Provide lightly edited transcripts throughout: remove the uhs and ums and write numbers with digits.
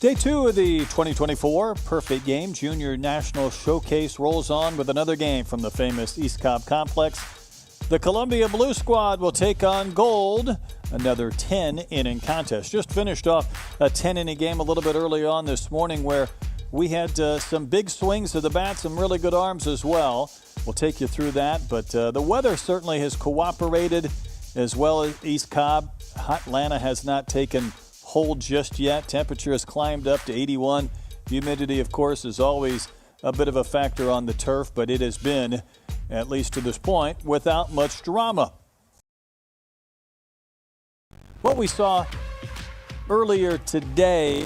Day 2 of the 2024 Perfect Game Junior National Showcase rolls on with another game from the famous East Cobb complex. The Columbia Blue Squad will take on Gold, another 10-inning contest. Just finished off a 10-inning game a little bit early on this morning where we had some big swings of the bat, some really good arms as well. We'll take you through that, but the weather certainly has cooperated as well as East Cobb. Atlanta has not taken hold just yet. Temperature has climbed up to 81. Humidity, of course, is always a bit of a factor on the turf, but it has been, at least to this point, without much drama. What we saw earlier today,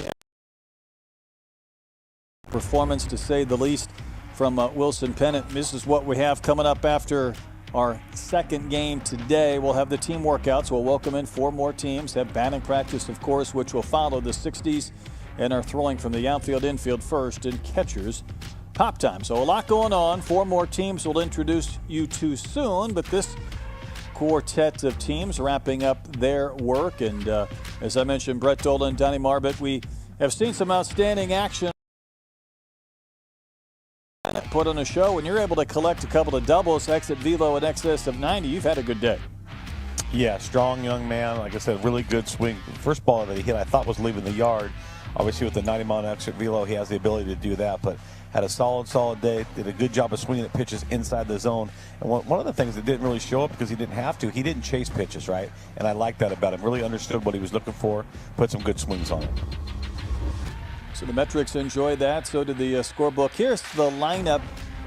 performance to say the least from Wilson Pennant. This is what we have coming up after our second game today. We'll have the team workouts. We'll welcome in 4 more teams, have batting practice, of course, which will follow the 60s, and are throwing from the outfield, infield first, and catchers pop time. So a lot going on. 4 more teams we'll introduce you to soon, but this quartet of teams wrapping up their work. And as I mentioned, Brett Dolan, Donnie Marbut, we have seen some outstanding action. Put on a show. When you're able to collect a couple of doubles, exit velo in excess of 90, you've had a good day. Yeah, strong young man. Like I said, really good swing. First ball that he hit, I thought was leaving the yard. Obviously, with the 90-mile exit velo, he has the ability to do that. But had a solid day. Did a good job of swinging at pitches inside the zone. And one of the things that didn't really show up because he didn't have to, he didn't chase pitches, right? And I like that about him. Really understood what he was looking for. Put some good swings on it. So the metrics enjoy that. So did the scorebook. Here's the lineup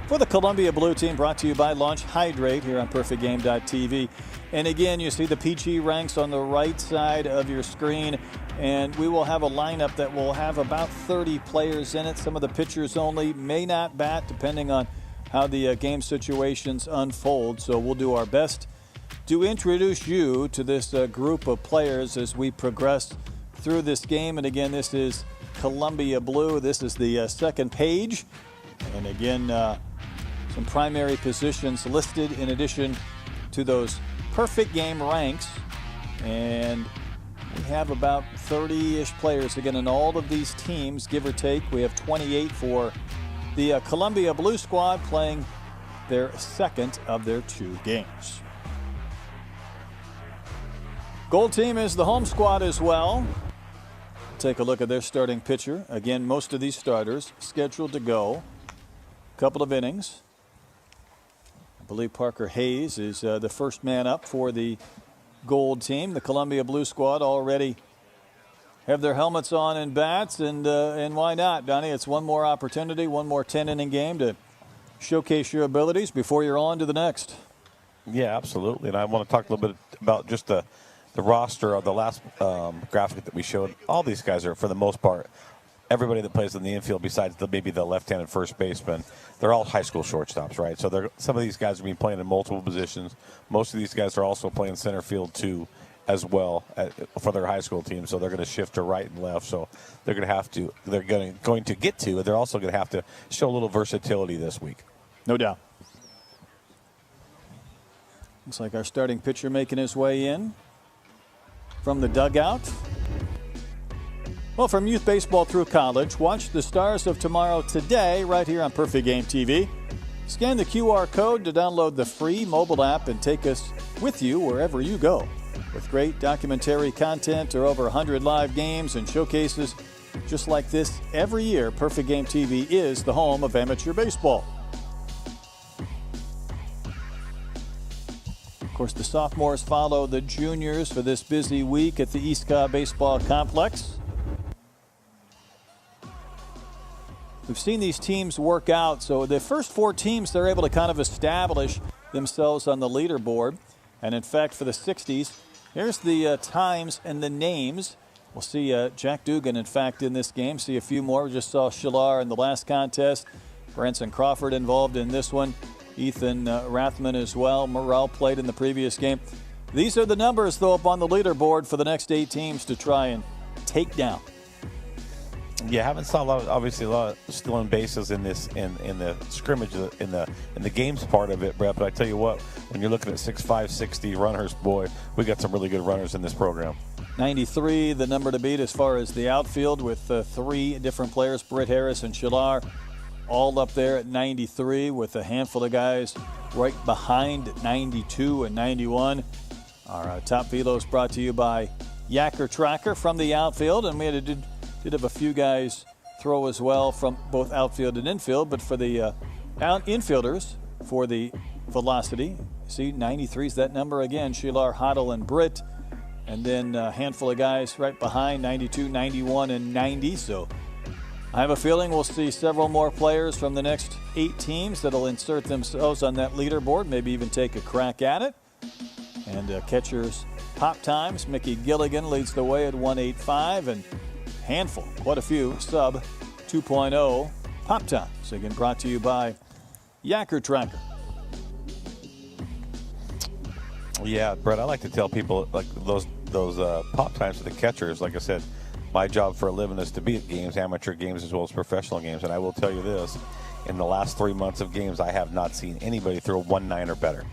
for the Columbia Blue team, brought to you by Launch Hydrate here on PerfectGame.tv. And again, you see the PG ranks on the right side of your screen. And we will have a lineup that will have about 30 players in it. Some of the pitchers only, may not bat, depending on how the game situations unfold. So we'll do our best to introduce you to this group of players as we progress through this game. And again, this is Columbia Blue. This is the second page. And again, some primary positions listed in addition to those perfect game ranks. And we have about 30-ish players again in all of these teams, give or take. We have 28 for the Columbia Blue squad playing their second of their 2 games. Gold team is the home squad as well. Take a look at their starting pitcher. Again, most of these starters scheduled to go a couple of innings. I believe Parker Hayes is the first man up for the Gold team. The Columbia Blue squad already have their helmets on and bats, and why not, Donnie? It's one more opportunity, one more 10-inning game to showcase your abilities before you're on to the next. Yeah, absolutely. And I want to talk a little bit about just the roster of the last graphic that we showed. All these guys are, for the most part, everybody that plays in the infield besides maybe the left-handed first baseman, they're all high school shortstops, right? So some of these guys are being playing in multiple positions. Most of these guys are also playing center field too, as well for their high school team. So they're going to shift to right and left. So they're going to have to. They're going to get to. And they're also going to have to show a little versatility this week. No doubt. Looks like our starting pitcher making his way in from the dugout. Well, from youth baseball through college, watch the stars of tomorrow today right here on Perfect Game TV. Scan the QR code to download the free mobile app and take us with you wherever you go. With great documentary content or over 100 live games and showcases just like this every year, Perfect Game TV is the home of amateur baseball. Of course, the sophomores follow the juniors for this busy week at the East Cobb Baseball Complex. We've seen these teams work out. So the first 4 teams, they're able to kind of establish themselves on the leaderboard. And in fact, for the 60s, here's the times and the names. We'll see Jack Dugan, in fact, in this game. See a few more. We just saw Shillar in the last contest. Branson Crawford involved in this one. Ethan Rathman as well. Morrell played in the previous game. These are the numbers, though, up on the leaderboard for the next 8 teams to try and take down. Yeah, haven't saw obviously a lot of stealing bases in the scrimmage in the games part of it, Brett. But I tell you what, when you're looking at 6'5", 60 runners, boy, we got some really good runners in this program. 93, the number to beat as far as the outfield, with 3 different players, Britt Harris and Shalar, all up there at 93, with a handful of guys right behind at 92 and 91. Our top velos brought to you by Yacker Tracker from the outfield, and we did have a few guys throw as well from both outfield and infield, but for the infielders, for the velocity, see 93 is that number again, Shalar, Hoddle, and Britt, and then a handful of guys right behind, 92, 91, and 90. So I have a feeling we'll see several more players from the next 8 teams that'll insert themselves on that leaderboard, maybe even take a crack at it. And catchers pop times, Mickey Gilligan leads the way at 185, and handful, what a few, sub 2.0 pop times. Again, brought to you by Yacker Tracker. Yeah, Brett, I like to tell people like those pop times to the catchers. Like I said, my job for a living is to be at games, amateur games as well as professional games. And I will tell you this, in the last 3 months of games, I have not seen anybody throw 1.9 or better.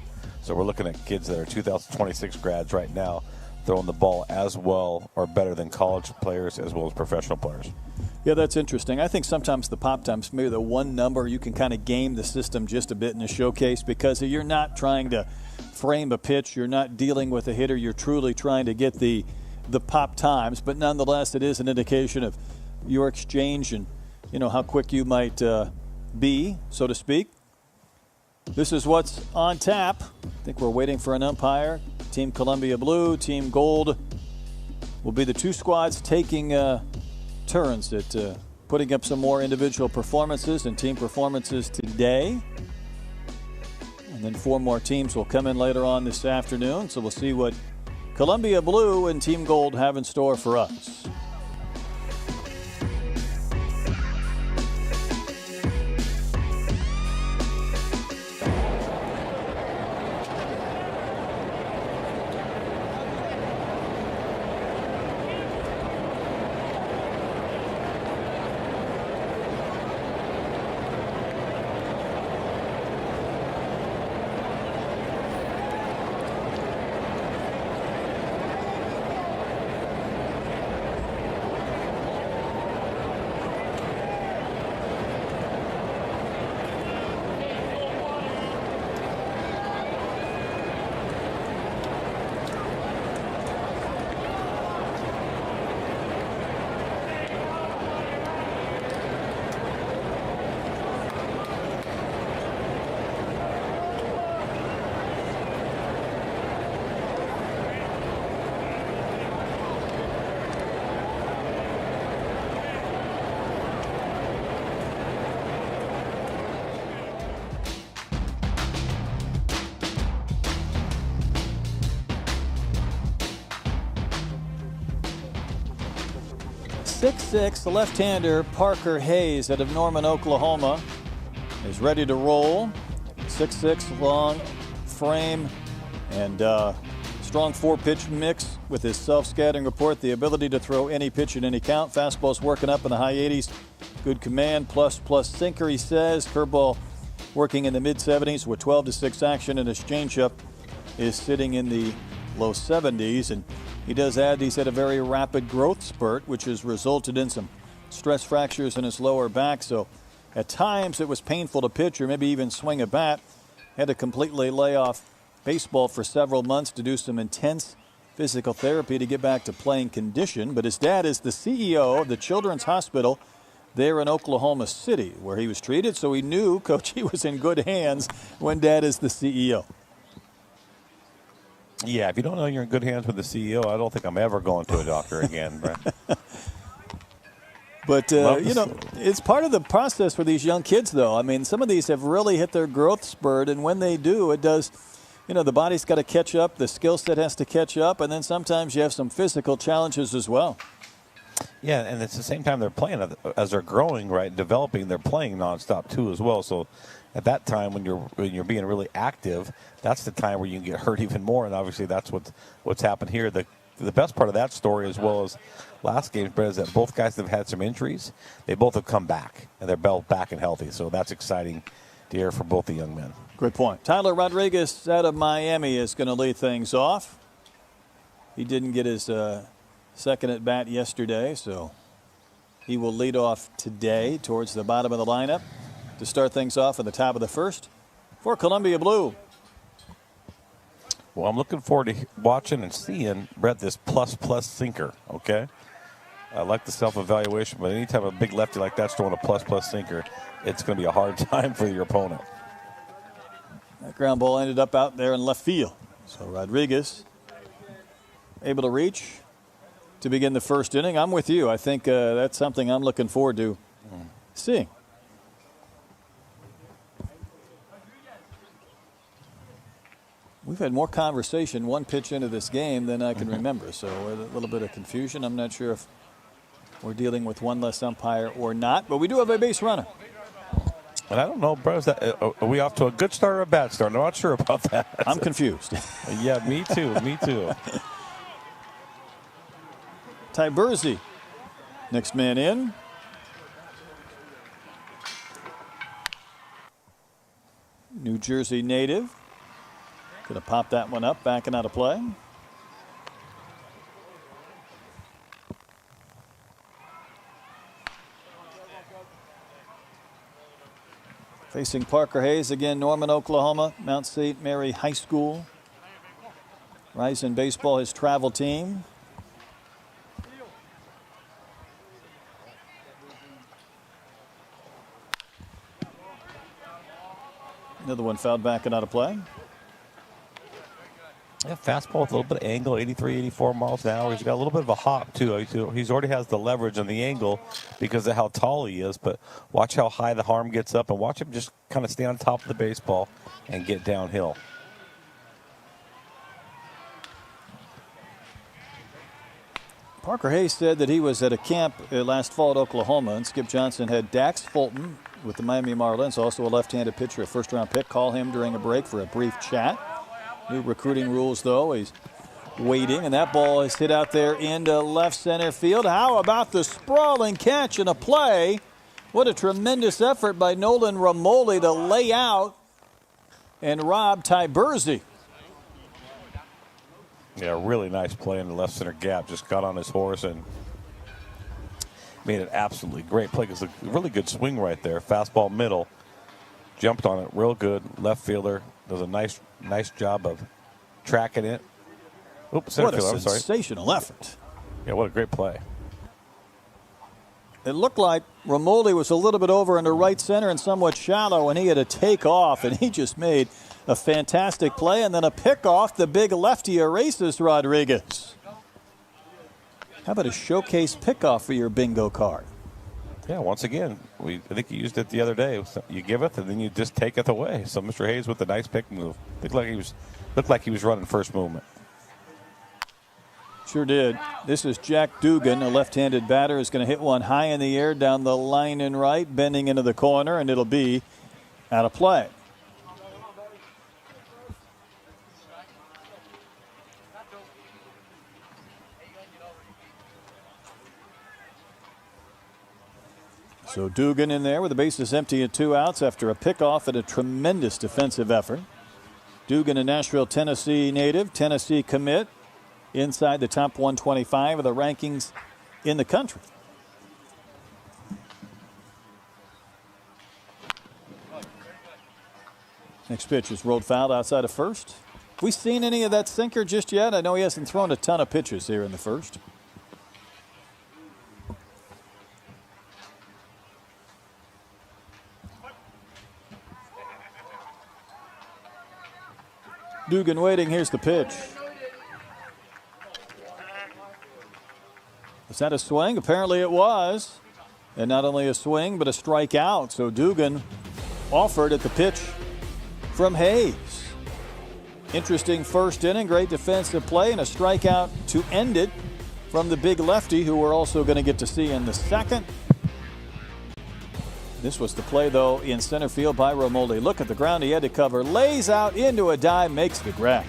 So we're looking at kids that are 2026 grads right now throwing the ball as well or better than college players as well as professional players. Yeah, that's interesting. I think sometimes the pop times, maybe the one number, you can kind of game the system just a bit in a showcase, because you're not trying to frame a pitch, you're not dealing with a hitter, you're truly trying to get the pop times. But nonetheless, it is an indication of your exchange and, how quick you might be, so to speak. This is what's on tap. I think we're waiting for an umpire. Team Columbia Blue, Team Gold will be the 2 squads taking turns at putting up some more individual performances and team performances today. And then 4 more teams will come in later on this afternoon. So we'll see what Columbia Blue and Team Gold have in store for us. The left-hander Parker Hayes out of Norman, Oklahoma, is ready to roll. 6'6", long frame, and strong 4-pitch mix with his self-scouting report. The ability to throw any pitch at any count. Fastball's working up in the high 80s. Good command, plus sinker, he says. Curveball working in the mid-70s with 12-6 action, and his changeup is sitting in the low 70s. And he does add he's had a very rapid growth spurt, which has resulted in some stress fractures in his lower back. So at times it was painful to pitch or maybe even swing a bat. Had to completely lay off baseball for several months to do some intense physical therapy to get back to playing condition. But his dad is the CEO of the Children's Hospital there in Oklahoma City, where he was treated. So he knew, Coach, he was in good hands when Dad is the CEO. Yeah, if you don't know you're in good hands with the CEO, I don't think I'm ever going to a doctor again. But, it's part of the process for these young kids, though. I mean, some of these have really hit their growth spurt, and when they do, it does, the body's got to catch up, the skill set has to catch up, and then sometimes you have some physical challenges as well. Yeah, and at the same time they're playing, as they're growing, right, developing, they're playing nonstop too as well. So at that time when you're being really active, that's the time where you can get hurt even more, and obviously that's what's happened here. The the best part of that story, as well as last game's, Brett, is that both guys have had some injuries. They both have come back, and they're both back and healthy. So that's exciting to hear for both the young men. Good point. Tyler Rodriguez out of Miami is going to lead things off. He didn't get his second at bat yesterday, so he will lead off today towards the bottom of the lineup to start things off at the top of the first for Columbia Blue. Well, I'm looking forward to watching and seeing, Brett, this plus sinker, okay? I like the self-evaluation, but anytime a big lefty like that's throwing a plus sinker, it's going to be a hard time for your opponent. That ground ball ended up out there in left field. So Rodriguez able to reach to begin the first inning. I'm with you. I think that's something I'm looking forward to seeing. We've had more conversation one pitch into this game than I can remember. So a little bit of confusion. I'm not sure if we're dealing with one less umpire or not, but we do have a base runner. And I don't know, bro, are we off to a good start or a bad start? I'm not sure about that. I'm confused. Yeah, me too. Ty Burzy, next man in. New Jersey native. Going to pop that one up, backing out of play. Facing Parker Hayes, again, Norman, Oklahoma, Mount St. Mary High School. Rising Baseball, his travel team. Another one fouled back and out of play. Yeah, fastball with a little bit of angle, 83, 84 miles an hour. He's got a little bit of a hop, too. He's already has the leverage on the angle because of how tall he is. But watch how high the arm gets up and watch him just kind of stay on top of the baseball and get downhill. Parker Hayes said that he was at a camp last fall at Oklahoma, and Skip Johnson had Dax Fulton with the Miami Marlins, also a left-handed pitcher, a first-round pick, call him during a break for a brief chat. New recruiting rules, though. He's waiting, and that ball is hit out there into left center field. How about the sprawling catch and a play? What a tremendous effort by Nolan Ramoli to lay out and rob Ty Burzy. Yeah, really nice play in the left center gap. Just got on his horse and made an absolutely great play. It's a really good swing right there. Fastball middle. Jumped on it real good. Left fielder does a nice job of tracking it. Oops, center fielder, I'm sorry. Sensational effort. Yeah, what a great play. It looked like Ramoli was a little bit over into right center and somewhat shallow, and he had to take off, and he just made a fantastic play, and then a pickoff. The big lefty erases Rodriguez. How about a showcase pickoff for your bingo card? Yeah, once again, I think you used it the other day. You give it, and then you just take it away. So Mr. Hayes with a nice pick move. Looked like he was running first movement. Sure did. This is Jack Dugan, a left-handed batter, is going to hit one high in the air down the line and right, bending into the corner, and it'll be out of play. So Dugan in there with the bases empty and 2 outs after a pickoff and a tremendous defensive effort. Dugan, a Nashville, Tennessee native, Tennessee commit, inside the top 125 of the rankings in the country. Next pitch is rolled foul outside of first. Have we seen any of that sinker just yet? I know he hasn't thrown a ton of pitches here in the first. Dugan waiting. Here's the pitch. Was that a swing? Apparently it was. And not only a swing, but a strikeout. So Dugan offered at the pitch from Hayes. Interesting first inning. Great defensive play and a strikeout to end it from the big lefty, who we're also going to get to see in the second. This was the play, though, in center field by Ramoli. Look at the ground he had to cover. Lays out into a dive, makes the grab.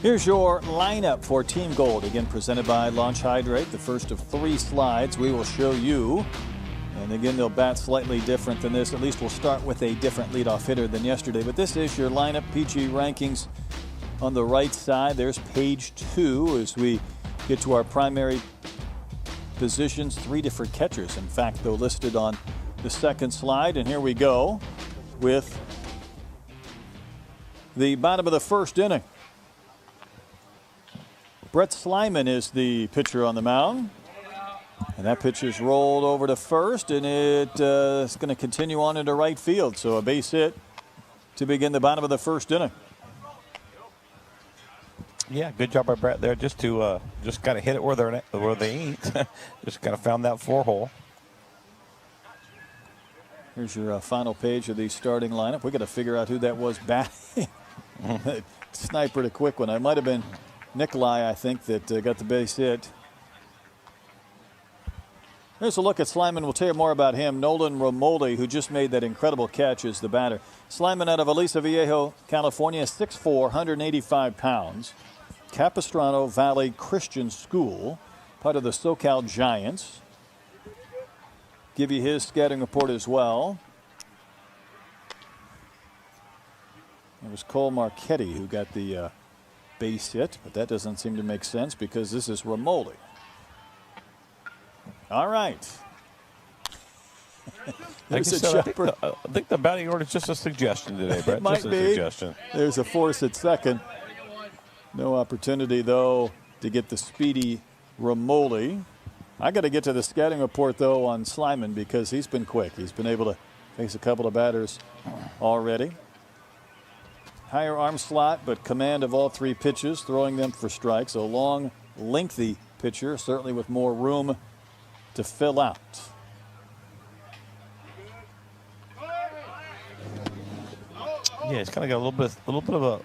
Here's your lineup for Team Gold. Again, presented by Launch Hydrate. The first of 3 slides we will show you. And again, they'll bat slightly different than this. At least we'll start with a different leadoff hitter than yesterday. But this is your lineup. PG rankings on the right side. There's page 2 as we get to our primary positions. 3 different catchers, in fact, though, listed on the second slide. And here we go with the bottom of the first inning. Brett Slyman is the pitcher on the mound. And that pitch is rolled over to first, and it is going to continue on into right field. So a base hit to begin the bottom of the first inning. Yeah, good job by Brett there, just to just kind of hit it where they ain't. Just kind of found that 4-hole. Here's your final page of the starting lineup. We got to figure out who that was batting. Snipered a quick one. It might have been Nikolai, I think, that got the base hit. Here's a look at Slyman. We'll tell you more about him. Nolan Romoli, who just made that incredible catch, is the batter. Slyman out of Aliso Viejo, California, 6'4", 185 pounds. Capistrano Valley Christian School, part of the SoCal Giants. Give you his scouting report as well. It was Cole Marchetti who got the base hit, but that doesn't seem to make sense because this is Romoli. All right. I think the batting order is just a suggestion today, Brett. It might just a be. suggestion. There's a force at second. No opportunity, though, to get the speedy Romoli. I got to get to the scouting report, though, on Slyman because he's been quick. He's been able to face a couple of batters already. Higher arm slot, but command of all 3 pitches, throwing them for strikes. A long, lengthy pitcher, certainly with more room to fill out. Yeah, he's kind of got a little bit of a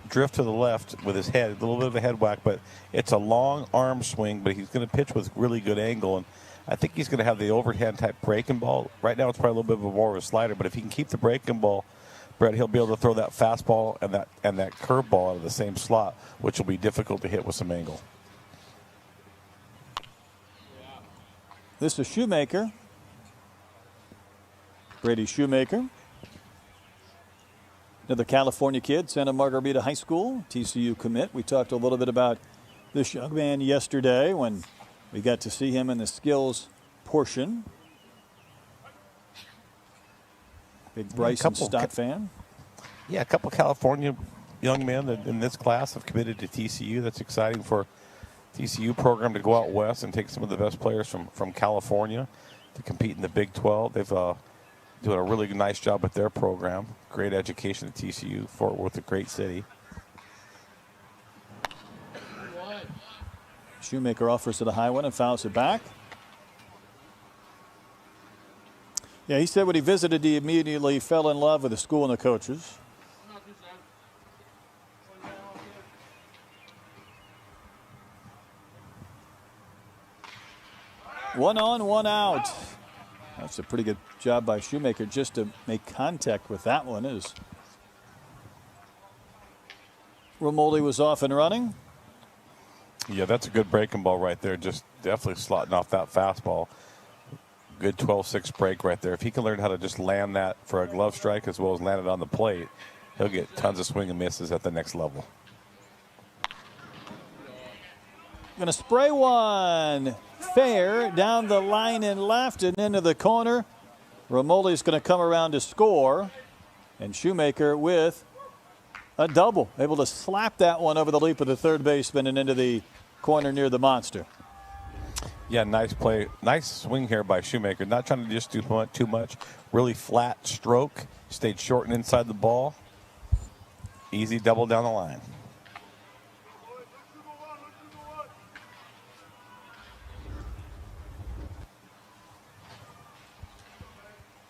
drift to the left with his head, a little bit of a head whack, but it's a long arm swing, but he's going to pitch with really good angle, and I think he's going to have the overhand type breaking ball. Right now it's probably a little bit of a more of a slider, but if he can keep the breaking ball, Brett, he'll be able to throw that fastball and that curveball out of the same slot, which will be difficult to hit with some angle. This is Shoemaker. Brady Shoemaker. Another California kid, Santa Margarita High School, TCU commit. We talked a little bit about this young man yesterday when we got to see him in the skills portion. Big Bryson Stott fan. Yeah, a couple California young men that in this class have committed to TCU. That's exciting for TCU program to go out west and take some of the best players from California to compete in the Big 12. They've doing a really nice job with their program. Great education at TCU. Fort Worth, a great city. Shoemaker offers it a high one and fouls it back. Yeah, he said when he visited, he immediately fell in love with the school and the coaches. One on, one out. That's a pretty good job by Shoemaker just to make contact with that one. As Romoli was off and running. Yeah, that's a good breaking ball right there. Just definitely slotting off that fastball. Good 12-6 break right there. If he can learn how to just land that for a glove strike as well as land it on the plate, he'll get tons of swing and misses at the next level. Going to spray one. Fair down the line and left and into the corner. Romoli's going to come around to score. And Shoemaker with a double. Able to slap that one over the leap of the third baseman and into the corner near the monster. Yeah, nice play. Nice swing here by Shoemaker. Not trying to just do too much. Really flat stroke. Stayed short and inside the ball. Easy double down the line.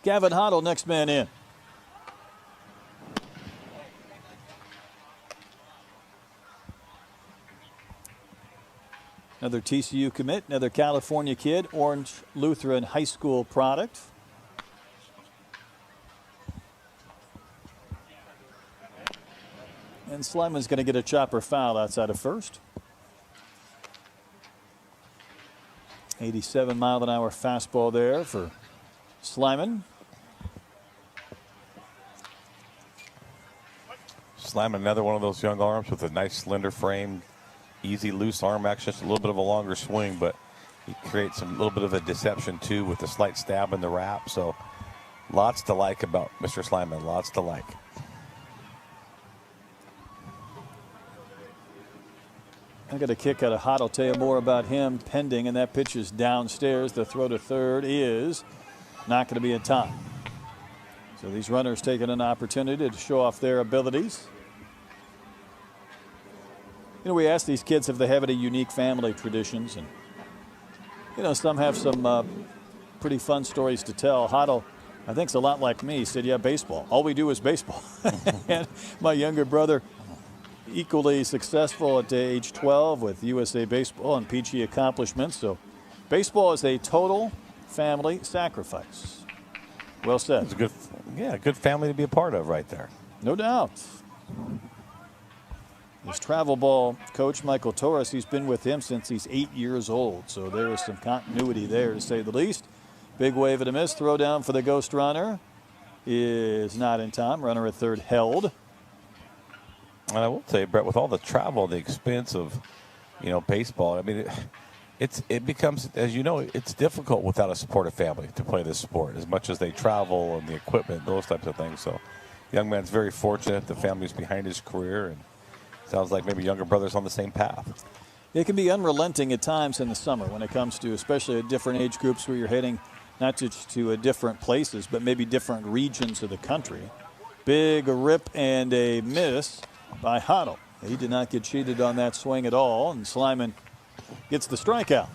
Gavin Hoddle, next man in. Another TCU commit, another California kid, Orange Lutheran High School product. And Slyman's going to get a chopper foul outside of first. 87-mile-an-hour fastball there for Slyman. Slyman, another one of those young arms with a nice slender frame, easy loose arm action, just a little bit of a longer swing, but he creates a little bit of a deception too with the slight stab in the wrap. So lots to like about Mr. Slyman, lots to like. I got a kick out of Hott. I'll tell you more about him pending, and that pitch is downstairs. The throw to third is not going to be in time. So these runners taking an opportunity to show off their abilities. You know, we ask these kids if they have any unique family traditions, and you know, some have some pretty fun stories to tell. Hott, I think, is a lot like me. He said, yeah, baseball. All we do is baseball. And my younger brother, equally successful at age 12 with USA Baseball and PG accomplishments. So baseball is a total family sacrifice. Well said. It's a good family to be a part of right there. No doubt. His travel ball coach, Michael Torres, he's been with him since he's 8 years old. So there is some continuity there, to say the least. Big wave and a miss. Throw down for the ghost runner is not in time. Runner at third held. And I will say, Brett, with all the travel, the expense of, baseball, I mean, it becomes, as you know, it's difficult without a supportive family to play this sport, as much as they travel and the equipment, those types of things. So the young man's very fortunate. The family's behind his career, and sounds like maybe younger brother's on the same path. It can be unrelenting at times in the summer when it comes to, especially at different age groups where you're heading not just to different places, but maybe different regions of the country. Big rip and a miss by Hott. He did not get cheated on that swing at all, and Slyman gets the strikeout.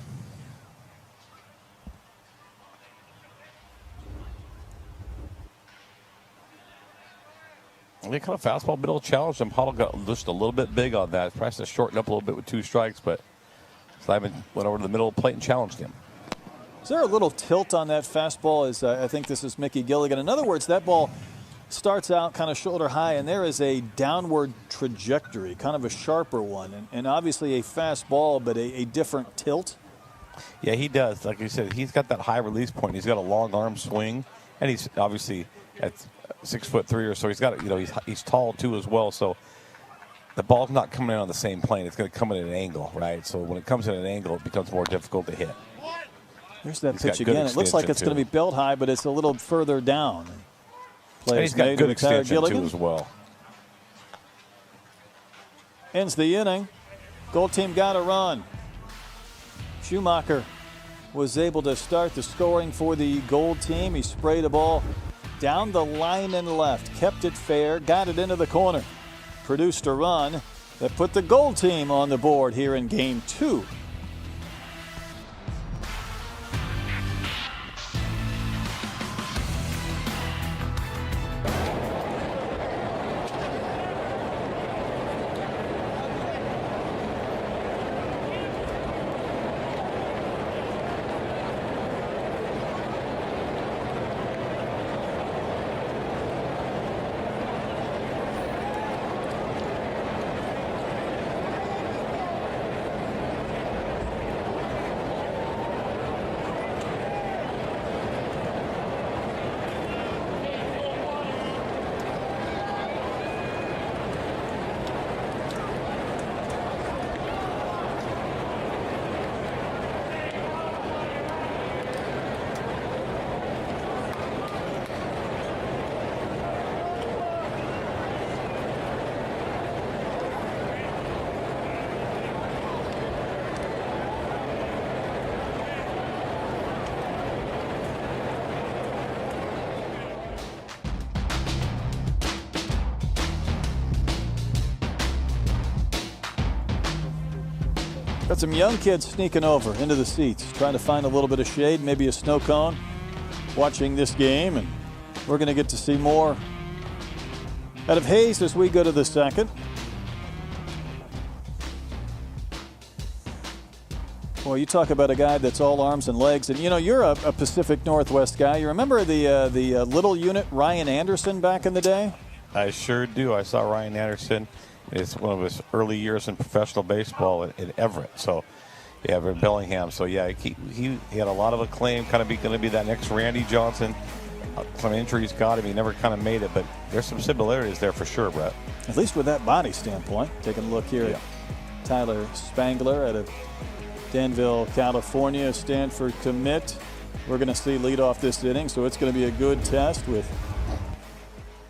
They kind of fastball middle challenge him. Hott got just a little bit big on that. Tries to shorten up a little bit with 2 strikes, but Slyman went over to the middle of the plate and challenged him. Is there a little tilt on that fastball? I think this is Mickey Gilligan. In other words, that ball starts out kind of shoulder high, and there is a downward trajectory, kind of a sharper one, and obviously a fast ball, but a different tilt. Yeah, he does. Like you said, he's got that high release point. He's got a long arm swing, and he's obviously at 6'3" or so. He's got, he's tall too as well. So the ball's not coming in on the same plane. It's going to come in at an angle, right? So when it comes in at an angle, it becomes more difficult to hit. There's that pitch again. It looks like it's going to be belt high, but it's a little further down. And he's got good extension too as well. Ends the inning. Gold team got a run. Schumacher was able to start the scoring for the gold team. He sprayed a ball down the line and left, kept it fair, got it into the corner, produced a run that put the gold team on the board here in game 2. Got some young kids sneaking over into the seats, trying to find a little bit of shade, maybe a snow cone, watching this game, and we're going to get to see more out of Hayes as we go to the second. Well, you talk about a guy that's all arms and legs, and you're a Pacific Northwest guy. You remember the little unit Ryan Anderson back in the day? I sure do. I saw Ryan Anderson It's one of his early years in professional baseball in Everett. So, yeah, in Bellingham. So, yeah, he had a lot of acclaim, kind of going to be that next Randy Johnson. Some injuries got him. He never kind of made it, but there's some similarities there for sure, Brett. At least with that body standpoint. Taking a look here at Tyler Spangler out of Danville, California, Stanford commit. We're going to see lead off this inning, so it's going to be a good test with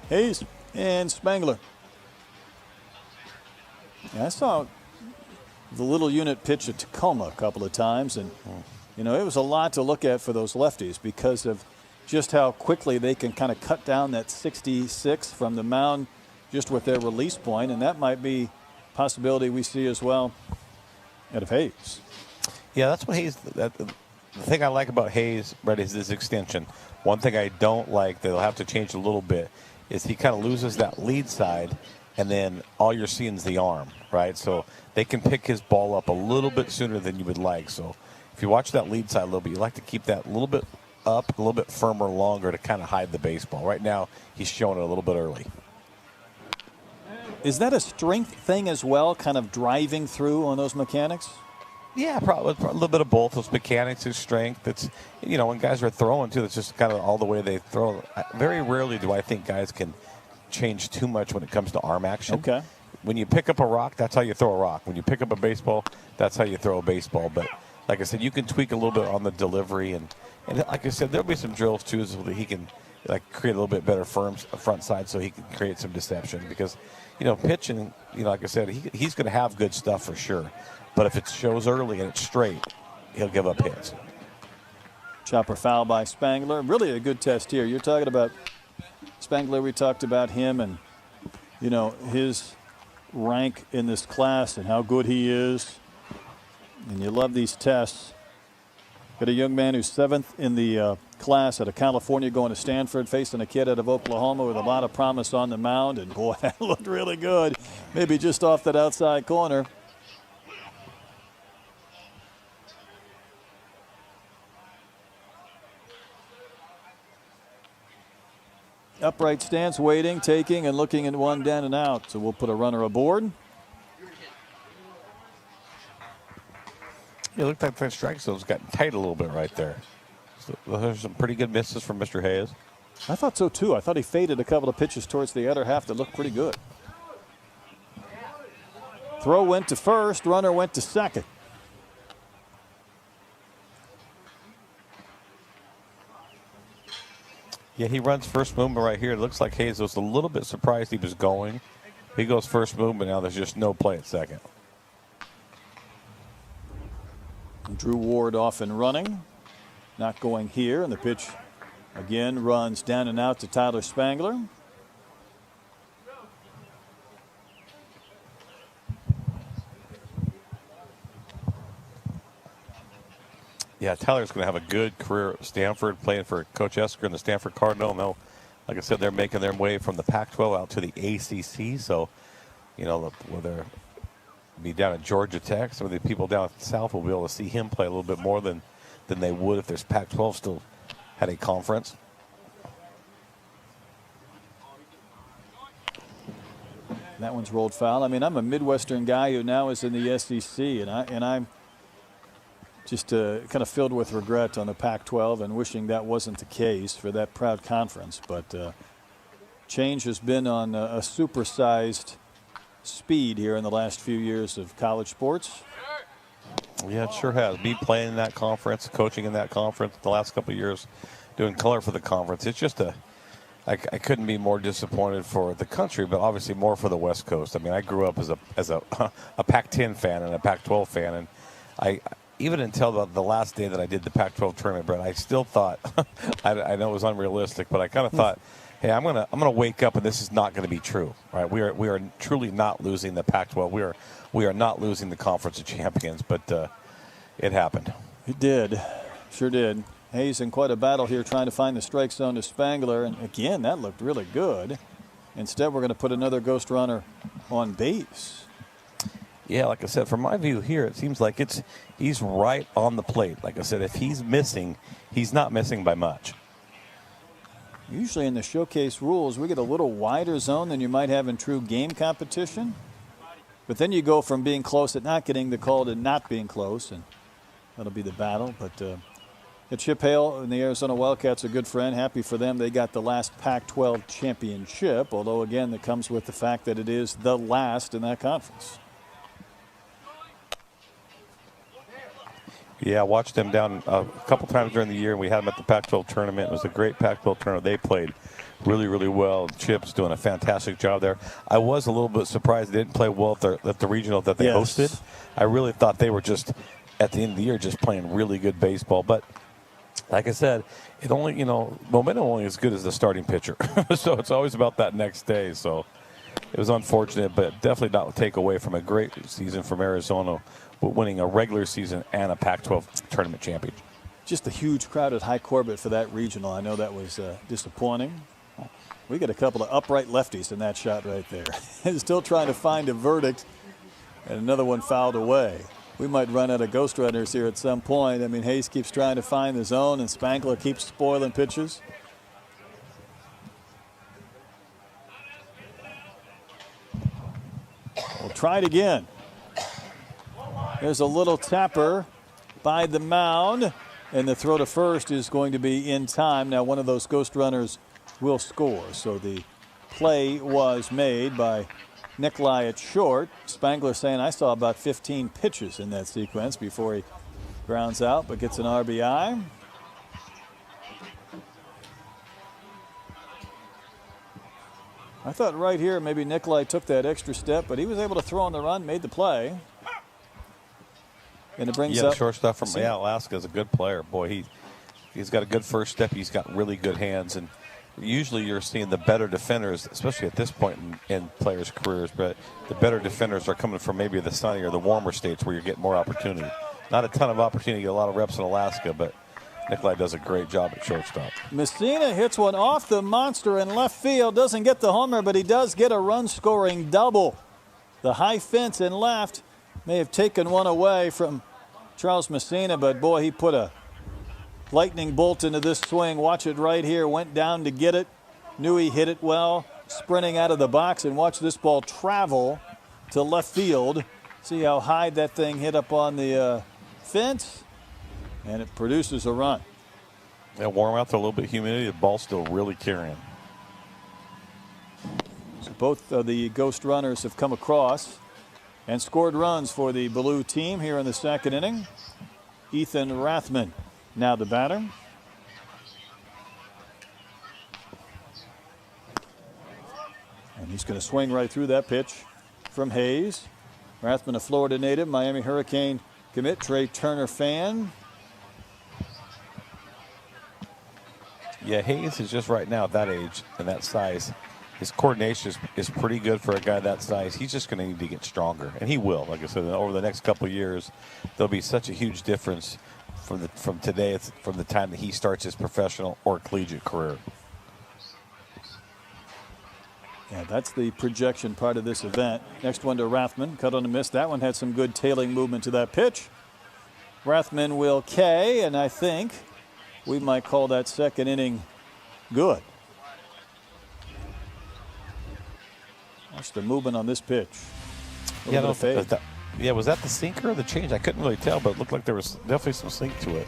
Hayes and Spangler. Yeah, I saw the little unit pitch at Tacoma a couple of times, and you know, it was a lot to look at for those lefties because of just how quickly they can kind of cut down that 66 from the mound just with their release point, and that might be a possibility we see as well out of Hayes. Yeah, that's what Hayes. The thing I like about Hayes, Brett, is his extension. One thing I don't like, they'll have to change a little bit, is he kind of loses that lead side, and then all you're seeing is the arm, right? So they can pick his ball up a little bit sooner than you would like. So if you watch that lead side a little bit, you like to keep that a little bit up, a little bit firmer, longer to kind of hide the baseball. Right now, he's showing it a little bit early. Is that a strength thing as well, kind of driving through on those mechanics? Yeah, probably a little bit of both. Those mechanics, his strength. It's, you know, when guys are throwing too, it's just kind of all the way they throw. Very rarely do I think guys can change too much when it comes to arm action. Okay. When you pick up a rock, that's how you throw a rock. When you pick up a baseball, that's how you throw a baseball. But like I said, you can tweak a little bit on the delivery, and like I said, there'll be some drills too so that he can like create a little bit better front side so he can create some deception. Because, you know, pitching, you know, like I said, he's going to have good stuff for sure. But if it shows early and it's straight, he'll give up hits. Chopper foul by Spangler. Really a good test here. You're talking about Spangler. We talked about him and, you know, his rank in this class and how good he is. And you love these tests. Got a young man who's 7th in the class out of California going to Stanford, facing a kid out of Oklahoma with a lot of promise on the mound. And, boy, that looked really good. Maybe just off that outside corner. Upright stance, waiting, taking, and looking at one down and out. So we'll put a runner aboard. It looked like that strike zone's gotten tight a little bit right there. So there's some pretty good misses from Mr. Hayes. I thought so, too. I thought he faded a couple of pitches towards the other half that looked pretty good. Throw went to first. Runner went to second. Yeah, he runs first movement right here. It looks like Hayes was a little bit surprised he was going. He goes first movement. Now there's just no play at second. Drew Ward off and running. Not going here. And the pitch again runs down and out to Tyler Spangler. Yeah, Tyler's going to have a good career at Stanford, playing for Coach Esker and the Stanford Cardinal. And they'll, like I said, they're making their way from the Pac-12 out to the ACC. So, you know, whether be down at Georgia Tech, some of the people down south will be able to see him play a little bit more than they would if there's Pac-12 still had a conference. That one's rolled foul. I mean, I'm a Midwestern guy who now is in the SEC, and I'm just kind of filled with regret on the Pac-12 and wishing that wasn't the case for that proud conference. But change has been on a supersized speed here in the last few years of college sports. Yeah, it sure has. Me playing in that conference, coaching in that conference the last couple of years, doing color for the conference. It's just I couldn't be more disappointed for the country, but obviously more for the West Coast. I mean, I grew up as a Pac-10 fan and a Pac-12 fan, and I even until the last day that I did the Pac-12 tournament, Brett, I still thought I know it was unrealistic, but I kind of thought, hey, I'm gonna wake up and this is not going to be true, right? We are truly not losing the Pac-12. We are not losing the Conference of Champions, but it happened. It did, sure did. Hayes in quite a battle here trying to find the strike zone to Spangler, and again that looked really good. Instead, we're going to put another ghost runner on base. Yeah, like I said, from my view here, it seems like he's right on the plate. Like I said, if he's missing, he's not missing by much. Usually in the showcase rules, we get a little wider zone than you might have in true game competition. But then you go from being close at not getting the call to not being close, and that'll be the battle. But Chip Hale and the Arizona Wildcats are a good friend. Happy for them. They got the last Pac-12 championship, although, again, that comes with the fact that it is the last in that conference. Yeah, I watched them down a couple times during the year, and we had them at the Pac-12 tournament. It was a great Pac-12 tournament. They played really, really well. Chip's doing a fantastic job there. I was a little bit surprised they didn't play well at the regional that they hosted. I really thought they were just, at the end of the year, just playing really good baseball. But like I said, it only, momentum only as good as the starting pitcher. So it's always about that next day. So it was unfortunate, but definitely not take away from a great season from Arizona, winning a regular season and a Pac-12 tournament champion. Just a huge crowd at High Corbett for that regional. I know that was disappointing. We got a couple of upright lefties in that shot right there. Still trying to find a verdict, and another one fouled away. We might run out of ghost runners here at some point. I mean, Hayes keeps trying to find the zone, and Spangler keeps spoiling pitches. We'll try it again. There's a little tapper by the mound, and the throw to first is going to be in time. Now, one of those ghost runners will score. So the play was made by Nikolai at short. Spangler saying, I saw about 15 pitches in that sequence before he grounds out, but gets an RBI. I thought right here maybe Nikolai took that extra step, but he was able to throw on the run, made the play. And it brings up the shortstop from Alaska is a good player. Boy, he's got a good first step. He's got really good hands, and usually you're seeing the better defenders, especially at this point in players' careers, but the better defenders are coming from maybe the sunny or the warmer states where you're getting more opportunity. Not a ton of opportunity, a lot of reps in Alaska, but Nikolai does a great job at shortstop. Messina hits one off the monster in left field. Doesn't get the homer, but he does get a run-scoring double. The high fence in left may have taken one away from Charles Messina, but boy, he put a lightning bolt into this swing. Watch it right here. Went down to get it. Knew he hit it well. Sprinting out of the box, and watch this ball travel to left field. See how high that thing hit up on the fence, and it produces a run. Yeah, warm out, a little bit of humidity. The ball's still really carrying. So both of the ghost runners have come across and scored runs for the blue team here in the second inning. Ethan Rathman now the batter. And he's going to swing right through that pitch from Hayes. Rathman, a Florida native, Miami Hurricane commit, Trey Turner fan. Yeah, Hayes is just right now at that age and that size. His coordination is pretty good for a guy that size. He's just going to need to get stronger, and he will. Like I said, over the next couple of years, there'll be such a huge difference from the time that he starts his professional or collegiate career. Yeah, that's the projection part of this event. Next one to Rathman, cut on a miss. That one had some good tailing movement to that pitch. Rathman will K, and I think we might call that second inning good. Watch the movement on this pitch. Yeah, was that the sinker or the change? I couldn't really tell, but it looked like there was definitely some sink to it.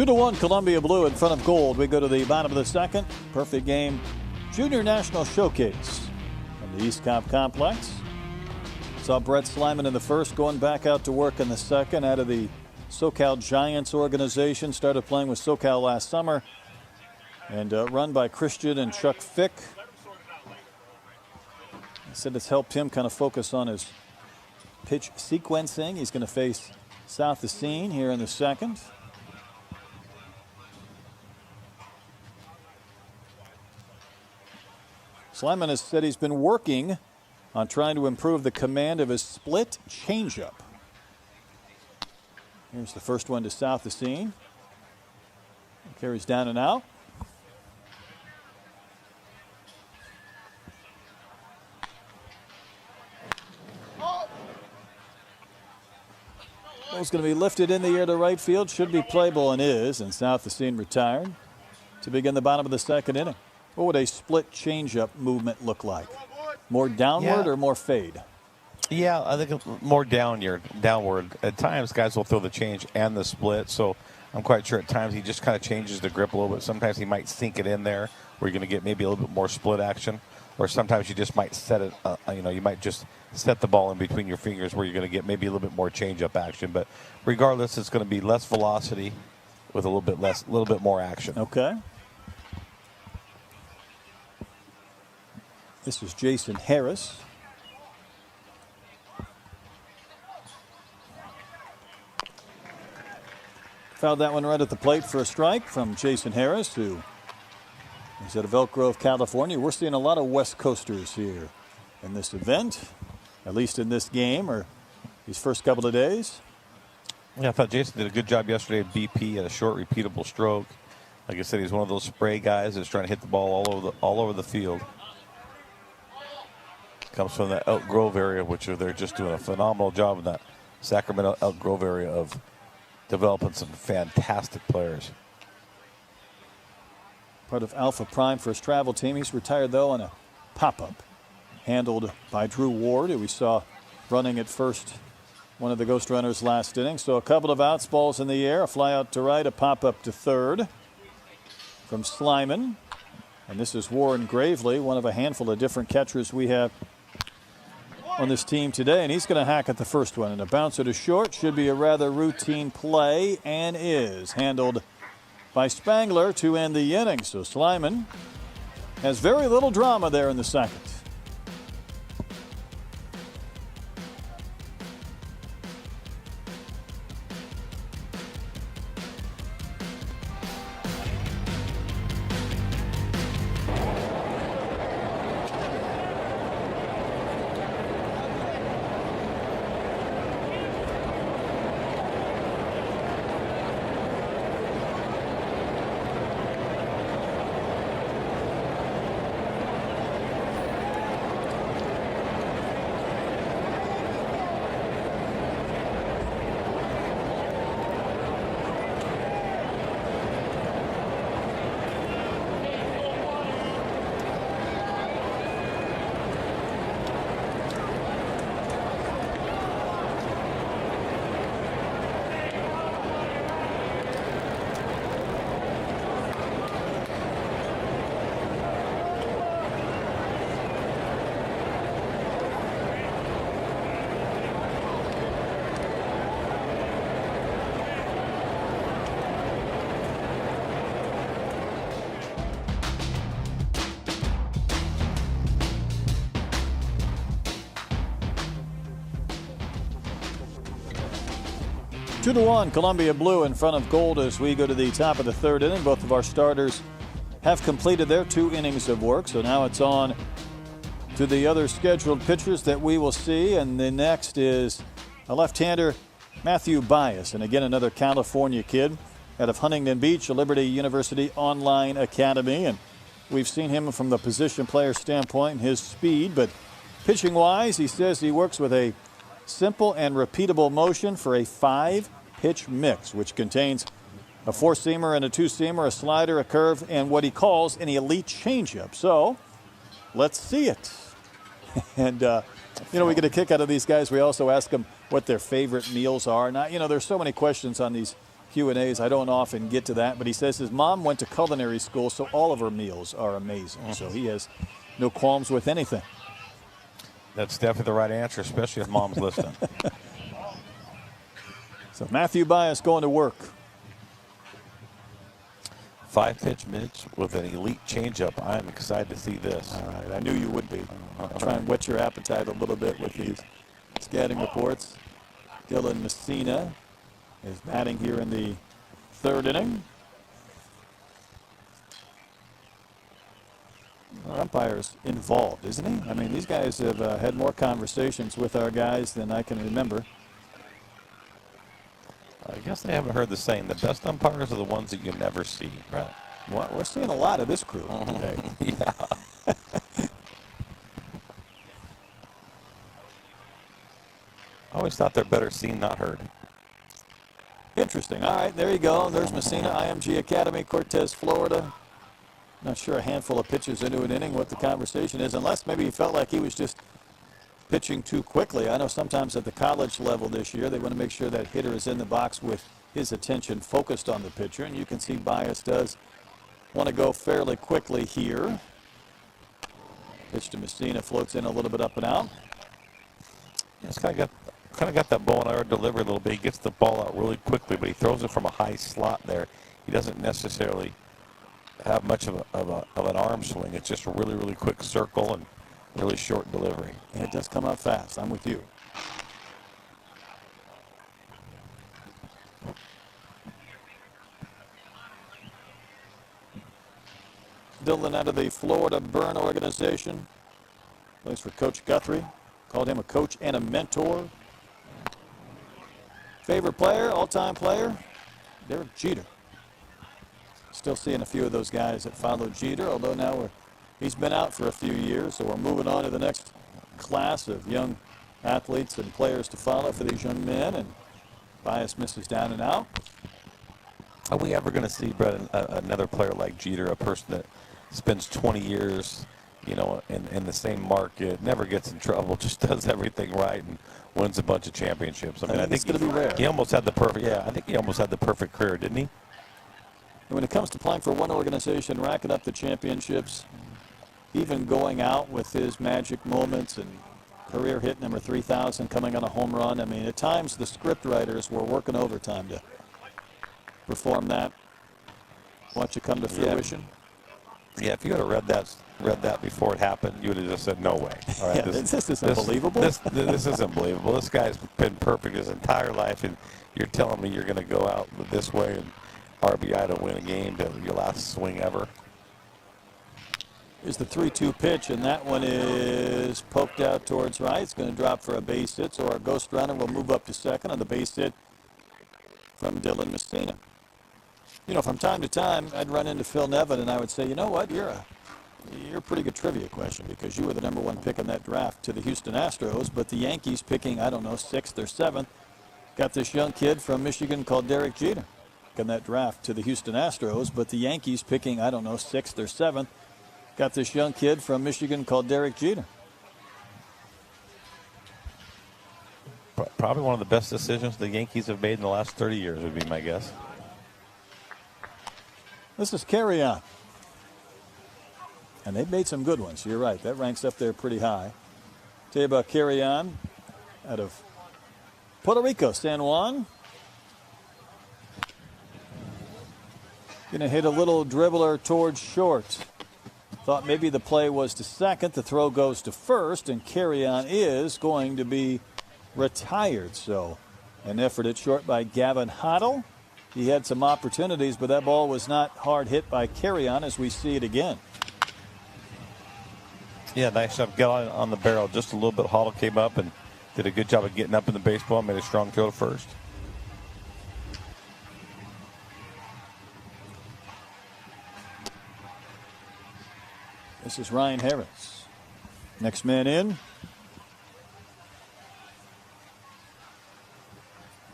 2-1 Columbia Blue in front of Gold. We go to the bottom of the second. Perfect Game Junior National Showcase from the East Cobb Complex. Saw Brett Slyman in the first, going back out to work in the second, out of the SoCal Giants organization. Started playing with SoCal last summer, and run by Christian and Chuck Fick. He said it's helped him kind of focus on his pitch sequencing. He's going to face South Racine here in the second. Slyman has said he's been working on trying to improve the command of his split changeup. Here's the first one to South Racine. Carries down and out. Ball's going to be lifted in the air to right field. Should be playable and is. And South Racine retired to begin the bottom of the second inning. What would a split changeup movement look like? More downward or more fade? Yeah, I think more downward. At times, guys will throw the change and the split, so I'm quite sure at times he just kind of changes the grip a little bit. Sometimes he might sink it in there where you're going to get maybe a little bit more split action, or sometimes you just might set it, you might just set the ball in between your fingers where you're going to get maybe a little bit more change-up action. But regardless, it's going to be less velocity with a little bit more action. Okay. This is Jason Harris. Fouled that one right at the plate for a strike from Jason Harris, who is out of Elk Grove, California. We're seeing a lot of West Coasters here in this event, at least in this game or these first couple of days. Yeah, I thought Jason did a good job yesterday at BP at a short, repeatable stroke. Like I said, he's one of those spray guys that's trying to hit the ball all over the field. Comes from the Elk Grove area, which they're just doing a phenomenal job in that Sacramento Elk Grove area of developing some fantastic players. Part of Alpha Prime for his travel team. He's retired, though, on a pop-up handled by Drew Ward, who we saw running at first, one of the Ghost Runners last inning. So a couple of outs, balls in the air, a fly out to right, a pop-up to third from Slyman. And this is Warren Gravely, one of a handful of different catchers we have on this team today, and he's going to hack at the first one. And a bouncer to short should be a rather routine play, and is handled by Spangler to end the inning. So Slyman has very little drama there in the second. Two to one, Columbia Blue in front of Gold as we go to the top of the third inning. Both of our starters have completed their 2 innings of work, so now it's on to the other scheduled pitchers that we will see. And the next is a left-hander, Matthew Bias, and again another California kid out of Huntington Beach, a Liberty University Online Academy. And we've seen him from the position player standpoint, his speed, but pitching-wise, he says he works with a simple and repeatable motion for a 5-pitch mix, which contains a 4-seamer and a 2-seamer, a slider, a curve, and what he calls an elite changeup. So let's see it. And, we get a kick out of these guys. We also ask them what their favorite meals are. Now, there's so many questions on these Q&As. I don't often get to that, but he says his mom went to culinary school, so all of her meals are amazing. So he has no qualms with anything. That's definitely the right answer, especially if mom's listening. So Matthew Bias going to work. 5-pitch Mitch with an elite changeup. I'm excited to see this. All right, I knew you would be. Try and whet your appetite a little bit with these scouting reports. Dylan Messina is batting here in the third inning. Our umpire's involved, isn't he? I mean, these guys have had more conversations with our guys than I can remember. I guess they haven't heard the saying, the best umpires are the ones that you never see, right? Well, we're seeing a lot of this crew today. Yeah. I always thought they're better seen, not heard. Interesting. All right, there you go. There's Messina, IMG Academy, Cortez, Florida. Not sure a handful of pitches into an inning what the conversation is, unless maybe he felt like he was just pitching too quickly. I know sometimes at the college level this year, they want to make sure that hitter is in the box with his attention focused on the pitcher, and you can see Bias does want to go fairly quickly here. Pitch to Messina, floats in a little bit up and out. It's kind of got that bow and arrow delivery a little bit. He gets the ball out really quickly, but he throws it from a high slot there. He doesn't necessarily have much of an arm swing. It's just a really, really quick circle and really short delivery. And it does come out fast. I'm with you. Dylan out of the Florida Burn organization. Plays for Coach Guthrie. Called him a coach and a mentor. Favorite player, all-time player, Derek Jeter. Still seeing a few of those guys that follow Jeter, although now he's been out for a few years, so we're moving on to the next class of young athletes and players to follow for these young men, and Bias misses down and out. Are we ever going to see, Brett, another player like Jeter, a person that spends 20 years, you know, in the same market, never gets in trouble, just does everything right and wins a bunch of championships? I mean, I think it's going to be rare. He almost had the perfect, I think he almost had the perfect career, didn't he? And when it comes to playing for one organization, racking up the championships, even going out with his magic moments and career hit number 3,000 coming on a home run. I mean, at times the script writers were working overtime to perform that. Watch it come to fruition. Yeah, if you had read that before it happened, you would have just said, no way. All right, this is unbelievable. This is unbelievable. This guy's been perfect his entire life, and you're telling me you're going to go out this way and RBI to win a game, to your last swing ever. Here's the 3-2 pitch, and that one is poked out towards right. It's going to drop for a base hit, so our ghost runner will move up to second on the base hit from Dylan Messina. You know, from time to time, I'd run into Phil Nevin, and I would say, you know what, you're a pretty good trivia question, because you were the number one pick in that draft to the Houston Astros, but the Yankees picking, I don't know, 6th or 7th, got this young kid from Michigan called Derek Jeter in that draft to the Houston Astros, but the Yankees picking, I don't know, 6th or 7th, got this young kid from Michigan called Derek Jeter. Probably one of the best decisions the Yankees have made in the last 30 years would be my guess. This is Carry On. And they've made some good ones. You're right. That ranks up there pretty high. Tell you about Carry On out of Puerto Rico, San Juan. Going to hit a little dribbler towards short. Thought maybe the play was to second. The throw goes to first, and Carry On is going to be retired. So an effort at short by Gavin Hoddle. He had some opportunities, but that ball was not hard hit by Carry On as we see it again. Yeah, nice job. Got on the barrel just a little bit. Hoddle came up and did a good job of getting up in the baseball, made a strong throw to first. This is Ryan Harris. Next man in.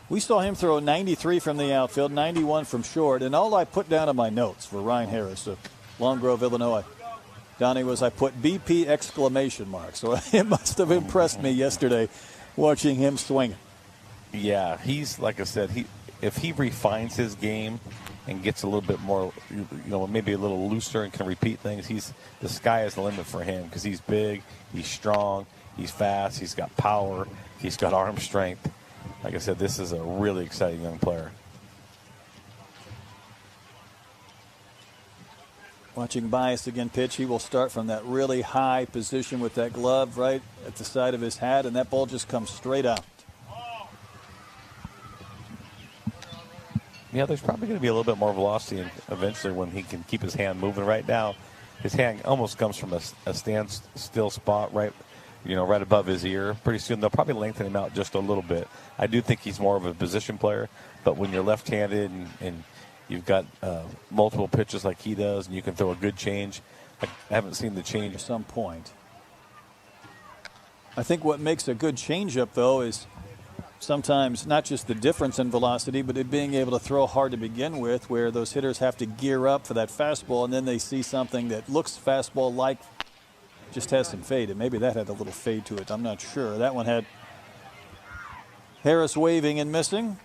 We saw him throw 93 from the outfield, 91 from short, and all I put down in my notes for Ryan Harris of Long Grove, Illinois, Donnie, was I put BP exclamation mark. So it must have impressed me yesterday watching him swing. Yeah, he's, like I said, if he refines his game and gets a little bit more, maybe a little looser and can repeat things, the sky is the limit for him because he's big, he's strong, he's fast, he's got power, he's got arm strength. Like I said, this is a really exciting young player. Watching Bias again pitch, he will start from that really high position with that glove right at the side of his hat, and that ball just comes straight out. Yeah, there's probably going to be a little bit more velocity eventually when he can keep his hand moving. Right now, his hand almost comes from a standstill spot right above his ear. Pretty soon they'll probably lengthen him out just a little bit. I do think he's more of a position player, but when you're left-handed and you've got multiple pitches like he does, and you can throw a good change. I haven't seen the change at some point. I think what makes a good changeup, though, is sometimes not just the difference in velocity, but it being able to throw hard to begin with, where those hitters have to gear up for that fastball, and then they see something that looks fastball-like, just has some fade. And maybe that had a little fade to it. I'm not sure. That one had Harris waving and missing.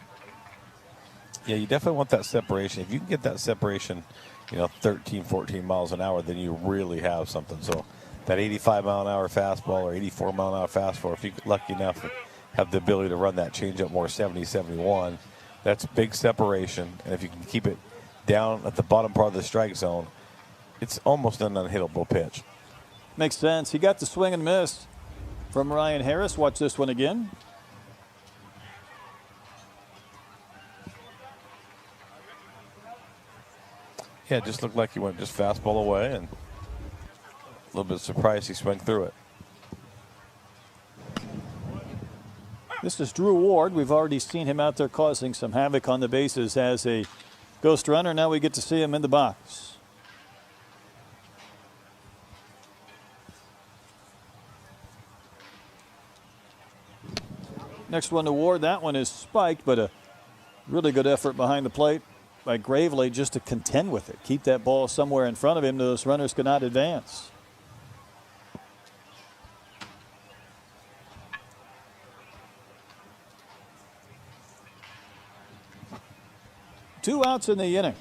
Yeah, you definitely want that separation. If you can get that separation, 13, 14 miles an hour, then you really have something. So that 85-mile-an-hour fastball or 84-mile-an-hour fastball, if you're lucky enough to have the ability to run that changeup more 70, 71, that's big separation. And if you can keep it down at the bottom part of the strike zone, it's almost an unhittable pitch. Makes sense. He got the swing and miss from Ryan Harris. Watch this one again. Yeah, it just looked like he went just fastball away, and a little bit surprised he swung through it. This is Drew Ward. We've already seen him out there causing some havoc on the bases as a ghost runner. Now we get to see him in the box. Next one to Ward. That one is spiked, but a really good effort behind the plate by Gravely just to contend with it. Keep that ball somewhere in front of him. Those runners could not advance. Two outs in the inning.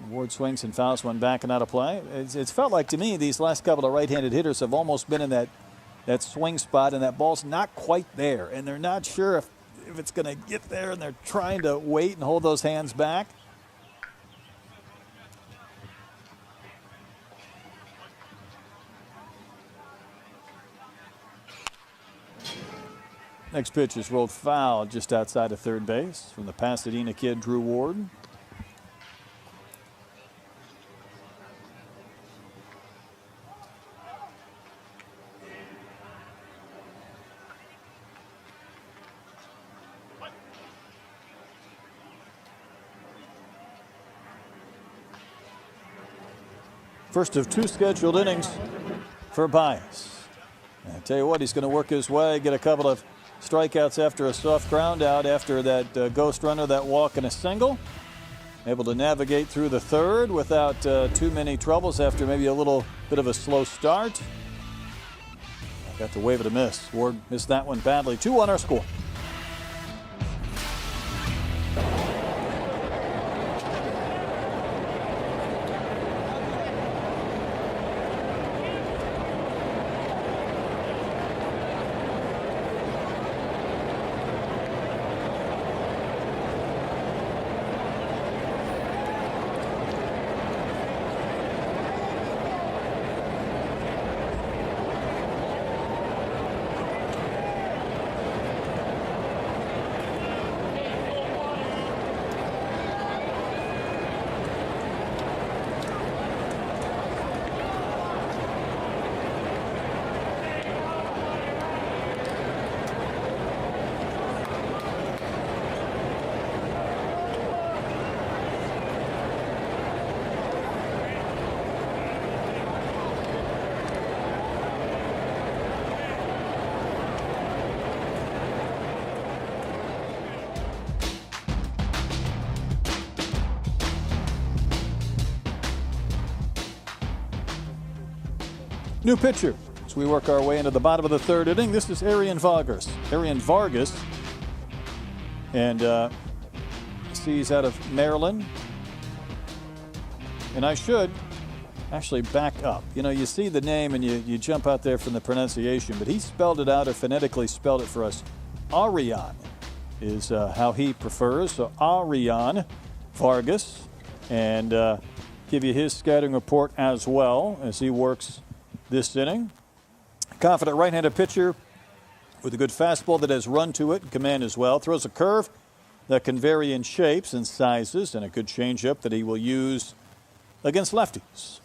Ward swings and fouls one back and out of play. It's felt like to me these last couple of right-handed hitters have almost been in that swing spot, and that ball's not quite there, and they're not sure if it's going to get there, and they're trying to wait and hold those hands back. Next pitch is rolled foul just outside of third base from the Pasadena kid, Drew Ward. First of two scheduled innings for Bias. And I tell you what, he's going to work his way, get a couple of strikeouts after a soft ground out after that ghost runner, that walk and a single. Able to navigate through the third without too many troubles after maybe a little bit of a slow start. Got to wave it a miss. Ward missed that one badly. 2-1 our score. New pitcher as we work our way into the bottom of the third inning. This is Arian Vargas. Arian Vargas And he's out of Maryland. And I should actually back up. You know, you see the name and you jump out there from the pronunciation, but he spelled it out or phonetically spelled it for us. Arian is how he prefers. So Arian Vargas. And give you his scouting report as well as he works this inning. Confident right-handed pitcher with a good fastball that has run to it, command as well. Throws a curve that can vary in shapes and sizes, and a good changeup that he will use against lefties.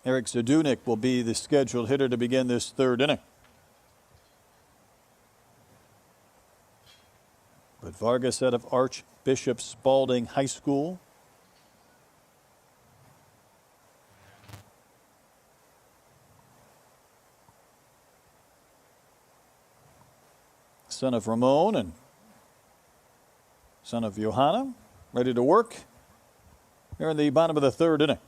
Eric Zadunik will be the scheduled hitter to begin this third inning. But Vargas out of Archbishop Spalding High School. Son of Ramon and son of Johanna, ready to work. Here in the bottom of the third inning.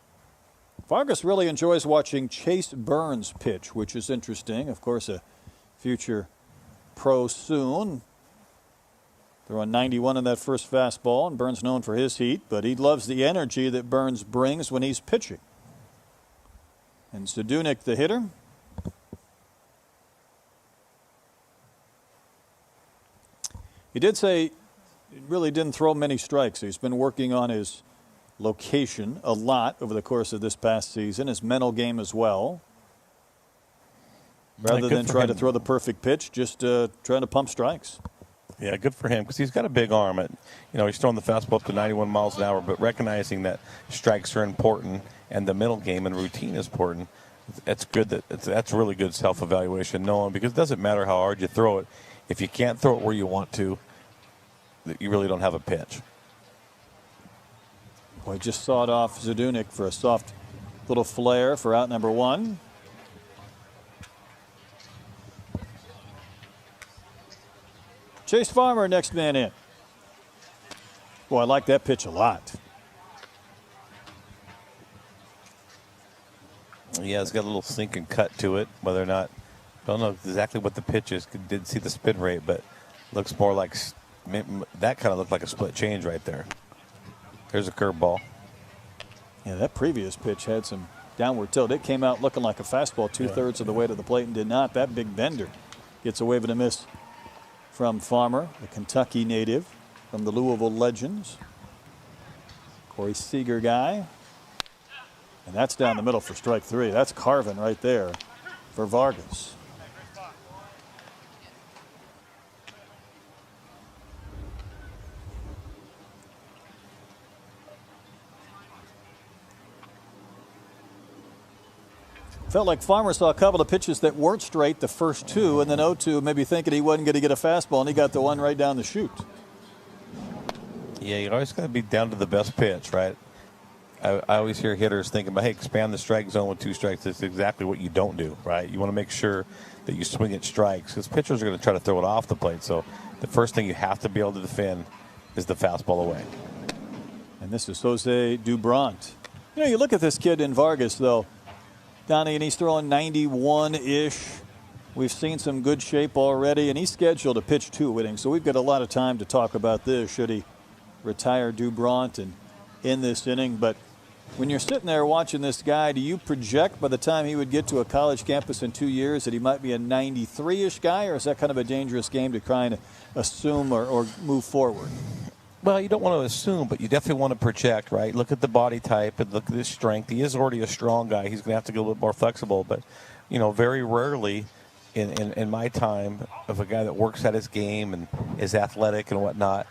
Vargas really enjoys watching Chase Burns pitch, which is interesting. Of course, a future pro soon. Throwing 91 in that first fastball, and Burns known for his heat, but he loves the energy that Burns brings when he's pitching. And Zadunik, the hitter. He did say he really didn't throw many strikes. He's been working on his location a lot over the course of this past season, his mental game as well. Rather than try to throw the perfect pitch, just trying to pump strikes. Yeah, good for him because he's got a big arm. He's throwing the fastball up to 91 miles an hour, but recognizing that strikes are important and the mental game and routine is important. That's good. That's really good self-evaluation, knowing because it doesn't matter how hard you throw it. If you can't throw it where you want to, you really don't have a pitch. Well, he just sawed off Zadunik for a soft little flare for out number one. Chase Farmer, next man in. Boy, I like that pitch a lot. Yeah, it's got a little sinking cut to it. Whether or not, don't know exactly what the pitch is. Didn't see the spin rate, but looks more like that kind of looked like a split change right there. There's a curveball. Yeah, that previous pitch had some downward tilt. It came out looking like a fastball two-thirds of the way to the plate and did not. That big bender gets a wave and a miss from Farmer, the Kentucky native from the Louisville Legends. Corey Seager guy. And that's down the middle for strike three. That's carving right there for Vargas. Felt like Farmer saw a couple of pitches that weren't straight, the first two, and then 0-2, maybe thinking he wasn't going to get a fastball, and he got the one right down the chute. Yeah, you always got to be down to the best pitch, right? I always hear hitters thinking about, hey, expand the strike zone with two strikes. That's exactly what you don't do, right? You want to make sure that you swing at strikes because pitchers are going to try to throw it off the plate. So the first thing you have to be able to defend is the fastball away. And this is Jose Dubront. You look at this kid in Vargas, though, Donnie, and he's throwing 91-ish. We've seen some good shape already, and he's scheduled to pitch 2 innings. So we've got a lot of time to talk about this, should he retire Dubront and in this inning. But when you're sitting there watching this guy, do you project by the time he would get to a college campus in 2 years that he might be a 93-ish guy, or is that kind of a dangerous game to try and assume or move forward? Well, you don't want to assume, but you definitely want to project, right? Look at the body type and look at his strength. He is already a strong guy. He's going to have to get a little bit more flexible. But, very rarely in my time of a guy that works at his game and is athletic and whatnot,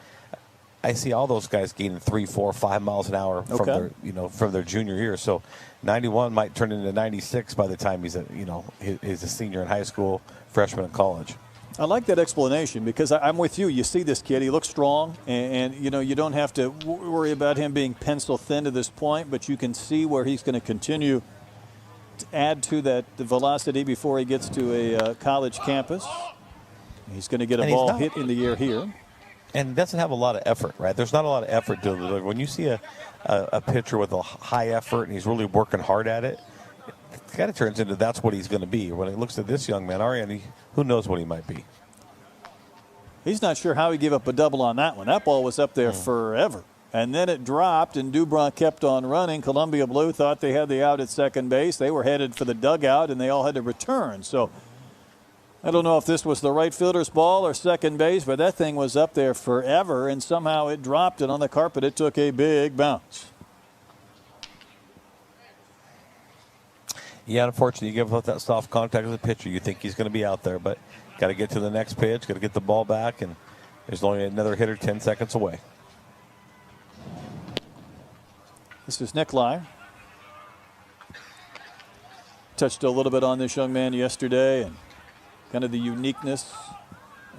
I see all those guys gaining 3, 4, 5 miles an hour from their junior year. So 91 might turn into 96 by the time he's a senior in high school, freshman in college. I like that explanation because I'm with you. You see this kid, he looks strong, and you don't have to worry about him being pencil thin to this point, but you can see where he's going to continue to add to the velocity before he gets to a college campus. He's going to get a ball hit in the air here. And doesn't have a lot of effort, right? There's not a lot of effort to deliver. When you see a pitcher with a high effort and he's really working hard at it, kind of turns into that's what he's going to be. When he looks at this young man, Ariane, who knows what he might be. He's not sure how he gave up a double on that one. That ball was up there forever. And then it dropped, and Dubron kept on running. Columbia Blue thought they had the out at second base. They were headed for the dugout, and they all had to return. So I don't know if this was the right fielder's ball or second base, but that thing was up there forever, and somehow it dropped, and on the carpet it took a big bounce. Yeah, unfortunately, you give up that soft contact with the pitcher. You think he's going to be out there, but got to get to the next pitch, got to get the ball back, and there's only another hitter 10 seconds away. This is Nikolai. Touched a little bit on this young man yesterday and kind of the uniqueness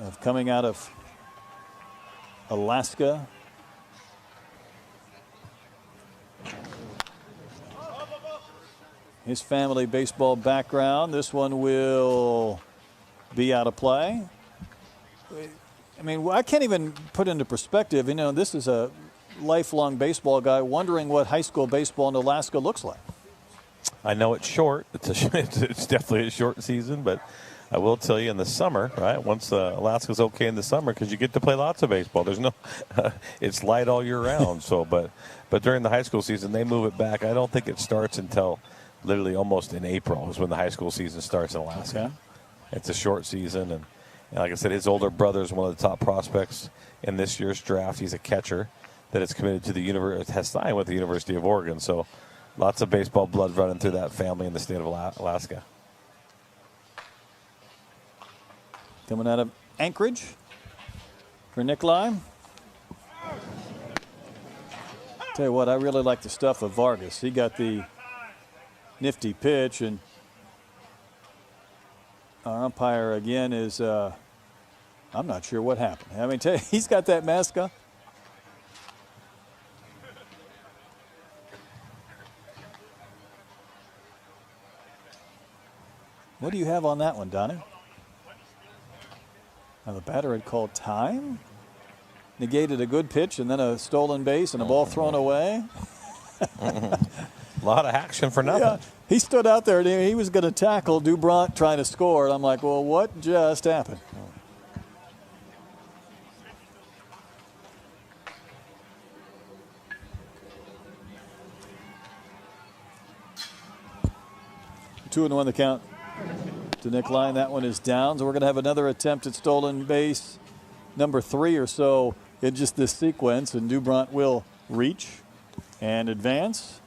of coming out of Alaska. His family baseball background. This one will be out of play. I mean, I can't even put into perspective, you know, this is a lifelong baseball guy wondering what high school baseball in Alaska looks like. I know it's short. It's definitely a short season, but I will tell you in the summer, right? Once Alaska's okay in the summer, because you get to play lots of baseball. There's no, it's light all year round. So, but during the high school season, they move it back. I don't think it starts until literally almost in April is when the high school season starts in Alaska. Okay. It's a short season, and like I said, his older brother is one of the top prospects in this year's draft. He's a catcher that is committed to the university, has signed with the University of Oregon. So, lots of baseball blood running through that family in the state of Alaska. Coming out of Anchorage for Nikolai. Tell you what, I really like the stuff of Vargas. He got the nifty pitch, and our umpire again is, I'm not sure what happened. I mean, tell you, he's got that mask on. What do you have on that one, Donnie? Now the batter had called time, negated a good pitch, and then a stolen base and a ball thrown away. A lot of action for nothing. Yeah, he stood out there and he was going to tackle Dubron trying to score, and I'm like, well, what just happened? Two and one the count to Nikolai. That one is down, so we're going to have another attempt at stolen base number 3 or so in just this sequence, and Dubron will reach and advance.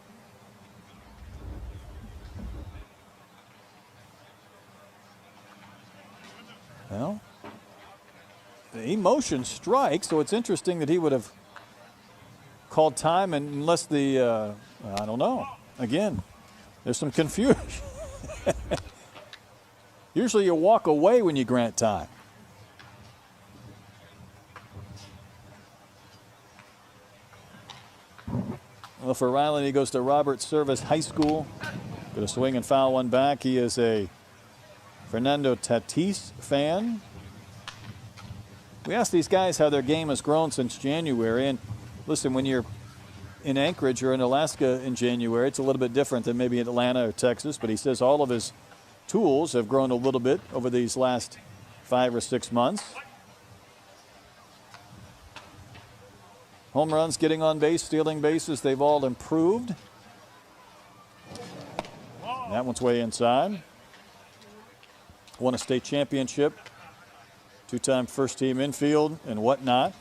Well, the motion strike, so it's interesting that he would have called time, and unless the, I don't know. Again, there's some confusion. Usually you walk away when you grant time. Well, for Ryland, he goes to Robert Service High School. Going to swing and foul one back. He is a Fernando Tatis fan. We asked these guys how their game has grown since January. And listen, when you're in Anchorage or in Alaska in January, it's a little bit different than maybe in Atlanta or Texas. But he says all of his tools have grown a little bit over these last 5 or 6 months. Home runs, getting on base, stealing bases, they've all improved. That one's way inside. Won a state championship, 2-time first-team infield and whatnot.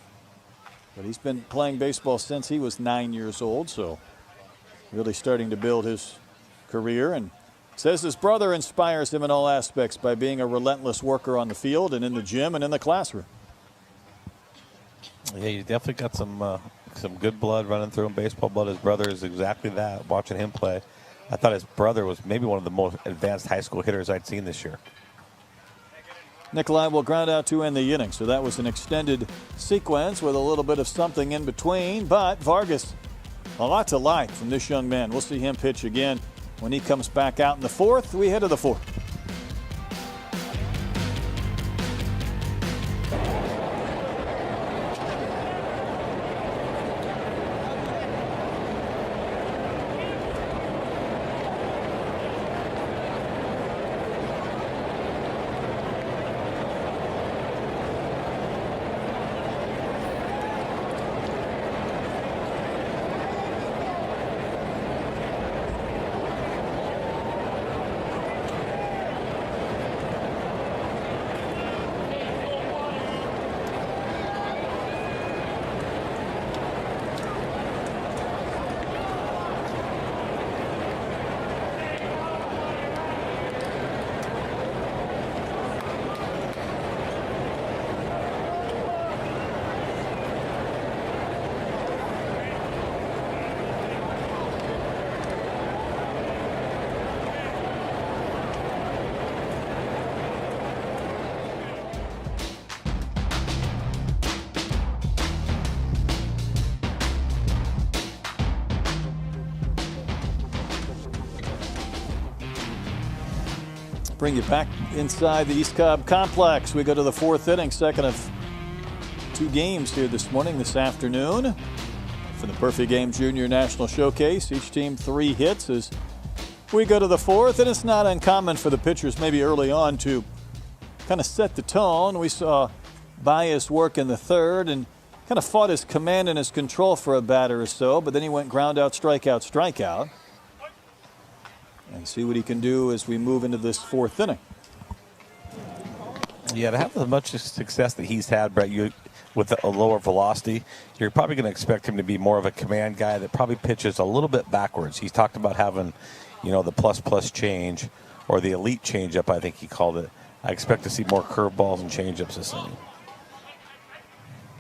But he's been playing baseball since he was 9 years old, so really starting to build his career. And says his brother inspires him in all aspects by being a relentless worker on the field and in the gym and in the classroom. Yeah, you definitely got some good blood running through him. Baseball blood. His brother is exactly that. Watching him play, I thought his brother was maybe one of the most advanced high school hitters I'd seen this year. Nikolai will ground out to end the inning. So that was an extended sequence with a little bit of something in between. But Vargas, a lot to like from this young man. We'll see him pitch again when he comes back out in the 4th. We head to the 4th. Bring you back inside the East Cobb complex. We go to the fourth inning, second of two games here this afternoon. For the Perfect Game Junior National Showcase, each team 3 hits as we go to the fourth, and it's not uncommon for the pitchers maybe early on to kind of set the tone. We saw Bias work in the third and kind of fought his command and his control for a batter or so, but then he went ground out, strikeout. And see what he can do as we move into this fourth inning. Yeah, to have as much success that he's had, Brett, with a lower velocity, you're probably going to expect him to be more of a command guy that probably pitches a little bit backwards. He's talked about having, the plus change or the elite changeup, I think he called it. I expect to see more curveballs and changeups this inning.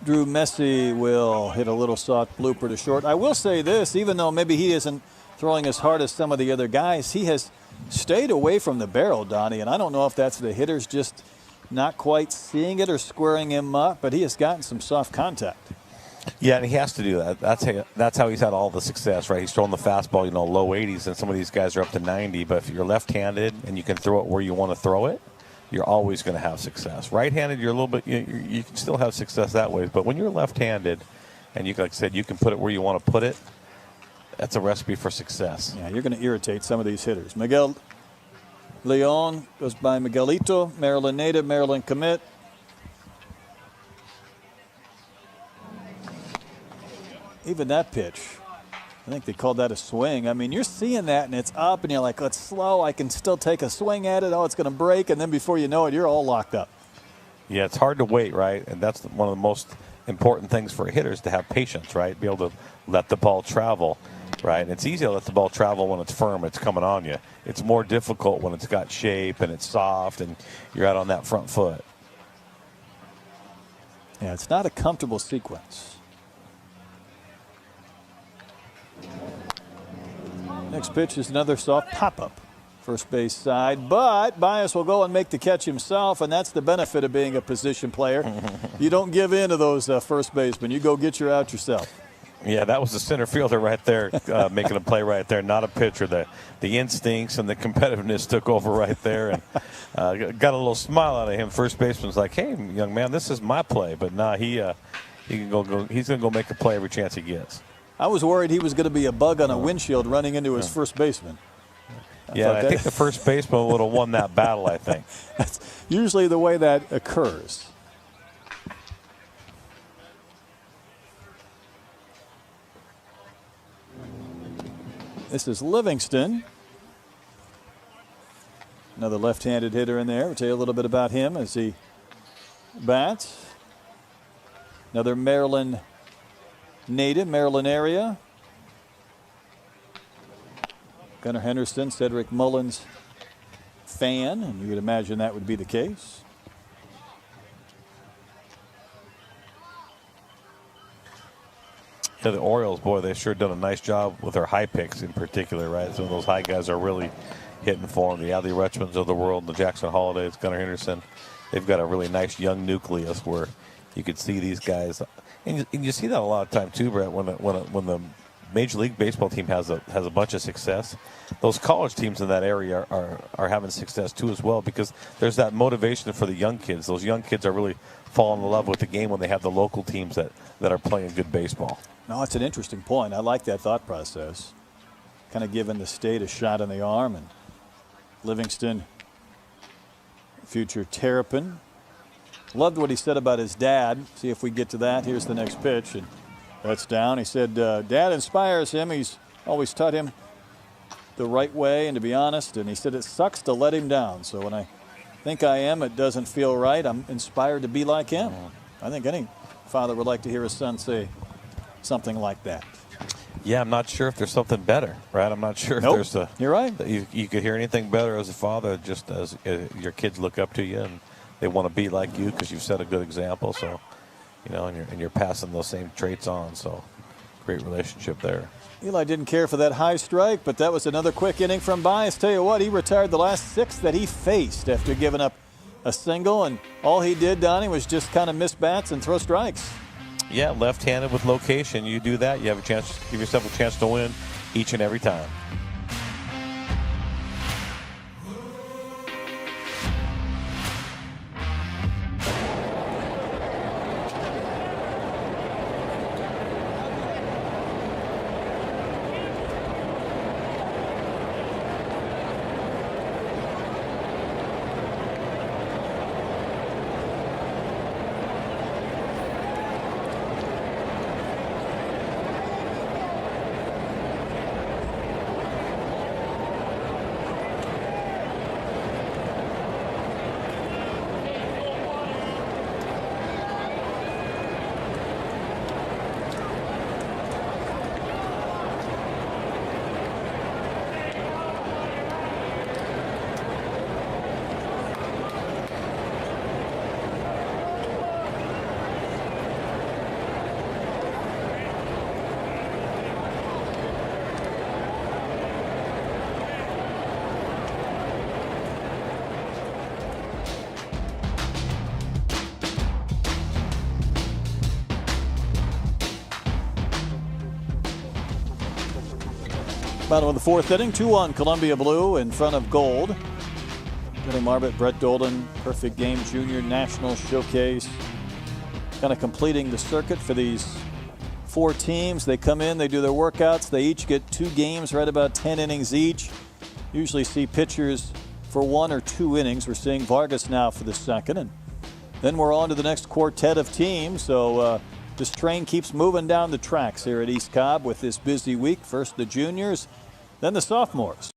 Drew Messi will hit a little soft blooper to short. I will say this, even though maybe he isn't throwing as hard as some of the other guys, he has stayed away from the barrel, Donnie, and I don't know if that's the hitters just not quite seeing it or squaring him up, but he has gotten some soft contact. Yeah, and he has to do that. That's how he's had all the success, right? He's throwing the fastball, low 80s, and some of these guys are up to 90. But if you're left-handed and you can throw it where you want to throw it, you're always going to have success. Right-handed, you're a little bit. You can still have success that way. But when you're left-handed, and like I said, you can put it where you want to put it. That's a recipe for success. Yeah, you're going to irritate some of these hitters. Miguel Leon goes by Miguelito, Maryland native, Maryland commit. Even that pitch, I think they called that a swing. I mean, you're seeing that and it's up and you're like, it's slow. I can still take a swing at it. Oh, it's going to break. And then before you know it, you're all locked up. Yeah, it's hard to wait, right? And that's one of the most important things for a hitter is to have patience, right? Be able to let the ball travel, right? And it's easy to let the ball travel when it's firm, it's coming on you. It's more difficult when it's got shape and it's soft and you're out on that front foot. Yeah, it's not a comfortable sequence. Next pitch is another soft pop-up. First base side, but Bias will go and make the catch himself, and that's the benefit of being a position player. You don't give in to those first basemen. You go get your out yourself. Yeah, that was the center fielder right there making a play right there, not a pitcher. The instincts and the competitiveness took over right there and got a little smile out of him. First baseman's like, hey, young man, this is my play. But nah, he's going to go make a play every chance he gets. I was worried he was going to be a bug on a windshield running into his first baseman. I think the first baseman would have won that battle, I think. That's usually the way that occurs. This is Livingston. Another left-handed hitter in there. We'll tell you a little bit about him as he bats. Another Maryland native, Maryland area. Gunnar Henderson, Cedric Mullins fan, and you would imagine that would be the case. Yeah, the Orioles, boy, they've sure done a nice job with their high picks in particular, right? Some of those high guys are really hitting for them. The Adley Rutschmans of the world, the Jackson Holidays, Gunnar Henderson. They've got a really nice young nucleus where you could see these guys. And you see that a lot of time too, Brett, when the Major League Baseball team has a bunch of success. Those college teams in that area are having success too as well because there's that motivation for the young kids. Those young kids are really falling in love with the game when they have the local teams that are playing good baseball. No, it's an interesting point. I like that thought process. Kind of giving the state a shot in the arm. And Livingston, future Terrapin. Loved what he said about his dad. See if we get to that. Here's the next pitch. And that's down. He said, Dad inspires him. He's always taught him the right way and to be honest. And he said, it sucks to let him down. So when I think I am, it doesn't feel right. I'm inspired to be like him. I think any father would like to hear his son say something like that. Yeah, I'm not sure if there's something better, right? I'm not sure if there's a. You're right. You could hear anything better as a father, just as your kids look up to you and they want to be like you because you've set a good example. So, and you're passing those same traits on. So, great relationship there. Eli didn't care for that high strike, but that was another quick inning from Bias. Tell you what, he retired the last 6 that he faced after giving up a single, and all he did, Donnie, was just kind of miss bats and throw strikes. Yeah, left-handed with location. You do that, you have a chance, give yourself a chance to win each and every time. Bottom of the fourth inning, 2-1 Columbia Blue in front of Gold. Billy Marbett, Brett Dolden, Perfect Game Junior National Showcase. Kind of completing the circuit for these 4 teams. They come in, they do their workouts. They each get 2 games, right about 10 innings each. Usually see pitchers for 1 or 2 innings. We're seeing Vargas now for the second. And then we're on to the next quartet of teams. So this train keeps moving down the tracks here at East Cobb with this busy week. First the juniors, then the sophomores.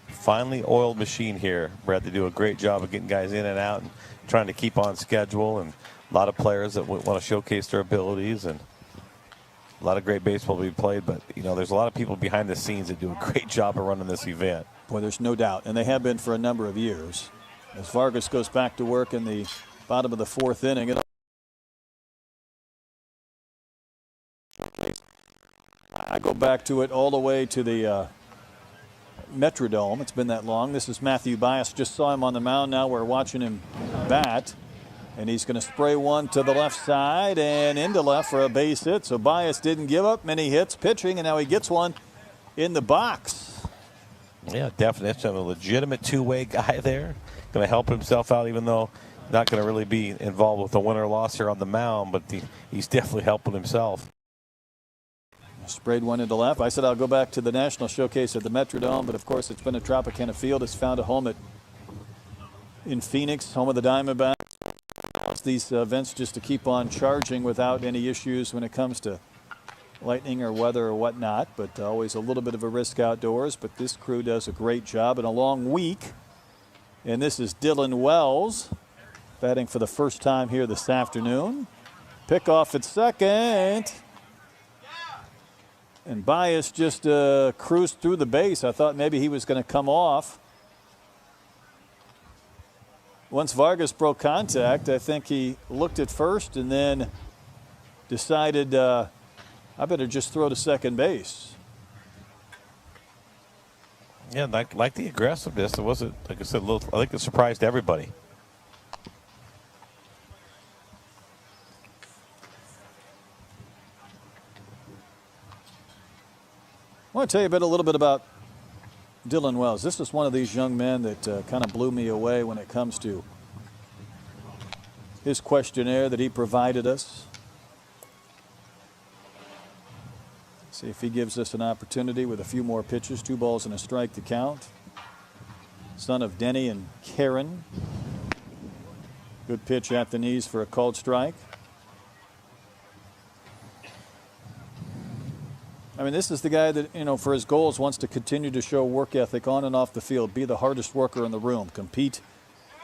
Finely oiled machine here, Brad. They do a great job of getting guys in and out and trying to keep on schedule, and a lot of players that want to showcase their abilities, and a lot of great baseball to be played. But, you know, there's a lot of people behind the scenes that do a great job of running this event. Boy, there's no doubt, and they have been for a number of years. As Vargas goes back to work in the bottom of the fourth inning. I go back to it all the way to the Metrodome. It's been that long. This is Matthew Bias. Just saw him on the mound. Now we're watching him bat. And he's going to spray one to the left side and into left for a base hit. So Bias didn't give up many hits pitching, and now he gets one in the box. Yeah, definitely. A legitimate two-way guy there. Going to help himself out, even though not going to really be involved with the win or loss here on the mound, but he's definitely helping himself. Sprayed one into left. I said I'll go back to the National Showcase at the Metrodome, but of course it's been a Tropicana field. It's found a home in Phoenix, home of the Diamondbacks. These events just to keep on charging without any issues when it comes to lightning or weather or whatnot, but always a little bit of a risk outdoors. But this crew does a great job in a long week. And this is Dylan Wells batting for the first time here this afternoon. Pick off at second. And Bias just cruised through the base. I thought maybe he was going to come off. Once Vargas broke contact, I think he looked at first and then decided, I better just throw to second base. Yeah, like the aggressiveness. It wasn't, like I said, I think it surprised everybody. I want to tell you a little bit about Dylan Wells. This is one of these young men that kind of blew me away when it comes to his questionnaire that he provided us. See if he gives us an opportunity with a few more pitches. 2 balls and a strike to count. Son of Denny and Karen. Good pitch at the knees for a called strike. I mean, this is the guy that, you know, for his goals wants to continue to show work ethic on and off the field, be the hardest worker in the room, compete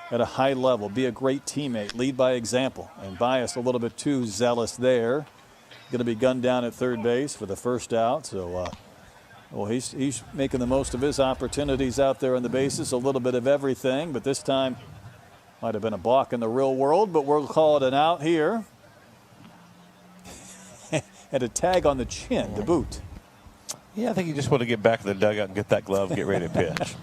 at a high level, be a great teammate, lead by example. And Bias a little bit too zealous there. Going to be gunned down at third base for the first out. So, well, he's making the most of his opportunities out there on the bases, a little bit of everything. But this time might have been a balk in the real world, but we'll call it an out here. Had a tag on the chin, the boot. Yeah, I think you just want to get back to the dugout and get that glove, get ready to pitch.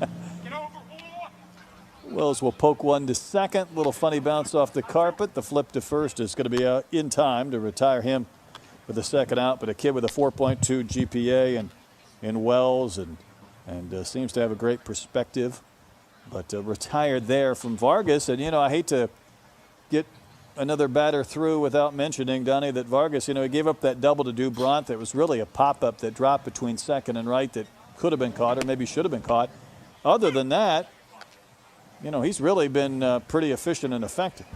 Wells will poke one to second. Little funny bounce off the carpet. The flip to first is going to be in time to retire him with the second out. But a kid with a 4.2 GPA and Wells and seems to have a great perspective. But retired there from Vargas. And, you know, I hate to get another batter through without mentioning, Donnie, that Vargas, you know, he gave up that double to Dubronth. That was really a pop-up that dropped between second and right that could have been caught or maybe should have been caught. Other than that, you know, he's really been pretty efficient and effective.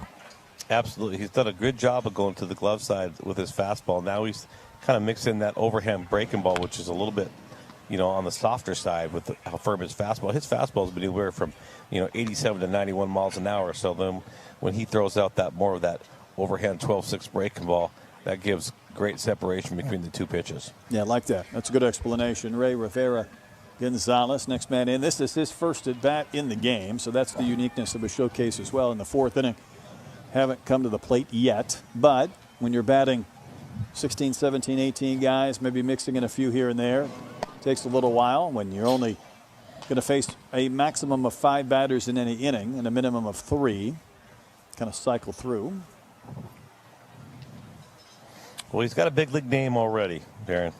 Absolutely. He's done a good job of going to the glove side with his fastball. Now he's kind of mixing that overhand breaking ball, which is a little bit, you know, on the softer side with how firm his fastball. His fastball has been anywhere from, you know, 87 to 91 miles an hour. So then when he throws out that more of that overhand 12-6 breaking ball, that gives great separation between the two pitches. Yeah, I like that. That's a good explanation. Ray Rivera Gonzalez, next man in. This is his first at bat in the game, so that's the uniqueness of a showcase as well. In the fourth inning, haven't come to the plate yet, but when you're batting 16, 17, 18 guys, maybe mixing in a few here and there, takes a little while. When you're only going to face a maximum of 5 batters in any inning and a minimum of 3, kind of cycle through. Well, he's got a big league name already, Darren.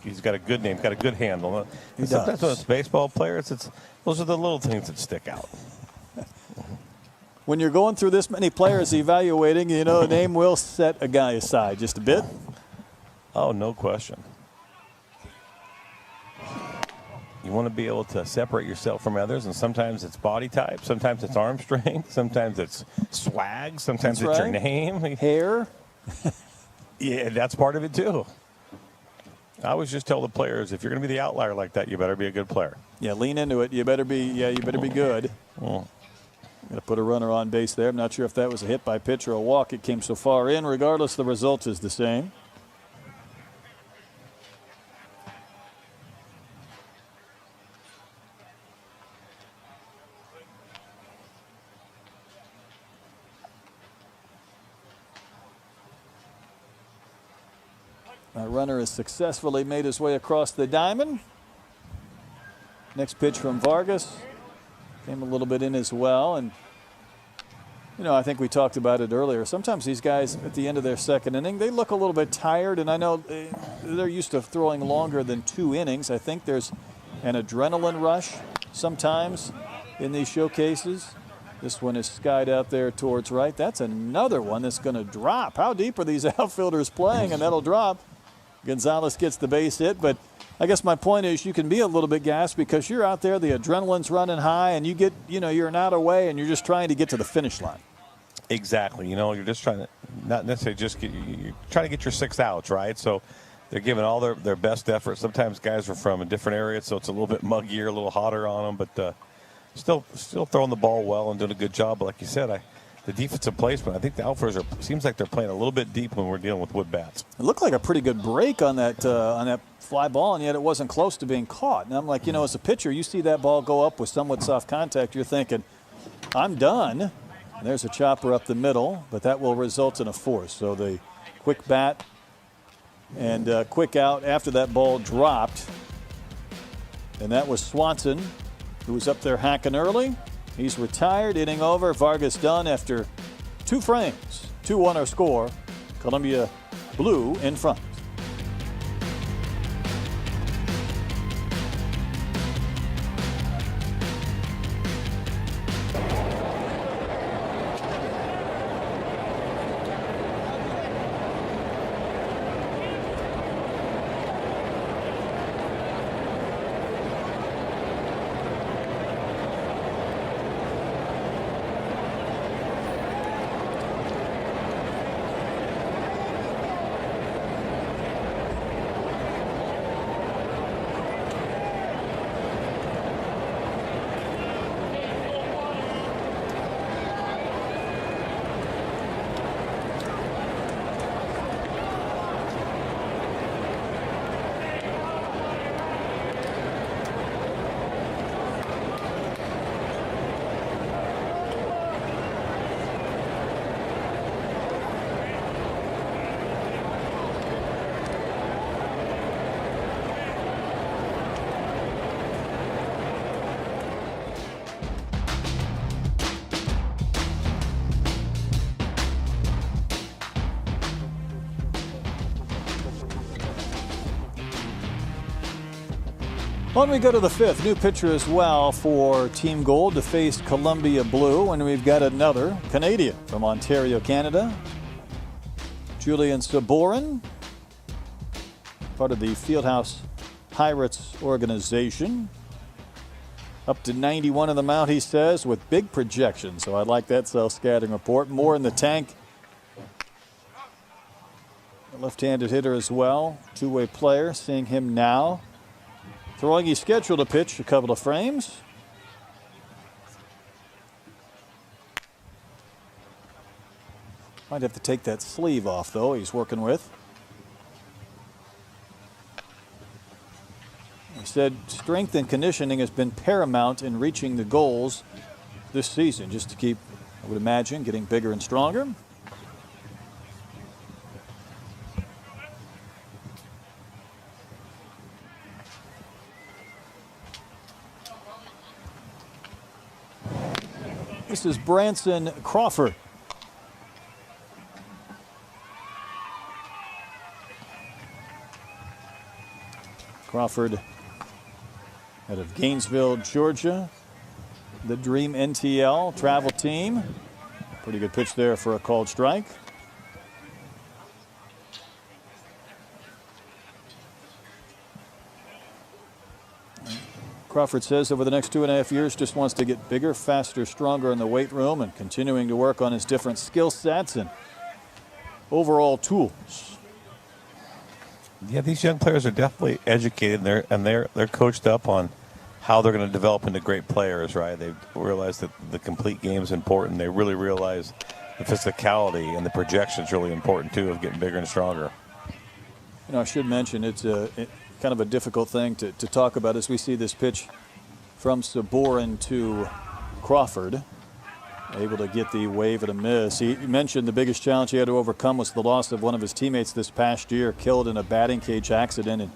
He's got a good name, got a good handle. Sometimes when it's baseball players, those are the little things that stick out. When you're going through this many players evaluating, a name will set a guy aside just a bit. Oh, no question. You want to be able to separate yourself from others, and sometimes it's body type, sometimes it's arm strength, sometimes it's swag, sometimes it's your name. Hair. Yeah, that's part of it too. I always just tell the players, if you're going to be the outlier like that, you better be a good player. Yeah, lean into it. You better be good. Got to put a runner on base there. I'm not sure if that was a hit by pitch or a walk. It came so far in. Regardless, the result is the same. Our runner has successfully made his way across the diamond. Next pitch from Vargas came a little bit in as well. And, I think we talked about it earlier. Sometimes these guys at the end of their second inning, they look a little bit tired. And I know they're used to throwing longer than 2 innings. I think there's an adrenaline rush sometimes in these showcases. This one is skied out there towards right. That's another one that's going to drop. How deep are these outfielders playing? And that'll drop. Gonzalez gets the base hit, but I guess my point is you can be a little bit gassed because you're out there, the adrenaline's running high, and you get, you're an out away, and you're just trying to get to the finish line. Exactly. You're just trying to, not necessarily you're trying to get your 6 outs, right? So they're giving all their best effort. Sometimes guys are from a different area, so it's a little bit muggier, a little hotter on them, but still throwing the ball well and doing a good job. But like you said, the defensive placement, I think the outfielders seems like they're playing a little bit deep when we're dealing with wood bats. It looked like a pretty good break on that fly ball, and yet it wasn't close to being caught. And I'm like, as a pitcher, you see that ball go up with somewhat soft contact, you're thinking, I'm done. And there's a chopper up the middle, but that will result in a force. So the quick bat and quick out after that ball dropped. And that was Swanson, who was up there hacking early. He's retired, inning over. Vargas done after 2 frames. 2-1 our score. Columbia Blue in front. When we go to the 5th, new pitcher as well for Team Gold to face Columbia Blue, and we've got another Canadian from Ontario, Canada, Julian Saborin, part of the Fieldhouse Pirates organization. Up to 91 on the mound, he says, with big projections. So I like that self-scouting report. More in the tank. A left-handed hitter as well, 2-way player, seeing him now. Throwing, he's scheduled to pitch a couple of frames. Might have to take that sleeve off, though, he's working with. He said strength and conditioning has been paramount in reaching the goals this season, just to keep, I would imagine, getting bigger and stronger. This is Branson Crawford. Crawford out of Gainesville, Georgia. The Dream NTL travel team. Pretty good pitch there for a called strike. Crawford says over the next 2.5 years just wants to get bigger, faster, stronger in the weight room and continuing to work on his different skill sets and overall tools. Yeah, these young players are definitely educated and they're coached up on how they're going to develop into great players, right? They realize that the complete game is important. They really realize the physicality and the projection is really important too of getting bigger and stronger. You know, I should mention it's kind of a difficult thing to talk about as we see this pitch from Sabourin to Crawford. Able to get the wave and a miss. He mentioned the biggest challenge he had to overcome was the loss of one of his teammates this past year, killed in a batting cage accident. And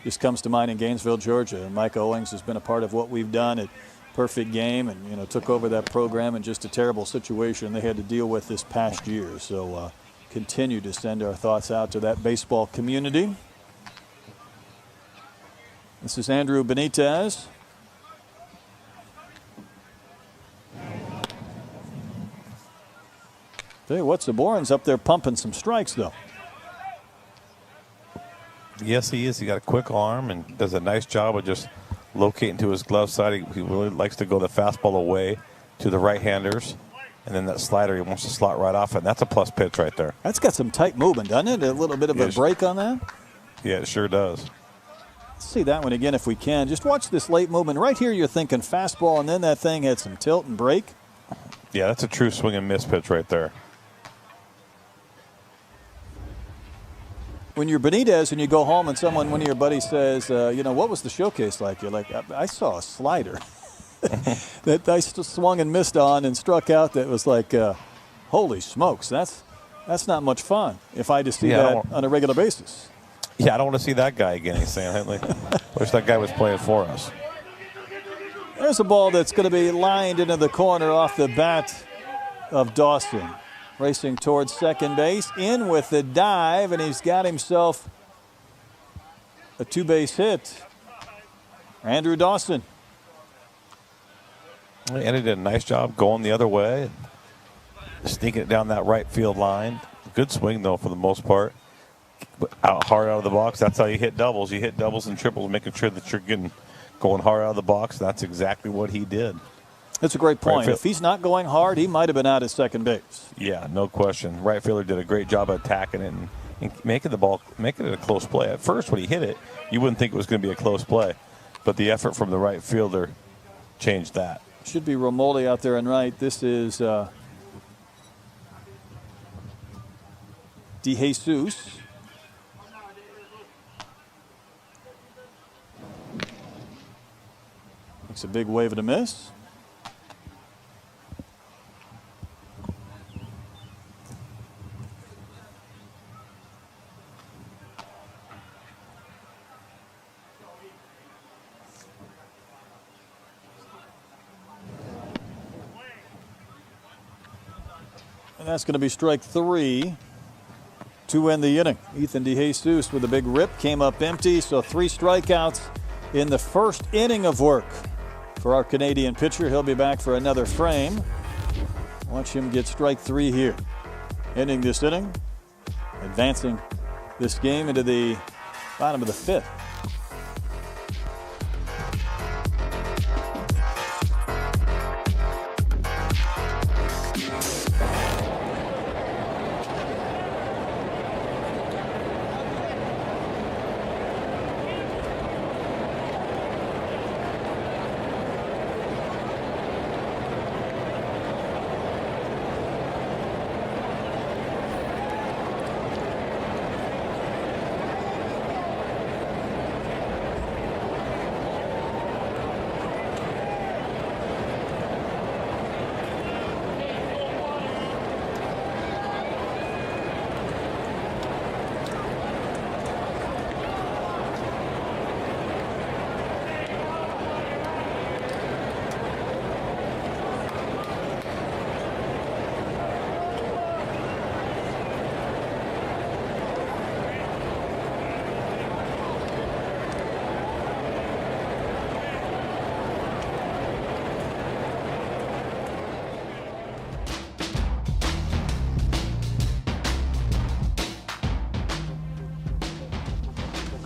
just comes to mind in Gainesville, Georgia. And Mike Owings has been a part of what we've done at Perfect Game and, you know, took over that program in just a terrible situation they had to deal with this past year. So continue to send our thoughts out to that baseball community. This is Andrew Benitez. Tell you what, Sabourin's up there pumping some strikes, though. Yes, he is. He got a quick arm and does a nice job of just locating to his glove side. He really likes to go the fastball away to the right-handers. And then that slider, he wants to slot right off it. And that's a plus pitch right there. That's got some tight movement, doesn't it? A little bit of a break on that? Yeah, it sure does. Let's see that one again if we can. Just watch this late movement. Right here you're thinking fastball, and then that thing had some tilt and break. Yeah, that's a true swing and miss pitch right there. When you're Benitez and you go home and one of your buddies says, you know, what was the showcase like? You're like, I saw a slider that I swung and missed on and struck out that was like, holy smokes, that's not much fun if I just see that on a regular basis. Yeah, I don't want to see that guy again, he's saying. Wish that guy was playing for us. There's a ball that's going to be lined into the corner off the bat of Dawson. Racing towards second base, in with the dive, and he's got himself a two-base hit. Andrew Dawson. And he did a nice job going the other way, sneaking it down that right field line. Good swing, though, for the most part. Hard out of the box. That's how you hit doubles. You hit doubles and triples, making sure that you're going hard out of the box. That's exactly what he did. That's a great point. Right if he's not going hard, he might have been out at second base. Yeah, no question. Right fielder did a great job of attacking it and making it a close play. At first, when he hit it, you wouldn't think it was going to be a close play. But the effort from the right fielder changed that. Should be Romoli out there and right. This is DeJesus. Makes a big wave and a miss. And that's going to be strike three to end the inning. Ethan DeJesus with a big rip, came up empty, so 3 strikeouts in the first inning of work for our Canadian pitcher. He'll be back for another frame. Watch him get strike 3 here. Ending this inning, advancing this game into the bottom of the 5th.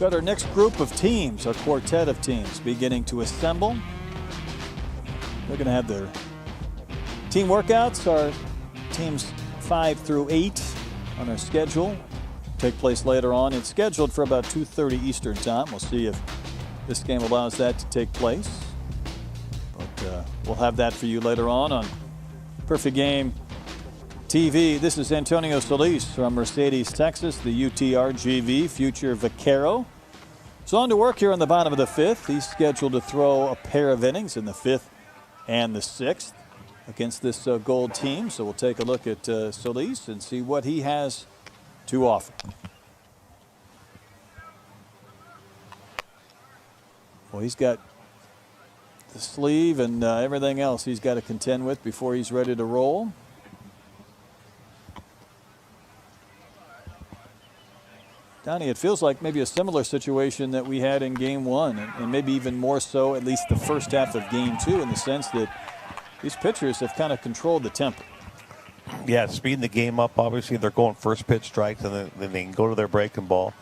Got our next group of teams, our quartet of teams, beginning to assemble. They're going to have their team workouts. Our teams 5 through 8 on our schedule take place later on. It's scheduled for about 2:30 Eastern time. We'll see if this game allows that to take place. But we'll have that for you later on Perfect Game TV. This is Antonio Solis from Mercedes, Texas, the UTRGV future Vaquero. So on to work here on the bottom of the 5th. He's scheduled to throw a pair of innings in the 5th and the 6th against this Gold team. So we'll take a look at Solis and see what he has to offer. Well, he's got the sleeve and everything else he's got to contend with before he's ready to roll. Donnie, it feels like maybe a similar situation that we had in Game 1, and maybe even more so, at least the first half of Game 2, in the sense that these pitchers have kind of controlled the tempo. Yeah, speeding the game up. Obviously, they're going first pitch strikes, and then they can go to their breaking ball.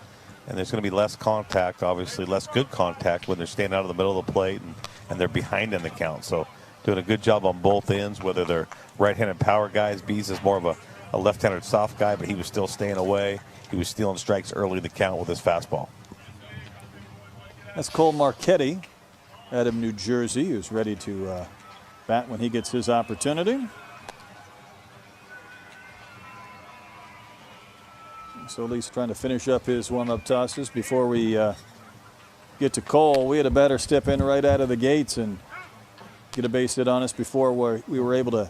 And there's going to be less contact, obviously less good contact when they're standing out of the middle of the plate and they're behind in the count. So doing a good job on both ends, whether they're right-handed power guys. Bees is more of a left-handed soft guy, but he was still staying away. He was stealing strikes early in the count with his fastball. That's Cole Marchetti out of New Jersey, who's ready to bat when he gets his opportunity. So at least trying to finish up his warm-up tosses before we get to Cole. We had a batter step in right out of the gates and get a base hit on us before we were able to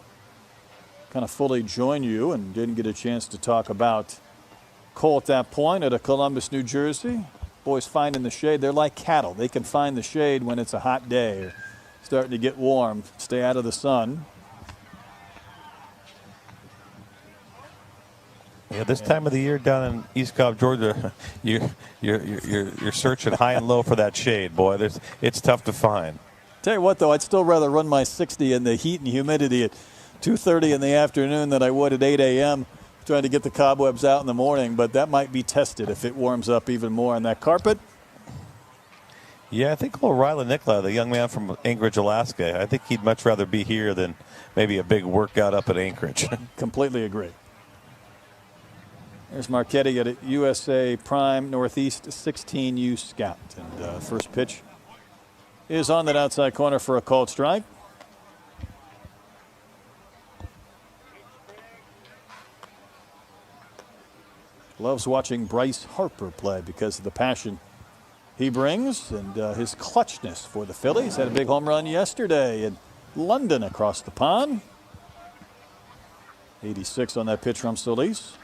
kind of fully join you, and didn't get a chance to talk about Cole at that point out of Columbus, New Jersey. Boys finding the shade. They're like cattle. They can find the shade when it's a hot day or starting to get warm, stay out of the sun. Yeah, this time of the year down in East Cobb, Georgia, you're searching high and low for that shade, boy. It's tough to find. Tell you what, though, I'd still rather run my 60 in the heat and humidity at 2:30 in the afternoon than I would at 8 a.m. trying to get the cobwebs out in the morning. But that might be tested if it warms up even more on that carpet. Yeah, I think little Riley Nicola, the young man from Anchorage, Alaska, I think he'd much rather be here than maybe a big workout up at Anchorage. Completely agree. There's Marchetti at a USA Prime Northeast 16U Scout. And first pitch is on that outside corner for a called strike. Loves watching Bryce Harper play because of the passion he brings and his clutchness for the Phillies. Had a big home run yesterday in London across the pond. 86 on that pitch from Solis.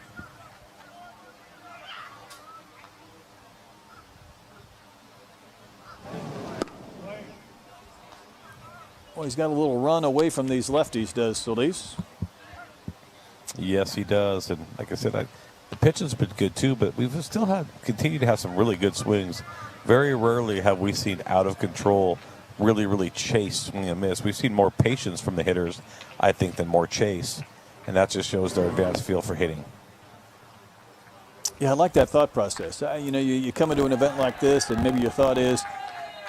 Well, he's got a little run away from these lefties, does Solis? Yes, he does. And like I said, the pitching's been good too, but we've still continued to have some really good swings. Very rarely have we seen out of control, really chase swing and miss. We've seen more patience from the hitters, I think, than more chase. And that just shows their advanced feel for hitting. Yeah, I like that thought process. You come into an event like this, and maybe your thought is,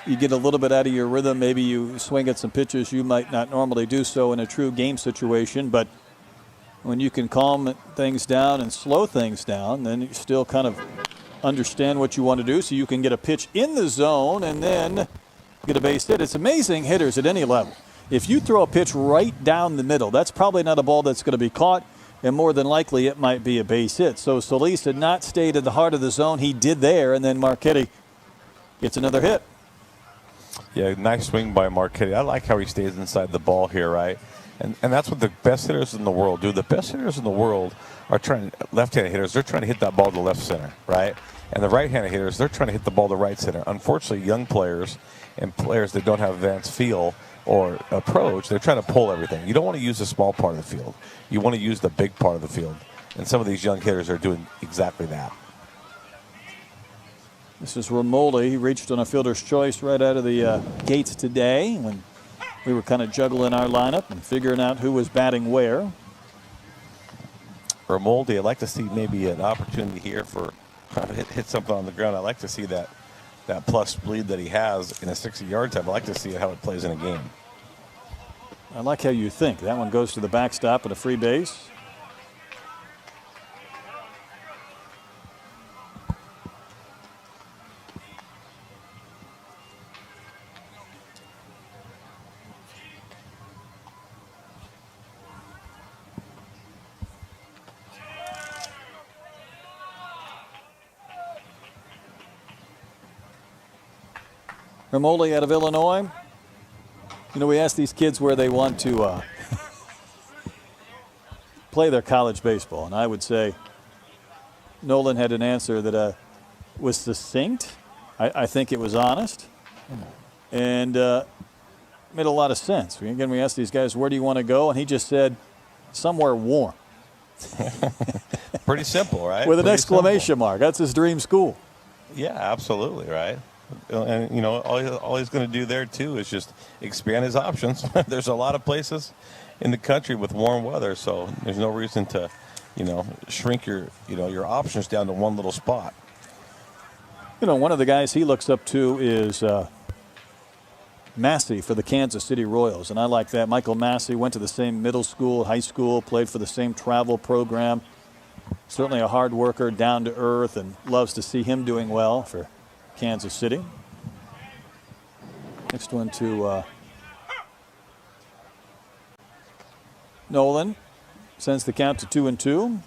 you get a little bit out of your rhythm. Maybe you swing at some pitches you might not normally do so in a true game situation. But when you can calm things down and slow things down, then you still kind of understand what you want to do so you can get a pitch in the zone and then get a base hit. It's amazing hitters at any level. If you throw a pitch right down the middle, that's probably not a ball that's going to be caught, and more than likely it might be a base hit. So Solis had not stayed at the heart of the zone. He did there, and then Marchetti gets another hit. Yeah, nice swing by Marchetti. I like how he stays inside the ball here, right? And that's what the best hitters in the world do. The best hitters in the world are left-handed hitters, they're trying to hit that ball to left center, right? And the right-handed hitters, they're trying to hit the ball to right center. Unfortunately, young players and players that don't have advanced feel or approach, they're trying to pull everything. You don't want to use the small part of the field. You want to use the big part of the field. And some of these young hitters are doing exactly that. This is Romoli. He reached on a fielder's choice right out of the gates today when we were kind of juggling our lineup and figuring out who was batting where. Romoli, I'd like to see maybe an opportunity here for trying to hit something on the ground. I'd like to see that that plus speed that he has in a 60-yard time. I'd like to see how it plays in a game. I like how you think. That one goes to the backstop at a free base. Ramoli out of Illinois. You know, we asked these kids where they want to play their college baseball, and I would say Nolan had an answer that was succinct. I think it was honest, and made a lot of sense. Again, we asked these guys, where do you want to go? And he just said, somewhere warm. Pretty simple, right? With an exclamation mark. That's his dream school. Yeah, absolutely, right? And, you know, all he's going to do there, too, is just expand his options. There's a lot of places in the country with warm weather, so there's no reason to, you know, shrink your options down to one little spot. You know, one of the guys he looks up to is Massey for the Kansas City Royals, and I like that. Michael Massey went to the same middle school, high school, played for the same travel program. Certainly a hard worker, down to earth, and loves to see him doing well for Kansas City. Next one to Nolan. Sends the count to 2-2.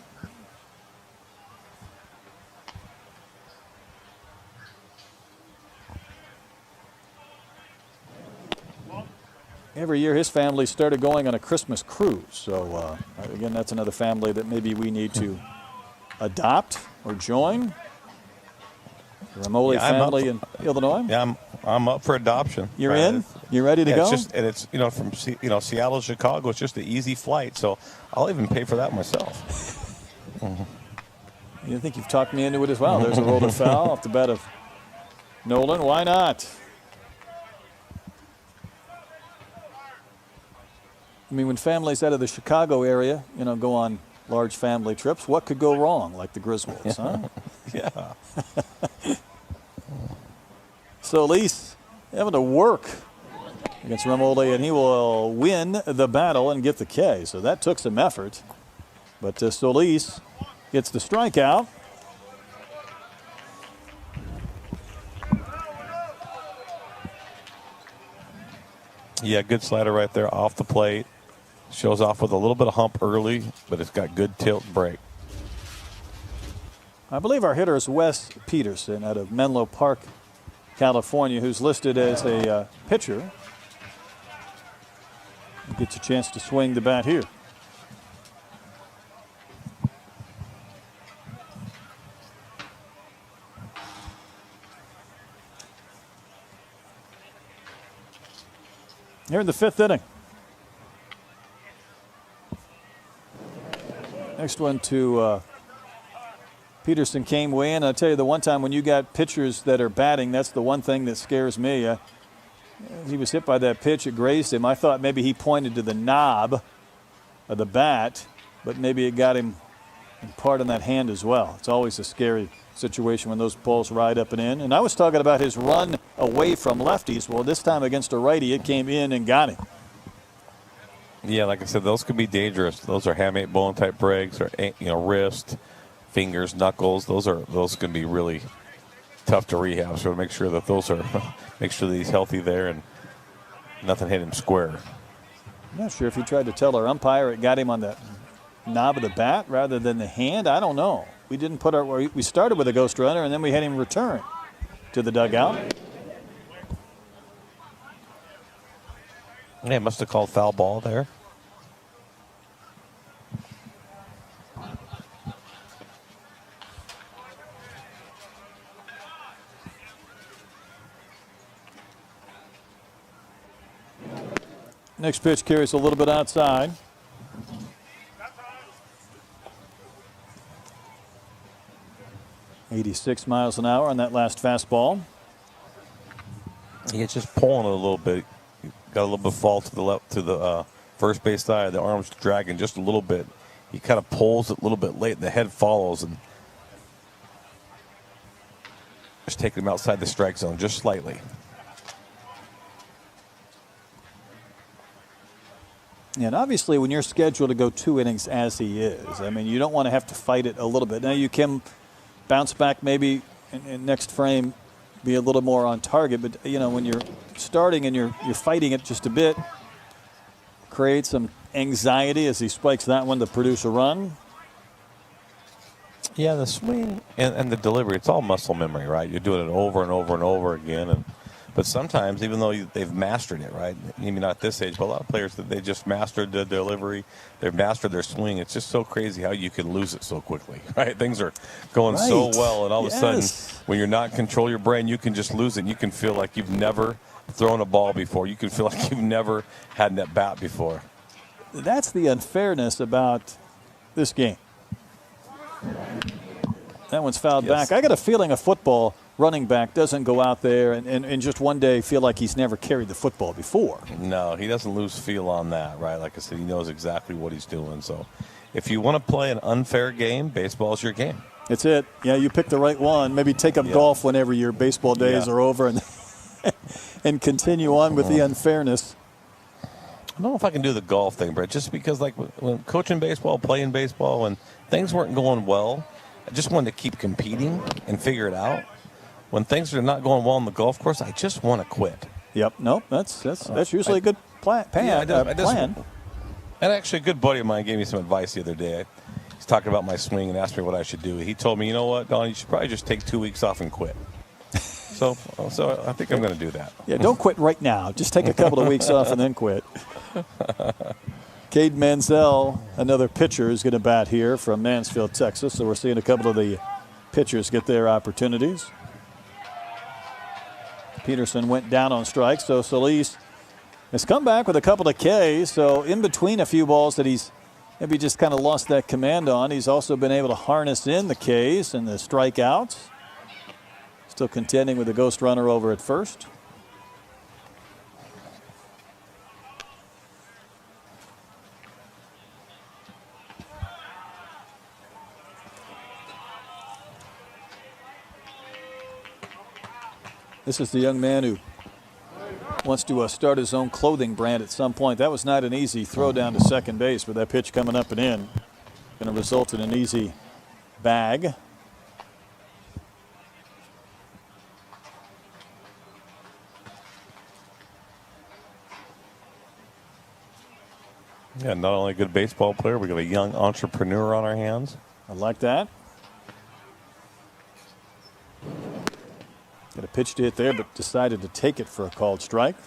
Every year his family started going on a Christmas cruise. So, again, that's another family that maybe we need to adopt or join. The Ramoli family in Illinois. Yeah, I'm up for adoption. You're in? You ready to go? It's you know, from Seattle to Chicago. It's just an easy flight, so I'll even pay for that myself. You think you've talked me into it as well. There's a roller foul off the bat of Nolan. Why not? I mean, when families out of the Chicago area, you know, go on large family trips, what could go wrong, like the Griswolds, huh? Yeah. So Lease having to work against Ramoli, and he will win the battle and get the K. So that took some effort. But Solis gets the strikeout. Yeah, good slider right there off the plate. Shows off with a little bit of hump early, but it's got good tilt and break. I believe our hitter is Wes Peterson out of Menlo Park, California, who's listed as a pitcher. He gets a chance to swing the bat here. Here in the fifth inning. Next one to Peterson came way in. I'll tell you, the one time when you got pitchers that are batting, that's the one thing that scares me. He was hit by that pitch. It grazed him. I thought maybe he pointed to the knob of the bat, but maybe it got him in part on that hand as well. It's always a scary situation when those balls ride up and in. And I was talking about his run away from lefties. Well, this time against a righty, it came in and got him. Yeah, like I said, those can be dangerous. Those are hamate bone type breaks, or wrist, fingers, knuckles. Those can be really tough to rehab. So make sure that make sure that he's healthy there and nothing hit him square. I'm not sure if he tried to tell our umpire it got him on the knob of the bat rather than the hand. I don't know. We didn't put we started with a ghost runner and then we had him return to the dugout. Yeah, must have called foul ball there. Next pitch carries a little bit outside. .86 miles an hour on that last fastball. He's just pulling it a little bit. Got a little bit of fall to the left, to the first base side. The arm's dragging just a little bit. He kind of pulls it a little bit late, and the head follows. And Just taking him outside the strike zone just slightly. And obviously, when you're scheduled to go 2 innings as he is, I mean, you don't want to have to fight it a little bit. Now, you can bounce back maybe in next frame, be a little more on target. But, you know, when you're starting and you're fighting it just a bit, create some anxiety as he spikes that one to produce a run. Yeah, the swing and the delivery, it's all muscle memory, right? You're doing it over and over and over again. But sometimes, even though they've mastered it, right? Maybe not at this age, but a lot of players, that they just mastered the delivery, they've mastered their swing. It's just so crazy how you can lose it so quickly, right? Things are going so well, and all of a sudden, when you're not in control of your brain, you can just lose it. And you can feel like you've never thrown a ball before. You can feel like you've never had an at-bat before. That's the unfairness about this game. That one's fouled back. I got a feeling a football running back doesn't go out there and just one day feel like he's never carried the football before. No, he doesn't lose feel on that, right? Like I said, he knows exactly what he's doing. So if you want to play an unfair game, baseball's your game. It's it. Yeah, you pick the right one. Maybe take up golf whenever your baseball days are over and and continue on with the unfairness. I don't know if I can do the golf thing, Brett, just because like when coaching baseball, playing baseball, when things weren't going well, I just wanted to keep competing and figure it out. When things are not going well on the golf course, I just want to quit. Yep. Nope. That's usually a good plan. And actually, a good buddy of mine gave me some advice the other day. He's talking about my swing and asked me what I should do. He told me, you know what, Don, you should probably just take 2 weeks off and quit. So I think I'm going to do that. Yeah, don't quit right now. Just take a couple of weeks off and then quit. Cade Mansell, another pitcher, is going to bat here from Mansfield, Texas. So we're seeing a couple of the pitchers get their opportunities. Peterson went down on strikes, so Solis has come back with a couple of Ks. So in between a few balls that he's maybe just kind of lost that command on, he's also been able to harness in the Ks and the strikeouts. Still contending with the ghost runner over at first. This is the young man who wants to start his own clothing brand at some point. That was not an easy throw down to second base, but that pitch coming up and in going to result in an easy bag. Yeah, not only a good baseball player, we got a young entrepreneur on our hands. I like that. Got a pitch to hit there, but decided to take it for a called strike.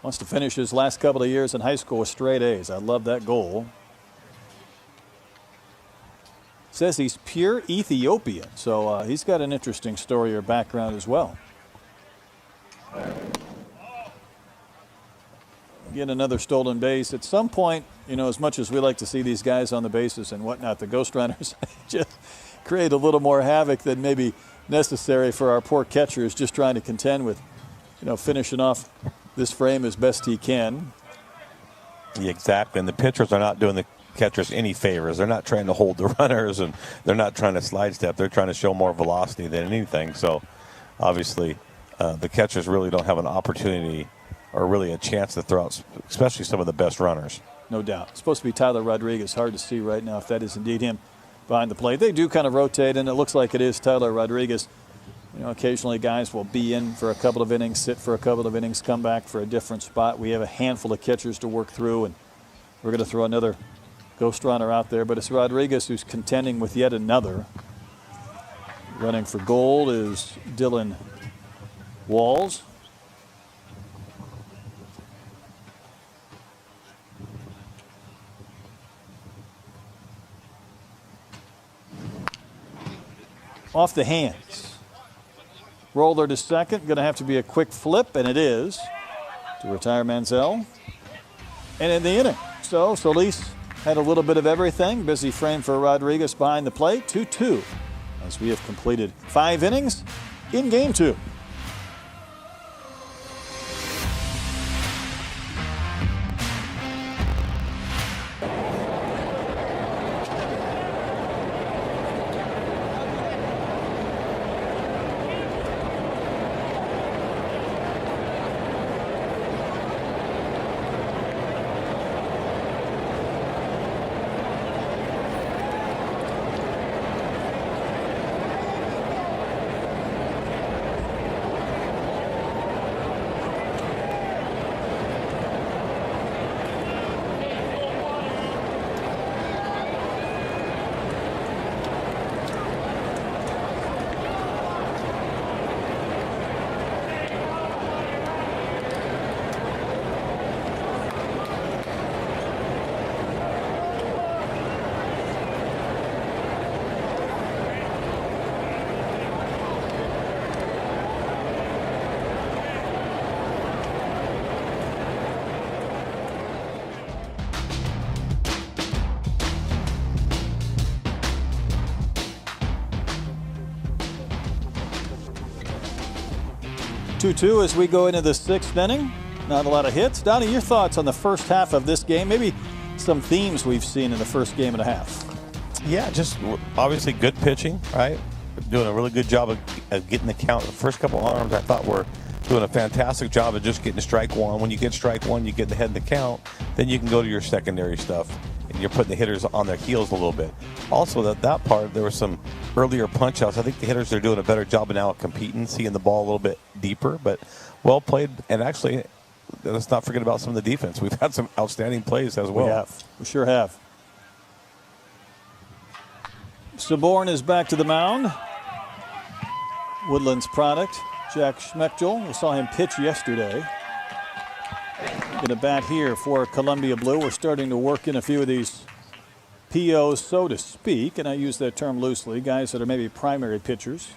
Wants to finish his last couple of years in high school with straight A's. I love that goal. Says he's pure Ethiopian, so he's got an interesting story or background as well. Get another stolen base. At some point, you know, as much as we like to see these guys on the bases and whatnot, the ghost runners just create a little more havoc than maybe necessary for our poor catchers just trying to contend with, you know, finishing off this frame as best he can. Yeah, exactly. And the pitchers are not doing the catchers any favors. They're not trying to hold the runners, and they're not trying to slide step. They're trying to show more velocity than anything. So, obviously, the catchers really don't have an opportunity or really a chance to throw out, especially some of the best runners. No doubt. It's supposed to be Tyler Rodriguez. Hard to see right now if that is indeed him behind the plate. They do kind of rotate, and it looks like it is Tyler Rodriguez. You know, occasionally guys will be in for a couple of innings, sit for a couple of innings, come back for a different spot. We have a handful of catchers to work through, and we're going to throw another ghost runner out there. But it's Rodriguez who's contending with yet another. Running for gold is Dylan Walls. Off the hands. Roller to second. Going to have to be a quick flip, and it is, to retire Mansell. And in the inning. So Solis had a little bit of everything. Busy frame for Rodriguez behind the plate. 2-2 as we have completed 5 innings in game 2. 2-2 as we go into the 6th inning. Not a lot of hits. Donnie, your thoughts on the first half of this game? Maybe some themes we've seen in the first game and a half. Yeah, just obviously good pitching, right? Doing a really good job of getting the count. The first couple arms I thought were doing a fantastic job of just getting strike one. When you get strike one, you get ahead in the count. Then you can go to your secondary stuff, and you're putting the hitters on their heels a little bit. Also, that part, there were some earlier punch outs. I think the hitters are doing a better job now of competing, seeing the ball a little bit deeper, but well played. And actually, let's not forget about some of the defense. We've had some outstanding plays as well. We have. We sure have. Saborn is back to the mound. Woodlands product, Jack Schmechtel. We saw him pitch yesterday. Going to bat here for Columbia Blue. We're starting to work in a few of these POs, so to speak, and I use that term loosely, guys that are maybe primary pitchers.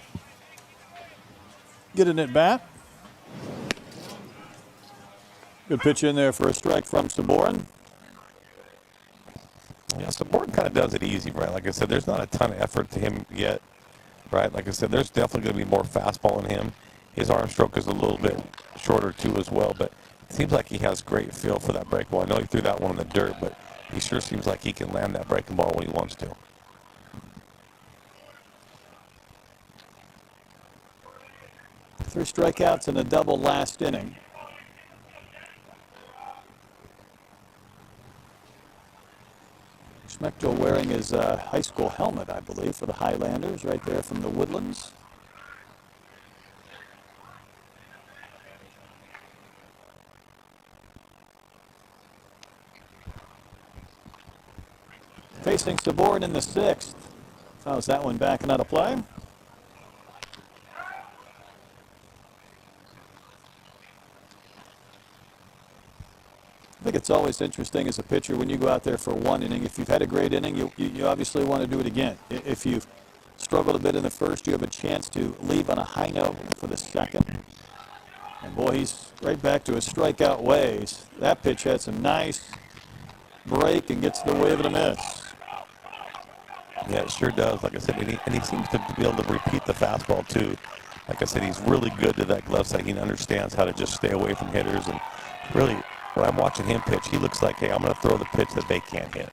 Getting it bat. Good pitch in there for a strike from Saborn. Yeah, Saborn kind of does it easy, right? Like I said, there's not a ton of effort to him yet, right? Like I said, there's definitely going to be more fastball in him. His arm stroke is a little bit shorter, too, as well, but it seems like he has great feel for that breaking ball. I know he threw that one in the dirt, but he sure seems like he can land that breaking ball when he wants to. Three strikeouts and a double last inning. Schmechtel wearing his high school helmet, I believe, for the Highlanders, right there from the Woodlands. Facing Saborn in the 6th. How's that one backing out of play? I think it's always interesting as a pitcher when you go out there for one inning. If you've had a great inning, you obviously want to do it again. If you've struggled a bit in the first, you have a chance to leave on a high note for the second. And boy, he's right back to his strikeout ways. That pitch had some nice break and gets the wave and a miss. Yeah, it sure does. Like I said, and he seems to be able to repeat the fastball, too. Like I said, he's really good to that glove side. He understands how to just stay away from hitters. And really, when I'm watching him pitch, he looks like, hey, I'm going to throw the pitch that they can't hit.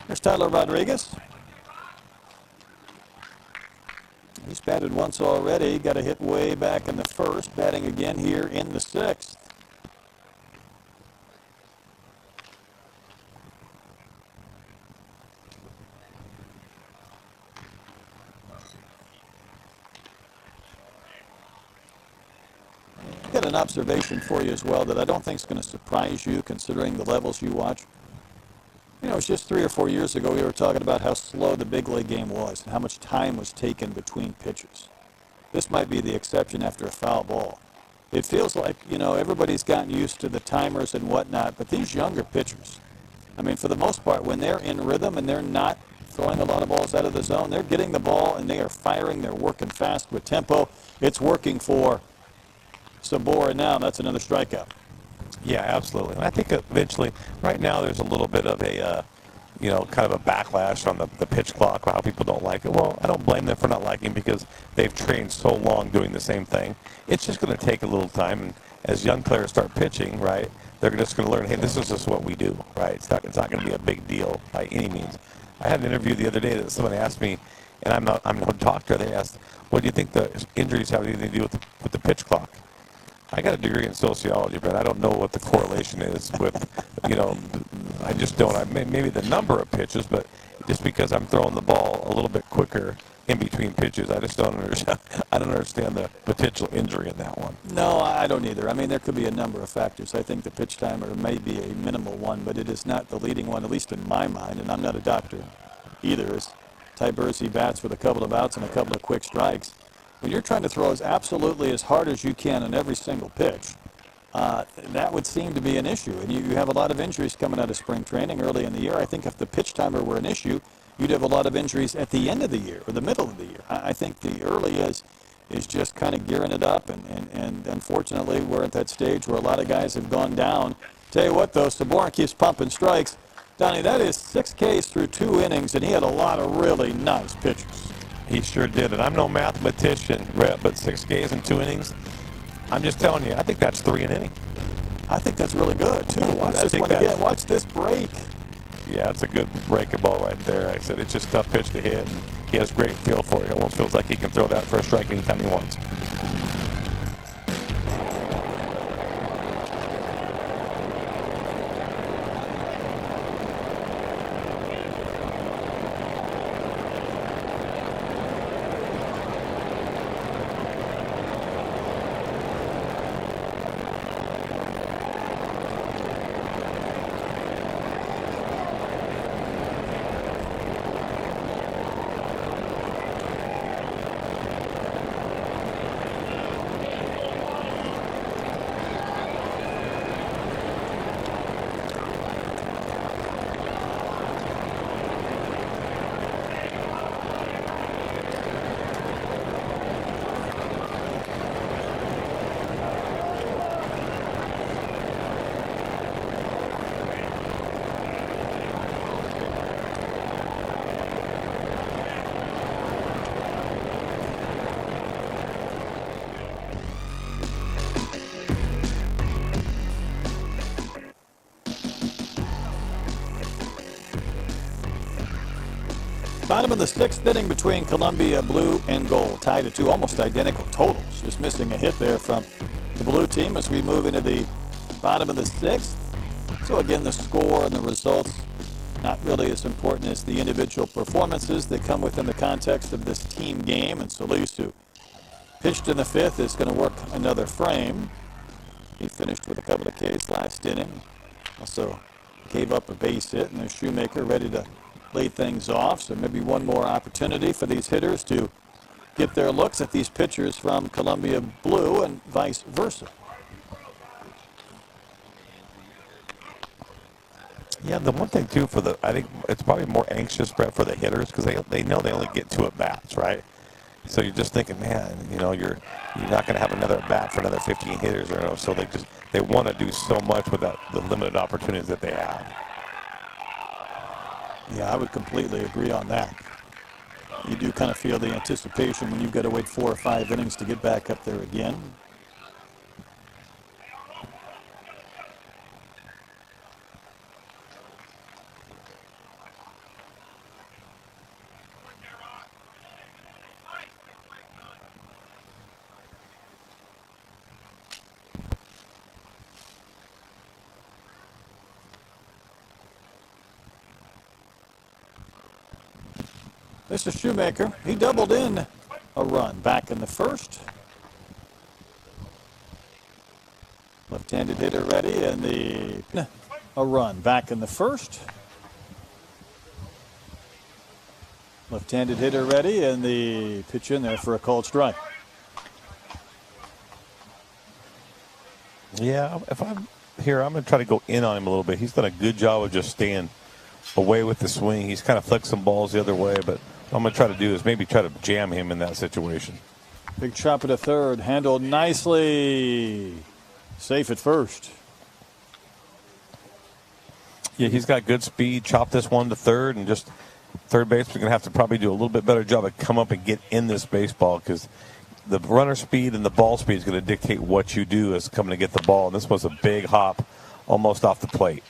There's Tyler Rodriguez. He's batted once already. Got a hit way back in the 1st. Batting again here in the 6th. Got an observation for you as well that I don't think is going to surprise you considering the levels you watch. You know, it's just 3 or 4 years ago we were talking about how slow the big league game was and how much time was taken between pitches. This might be the exception after a foul ball. It feels like, you know, everybody's gotten used to the timers and whatnot, but these younger pitchers, I mean, for the most part, when they're in rhythm and they're not throwing a lot of balls out of the zone, they're getting the ball and they are firing. They're working fast with tempo. It's working for Saborn now. That's another strikeout. Yeah, absolutely. And I think eventually, right now, there's a little bit of a, you know, kind of a backlash on the pitch clock, how people don't like it. Well, I don't blame them for not liking it because they've trained so long doing the same thing. It's just going to take a little time. And as young players start pitching, right, they're just going to learn, hey, this is just what we do, right? It's not going to be a big deal by any means. I had an interview the other day that somebody asked me, and I'm no doctor. They asked, what do you think the injuries have anything to do with the pitch clock? I got a degree in sociology, but I don't know what the correlation is with, you know, I just don't. Maybe the number of pitches, but just because I'm throwing the ball a little bit quicker in between pitches, I just don't understand. I don't understand the potential injury in that one. No, I don't either. I mean, there could be a number of factors. I think the pitch timer may be a minimal one, but it is not the leading one, at least in my mind, and I'm not a doctor either, as Ty Bursey bats with a couple of outs and a couple of quick strikes. When you're trying to throw absolutely as hard as you can on every single pitch, that would seem to be an issue. And you have a lot of injuries coming out of spring training early in the year. I think if the pitch timer were an issue, you'd have a lot of injuries at the end of the year or the middle of the year. I think the early is just kind of gearing it up. And unfortunately, we're at that stage where a lot of guys have gone down. Tell you what, though, Saborn keeps pumping strikes. Donnie, that is 6 Ks through 2 innings, and he had a lot of really nice pitches. He sure did. And I'm no mathematician, Rhett, but 6 Ks in 2 innings, I'm just telling you, I think that's 3 an inning. I think that's really good, too. Watch this one again. Watch this break. Yeah, it's a good breaking ball right there. I said it's just a tough pitch to hit. And he has great feel for it. It almost feels like he can throw that for a strike anytime he wants. Bottom of the 6th inning between Columbia Blue and Gold. Tied at 2 almost identical totals. Just missing a hit there from the blue team as we move into the bottom of the 6th. So again, the score and the results not really as important as the individual performances that come within the context of this team game. And Solis, who pitched in the 5th, is going to work another frame. He finished with a couple of Ks last inning. Also gave up a base hit, and there's Shoemaker ready to lay things off. So maybe one more opportunity for these hitters to get their looks at these pitchers from Columbia Blue and vice versa. Yeah, the one thing too I think it's probably more anxious, Brett, for the hitters because they know they only get 2 at bats, right? So you're just thinking, man, you're not going to have another at bat for another 15 hitters or so. They want to do so much with the limited opportunities that they have. Yeah, I would completely agree on that. You do kind of feel the anticipation when you've got to wait 4 or 5 innings to get back up there again. This is Shoemaker. He doubled in a run back in the 1st. Left-handed hitter ready, and a run back in the 1st. Left-handed hitter ready, and the pitch in there for a called strike. Yeah, if I'm here, I'm going to try to go in on him a little bit. He's done a good job of just staying away with the swing. He's kind of flicked some balls the other way, but what I'm going to try to do is maybe try to jam him in that situation. Big chop at a 3rd, handled nicely. Safe at 1st. Yeah, he's got good speed. Chop this one to 3rd, and just third baseman's going to have to probably do a little bit better job of come up and get in this baseball because the runner speed and the ball speed is going to dictate what you do as coming to get the ball. And this was a big hop almost off the plate.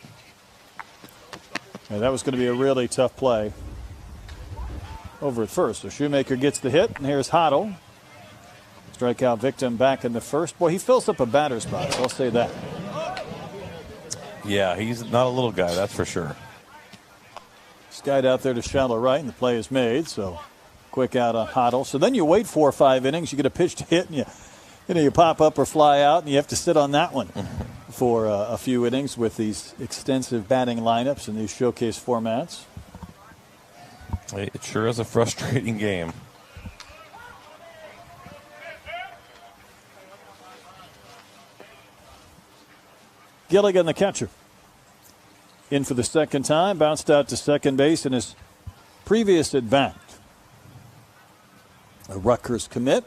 Yeah, that was going to be a really tough play over at 1st. So Shoemaker gets the hit, and here's Hoddle. Strikeout victim back in the 1st. Boy, he fills up a batter's box, I'll say that. Yeah, he's not a little guy, that's for sure. Skied out there to shallow right, and the play is made. So quick out on Hoddle. So then you wait 4 or 5 innings. You get a pitch to hit, and you pop up or fly out, and you have to sit on that one for a few innings with these extensive batting lineups and these showcase formats. It sure is a frustrating game. Gilligan, the catcher, in for the 2nd time, bounced out to second base in his previous at bat. A Rutgers commit.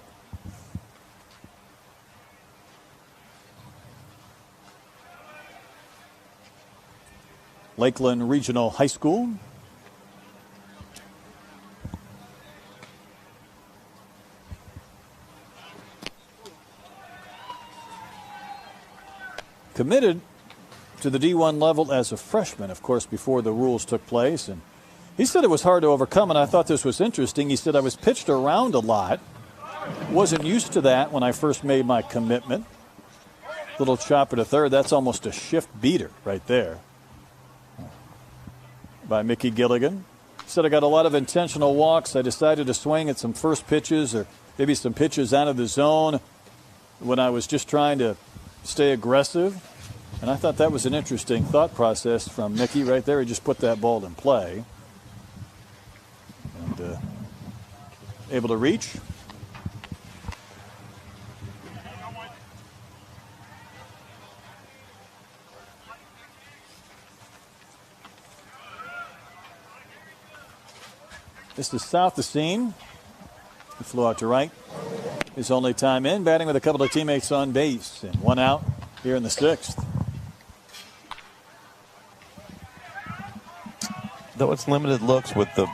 Lakeland Regional High School. committed to the D1 level as a freshman, of course, before the rules took place. And he said it was hard to overcome, and I thought this was interesting. He said, I was pitched around a lot. Wasn't used to that when I first made my commitment. Little chopper to third. That's almost a shift beater right there by Mickey Gilligan. Said I got a lot of intentional walks. I decided to swing at some first pitches or maybe some pitches out of the zone when I was just trying to stay aggressive. And I thought that was an interesting thought process from Mickey right there. He just put that ball in play. And able to reach. This is South the scene. He flew out to right. His only time in, batting with a couple of teammates on base. And one out here in the sixth. Though it's limited looks with the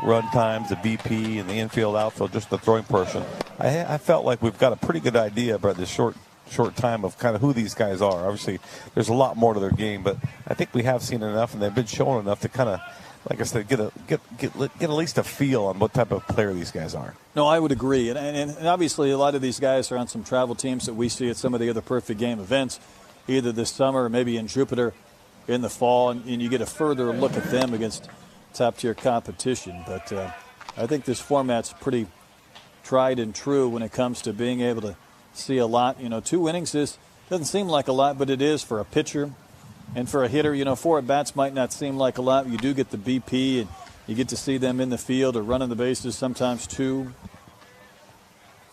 run times, the BP, and the infield, outfield, just the throwing portion, I felt like we've got a pretty good idea about this short time of kind of who these guys are. Obviously, there's a lot more to their game, but I think we have seen enough, and they've been showing enough to kind of, like I said, get at least a feel on what type of player these guys are. No, I would agree. And obviously a lot of these guys are on some travel teams that we see at some of the other Perfect Game events, either this summer or maybe in Jupiter in the fall, and you get a further look at them against top-tier competition. But I think this format's pretty tried and true when it comes to being able to see a lot. 2 innings doesn't seem like a lot, but it is for a pitcher. And for a hitter, 4 at-bats might not seem like a lot. You do get the BP, and you get to see them in the field or running the bases, sometimes 2.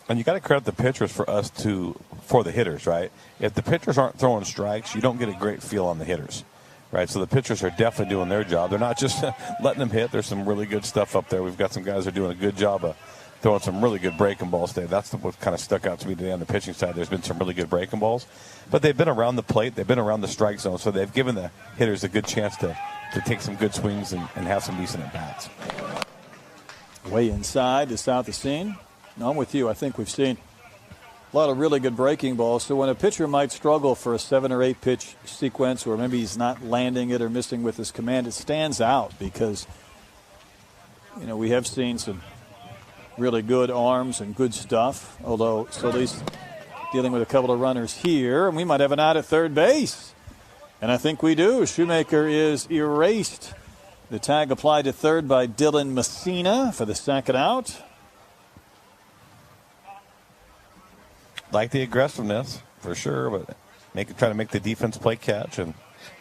And you got to credit the pitchers for the hitters, right? If the pitchers aren't throwing strikes, you don't get a great feel on the hitters, right? So the pitchers are definitely doing their job. They're not just letting them hit. There's some really good stuff up there. We've got some guys that are doing a good job of throwing some really good breaking balls today. That's what kind of stuck out to me today on the pitching side. There's been some really good breaking balls. But they've been around the plate. They've been around the strike zone. So they've given the hitters a good chance to take some good swings and have some decent at-bats. Way inside to South the scene. No, I'm with you. I think we've seen a lot of really good breaking balls. So when a pitcher might struggle for a 7 or 8 pitch sequence, or maybe he's not landing it or missing with his command, it stands out because, we have seen some really good arms and good stuff, although Solis dealing with a couple of runners here, and we might have an out at third base. And I think we do. Shoemaker is erased. The tag applied to third by Dylan Messina for the second out. Like the aggressiveness, for sure, but try to make the defense play catch, and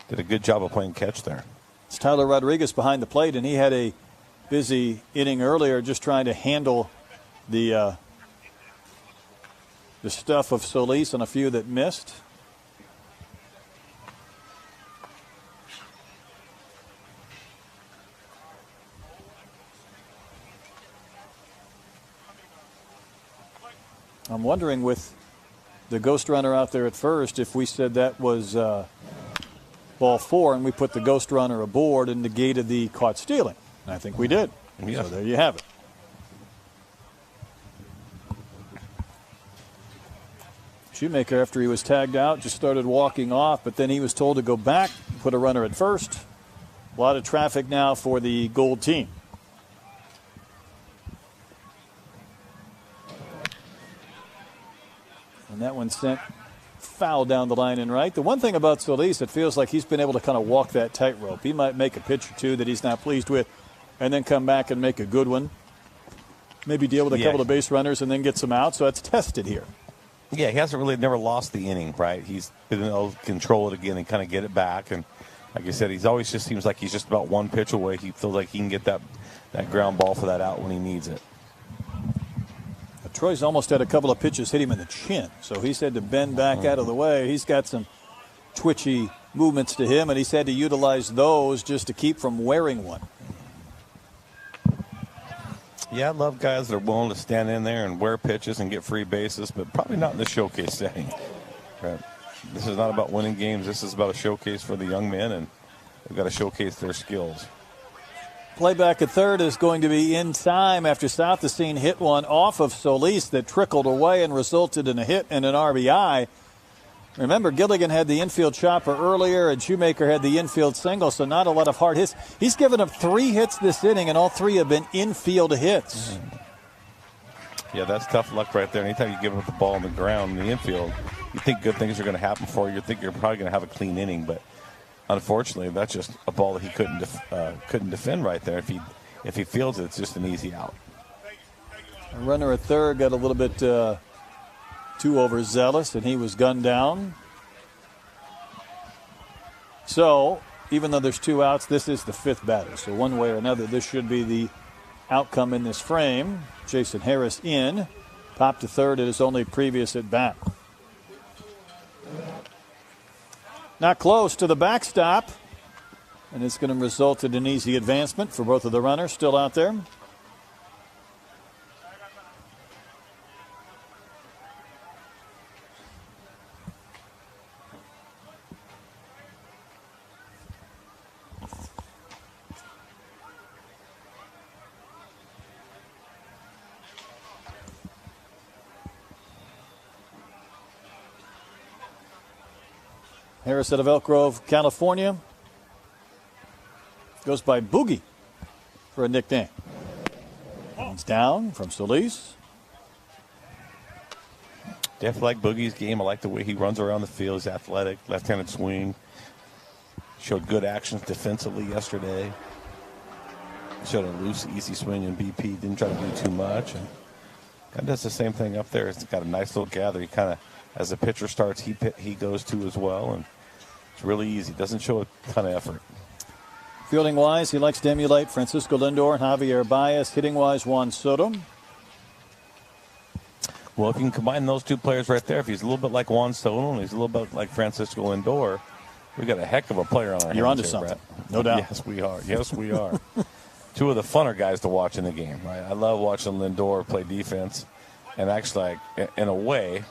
did a good job of playing catch there. It's Tyler Rodriguez behind the plate, and he had a busy inning earlier just trying to handle the stuff of Solis and a few that missed. I'm wondering with the ghost runner out there at first, if we said that was ball 4 and we put the ghost runner aboard and negated the caught stealing. And I think we did. Yeah. So there you have it. Shoemaker, after he was tagged out, just started walking off, but then he was told to go back, put a runner at first. A lot of traffic now for the Gold team. And that one sent foul down the line and right. The one thing about Solis, it feels like he's been able to kind of walk that tightrope. He might make a pitch or two that he's not pleased with and then come back and make a good one. Maybe deal with a couple of base runners and then get some out. So it's tested here. Yeah, he hasn't really never lost the inning, right? He's been able to control it again and kind of get it back. And like I said, he's always just seems like he's just about one pitch away. He feels like he can get that ground ball for that out when he needs it. Troy's almost had a couple of pitches hit him in the chin, so he's had to bend back out of the way. He's got some twitchy movements to him, and he's had to utilize those just to keep from wearing one. Yeah, I love guys that are willing to stand in there and wear pitches and get free bases, but probably not in the showcase setting. Right. This is not about winning games. This is about a showcase for the young men, and they've got to showcase their skills. Playback at third is going to be in time after South the scene hit one off of Solis that trickled away and resulted in a hit and an RBI. Remember, Gilligan had the infield chopper earlier, and Shoemaker had the infield single, so not a lot of hard hits. He's given up 3 hits this inning, and all 3 have been infield hits. Yeah, that's tough luck right there. Anytime you give up the ball on the ground in the infield, you think good things are going to happen for you. You think you're probably going to have a clean inning, but unfortunately, that's just a ball that he couldn't defend right there. If he fields it, it's just an easy out. A runner at third got a little bit too overzealous, and he was gunned down. So, even though there's 2 outs, this is the 5th batter. So one way or another, this should be the outcome in this frame. Jason Harris in, popped to third at his only previous at bat. Not close to the backstop, and it's going to result in an easy advancement for both of the runners still out there. Harris out of Elk Grove, California. Goes by Boogie for a nickname. He's down from Solis. Definitely like Boogie's game. I like the way he runs around the field. He's athletic, left-handed swing. Showed good actions defensively yesterday. Showed a loose, easy swing in BP. Didn't try to do too much. And kind of does the same thing up there. He's got a nice little gather. He kind of, as the pitcher starts, he goes to as well. And it's really easy. Doesn't show a ton of effort. Fielding-wise, he likes to emulate Francisco Lindor and Javier Baez. Hitting-wise, Juan Soto. Well, if you can combine those 2 players right there, if he's a little bit like Juan Soto and he's a little bit like Francisco Lindor, we got a heck of a player on our hands. You're onto here, something. Brett. No doubt. Yes, we are. Yes, we are. 2 of the funner guys to watch in the game. Right? I love watching Lindor play defense. And actually, in a way,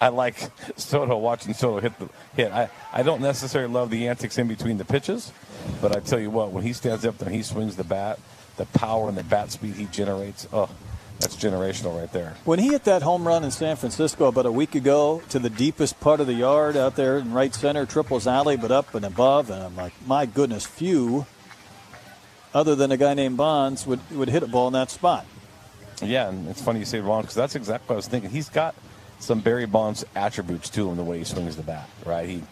I like Soto, watching Soto hit. I don't necessarily love the antics in between the pitches, but I tell you what, when he stands up there and he swings the bat, the power and the bat speed he generates, that's generational right there. When he hit that home run in San Francisco about a week ago to the deepest part of the yard out there in right center, Triples Alley, but up and above, and I'm like, my goodness, few, other than a guy named Bonds, would hit a ball in that spot. Yeah, and it's funny you say Bonds because that's exactly what I was thinking. He's got some Barry Bonds attributes to him, the way he swings the bat, right?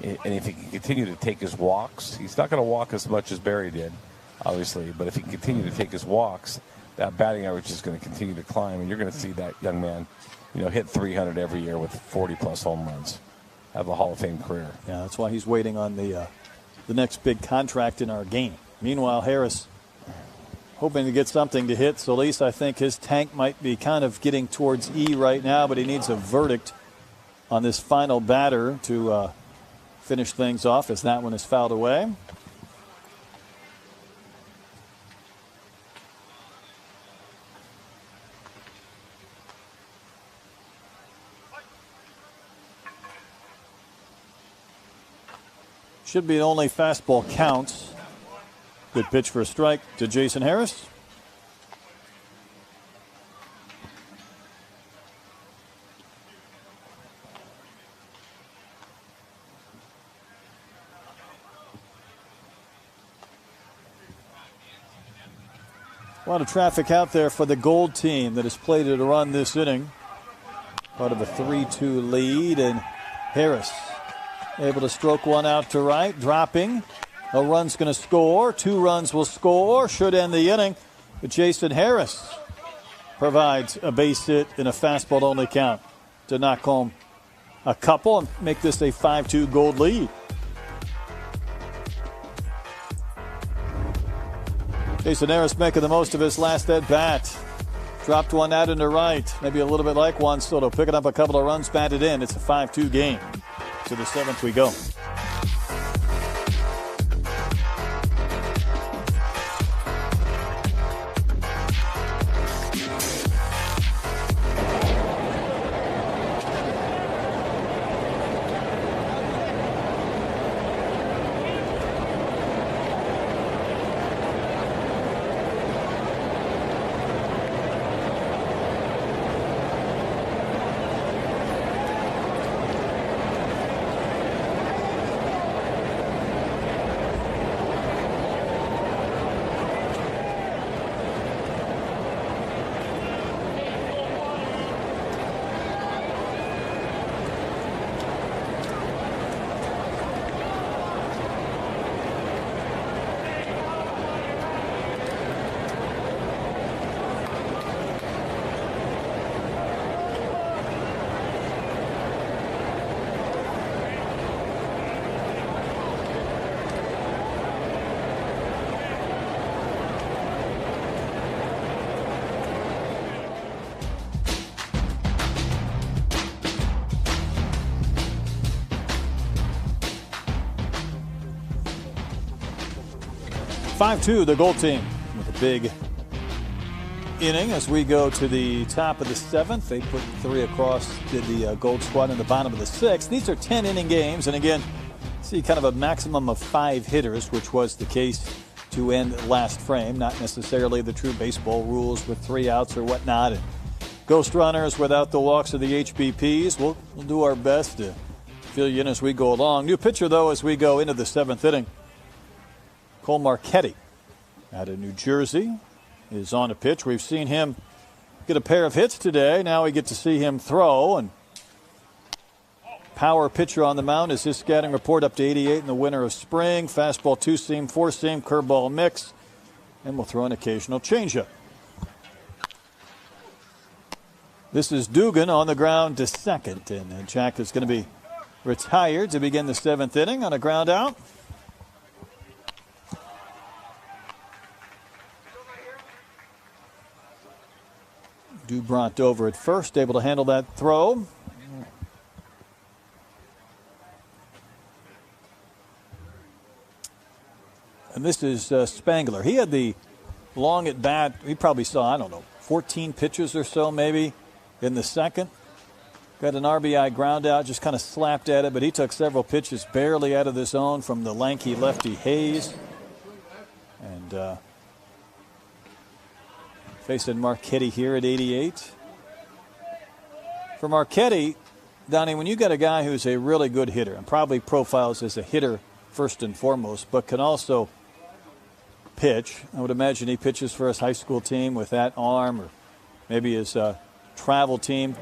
And if he can continue to take his walks, he's not going to walk as much as Barry did, obviously, but if he can continue to take his walks, that batting average is going to continue to climb, and you're going to see that young man, hit 300 every year with 40-plus home runs, have a Hall of Fame career. Yeah, that's why he's waiting on the next big contract in our game. Meanwhile, Harris hoping to get something to hit. Solis, I think his tank might be kind of getting towards E right now, but he needs a verdict on this final batter to finish things off as that one is fouled away. Should be only fastball counts. Good pitch for a strike to Jason Harris. A lot of traffic out there for the Gold team that has played it a run this inning. Part of a 3-2 lead, and Harris able to stroke one out to right, dropping. A run's going to score. 2 runs will score. Should end the inning. But Jason Harris provides a base hit in a fastball only count to knock home a couple and make this a 5-2 Gold lead. Jason Harris making the most of his last at bat. Dropped one out into right. Maybe a little bit like Juan Soto, picking up a couple of runs, batted in. It's a 5-2 game. To the 7th we go. 5-2, the Gold team with a big inning as we go to the top of the 7th. They put 3 across, did the Gold squad in the bottom of the 6th. These are 10-inning games, and again, see kind of a maximum of 5 hitters, which was the case to end last frame. Not necessarily the true baseball rules with 3 outs or whatnot. And ghost runners without the walks of the HBPs. We'll do our best to fill you in as we go along. New pitcher, though, as we go into the 7th inning. Cole Marchetti out of New Jersey is on a pitch. We've seen him get a pair of hits today. Now we get to see him throw. And power pitcher on the mound is his scouting report, up to 88 in the winter of spring. Fastball, 2-seam, 4-seam, curveball mix. And we'll throw an occasional changeup. This is Dugan on the ground to second. And Jack is going to be retired to begin the 7th inning on a ground out. Dubront over at first, able to handle that throw. And this is Spangler. He had the long at bat. He probably saw, I don't know, 14 pitches or so maybe in the 2nd. Got an RBI ground out, just kind of slapped at it, but he took several pitches barely out of the zone from the lanky lefty Hayes. And facing Marchetti here at 88. For Marchetti, Donnie, when you got a guy who's a really good hitter and probably profiles as a hitter first and foremost, but can also pitch. I would imagine he pitches for his high school team with that arm, or maybe his travel team.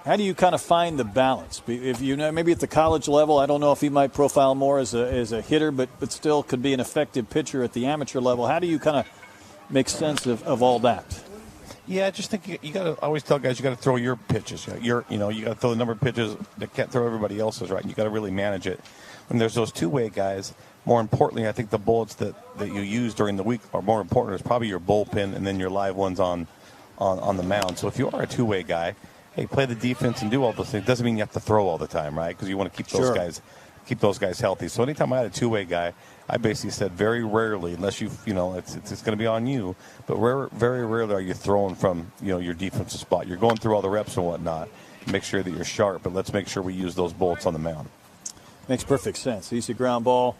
How do you kind of find the balance? If you know, maybe at the college level, I don't know if he might profile more as a hitter, but still could be an effective pitcher at the amateur level. How do you kind of make sense of all that? Yeah, I just think you got to always tell guys you got to throw your pitches. You got to throw the number of pitches that can't throw everybody else's, right? You got to really manage it. When there's those two-way guys, more importantly, I think the bullets that you use during the week are more important. It's probably your bullpen and then your live ones on the mound. So if you are a two-way guy, hey, play the defense and do all those things. Doesn't mean you have to throw all the time, right? Because you want to keep those guys healthy. So anytime I had a two-way guy, I basically said very rarely, unless it's going to be on you, but very rarely are you throwing from your defensive spot. You're going through all the reps and whatnot. Make sure that you're sharp, but let's make sure we use those bullets on the mound. Makes perfect sense. Easy ground ball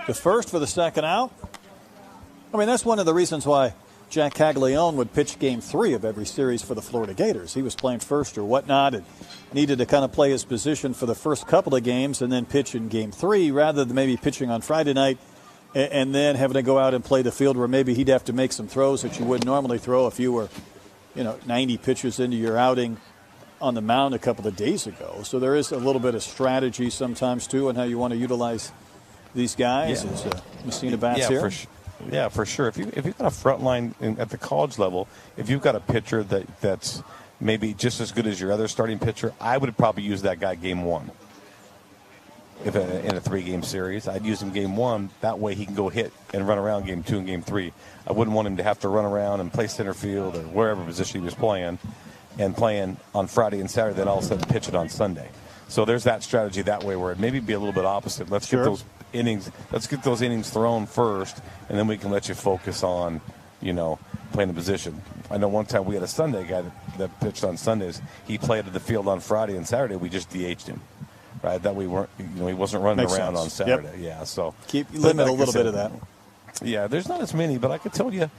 to first for the 2nd out. I mean, that's one of the reasons why Jack Caglione would pitch Game 3 of every series for the Florida Gators. He was playing first or whatnot and needed to kind of play his position for the first couple of games and then pitch in Game 3 rather than maybe pitching on Friday night and then having to go out and play the field where maybe he'd have to make some throws that you wouldn't normally throw if you were 90 pitches into your outing on the mound a couple of days ago. So there is a little bit of strategy sometimes, too, on how you want to utilize these guys. Yeah. As Messina bats here. Yeah, for sure. If you've got a front line at the college level, if you've got a pitcher that's maybe just as good as your other starting pitcher, I would probably use that guy Game 1. If in a 3-game series, I'd use him Game 1. That way he can go hit and run around Game 2 and Game 3. I wouldn't want him to have to run around and play center field or wherever position he was playing on Friday and Saturday, then all of a sudden pitch it on Sunday. So there's that strategy that way where it maybe be a little bit opposite. Let's get those innings thrown first, and then we can let you focus on, playing the position. I know one time we had a Sunday guy that pitched on Sundays. He played at the field on Friday and Saturday. We just DH'd him, right? That we weren't, he wasn't running Makes around sense. on Saturday. Yep. Yeah, so limit a little bit of that. Yeah, there's not as many, but I could tell you,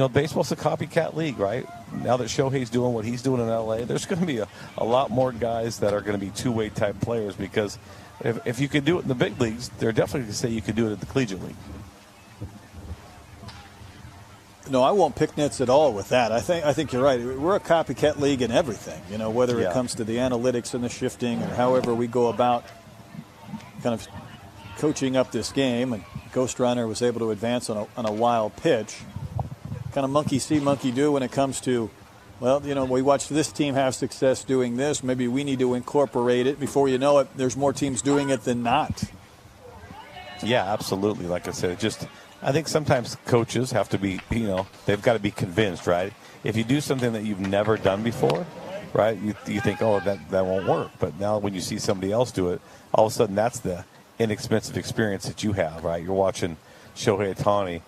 baseball's a copycat league, right? Now that Shohei's doing what he's doing in L.A., there's going to be a lot more guys that are going to be two-way type players because if you could do it in the big leagues, they're definitely going to say you could do it at the collegiate league. No, I won't pick nits at all with that. I think you're right. We're a copycat league in everything, whether it comes to the analytics and the shifting or however we go about kind of coaching up this game. And Ghost Runner was able to advance on a wild pitch. Kind of monkey see, monkey do when it comes to, we watched this team have success doing this. Maybe we need to incorporate it. Before you know it, there's more teams doing it than not. Yeah, absolutely. Like I said, I think sometimes coaches have to be, they've got to be convinced, right? If you do something that you've never done before, right, you think, oh, that won't work. But now when you see somebody else do it, all of a sudden that's the inexpensive experience that you have, right? You're watching Shohei Ohtani,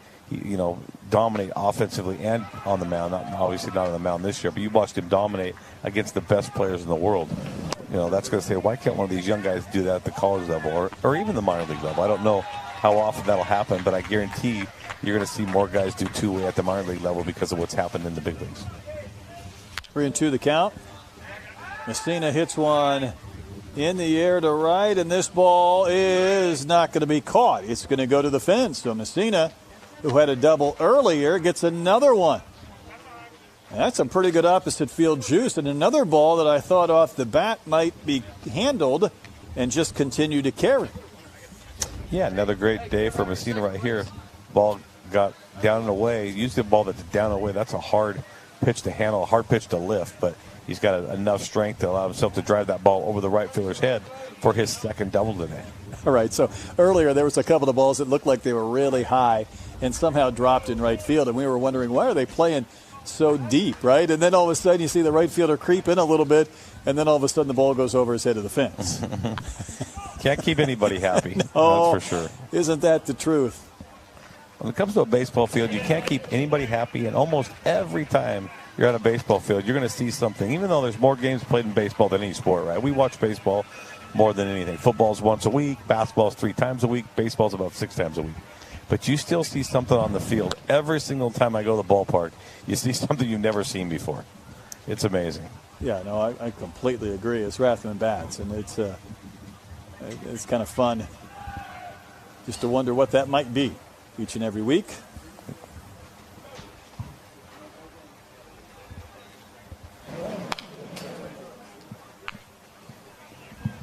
dominate offensively and on the mound. Obviously not on the mound this year, but you watched him dominate against the best players in the world. That's going to say, why can't one of these young guys do that at the college level or even the minor league level? I don't know how often that'll happen, but I guarantee you're going to see more guys do two-way at the minor league level because of what's happened in the big leagues. 3-2 the count. Messina hits one in the air to right, and this ball is not going to be caught. It's going to go to the fence. So Messina, who had a double earlier, gets another one. And that's some pretty good opposite field juice, and another ball that I thought off the bat might be handled and just continue to carry. Yeah, another great day for Messina right here. Ball got down and away. Usually a ball that's down and away, that's a hard pitch to handle, a hard pitch to lift, but he's got enough strength to allow himself to drive that ball over the right fielder's head for his second double today. All right, so earlier there was a couple of balls that looked like they were really high and somehow dropped in right field, and we were wondering, why are they playing so deep, right? And then all of a sudden you see the right fielder creep in a little bit, and then all of a sudden the ball goes over his head of the fence. Can't keep anybody happy, no, that's for sure. Isn't that the truth? When it comes to a baseball field, you can't keep anybody happy, and almost every time you're on a baseball field, you're going to see something, even though there's more games played in baseball than any sport, right? We watch baseball more than anything. Football's once a week, basketball's 3 times a week, baseball's about 6 times a week. But you still see something on the field. Every single time I go to the ballpark, you see something you've never seen before. It's amazing. Yeah, no, I completely agree. It's Rathman bats, and it's kind of fun just to wonder what that might be each and every week.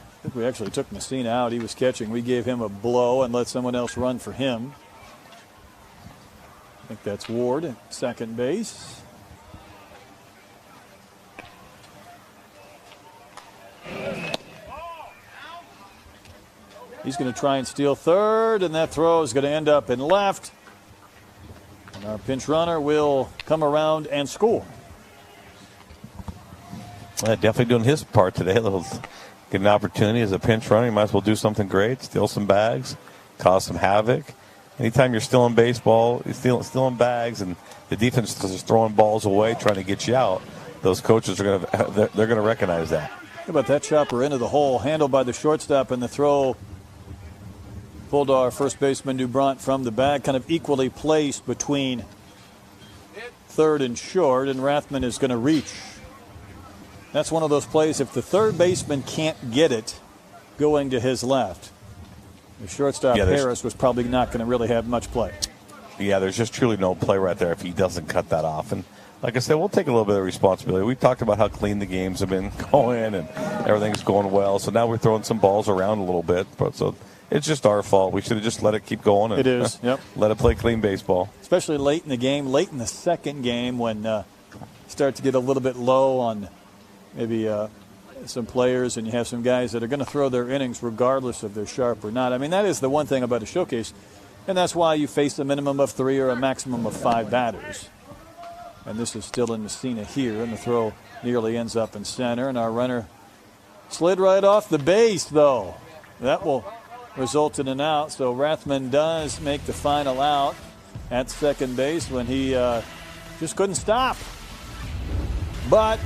I think we actually took Messina out. He was catching. We gave him a blow and let someone else run for him. I think that's Ward at second base. He's going to try and steal third, and that throw is going to end up in left. And our pinch runner will come around and score. Definitely doing his part today. A little get an opportunity as a pinch runner. You might as well do something great, steal some bags, cause some havoc. Anytime you're stealing baseball, you're stealing bags, and the defense is just throwing balls away, trying to get you out. Those coaches are they're going to recognize that. How about that chopper into the hole, handled by the shortstop, and the throw pulled our first baseman Dubront from the bag, kind of equally placed between third and short, and Rathman is going to reach. That's one of those plays, if the third baseman can't get it, going to his left. The shortstop, Harris, was probably not going to really have much play. Yeah, there's just truly no play right there if he doesn't cut that off. And like I said, we'll take a little bit of responsibility. We talked about how clean the games have been going and everything's going well. So now we're throwing some balls around a little bit. So it's just our fault. We should have just let it keep going. And, it is, yep. Let it play clean baseball. Especially late in the game, late in the second game when you start to get a little bit low on maybe some players, and you have some guys that are going to throw their innings regardless if they're sharp or not. I mean, that is the one thing about a showcase, and that's why you face a minimum of 3 or a maximum of 5 batters. And this is still in Messina here, and the throw nearly ends up in center, and our runner slid right off the base, though. That will result in an out, so Rathman does make the final out at second base when he just couldn't stop. But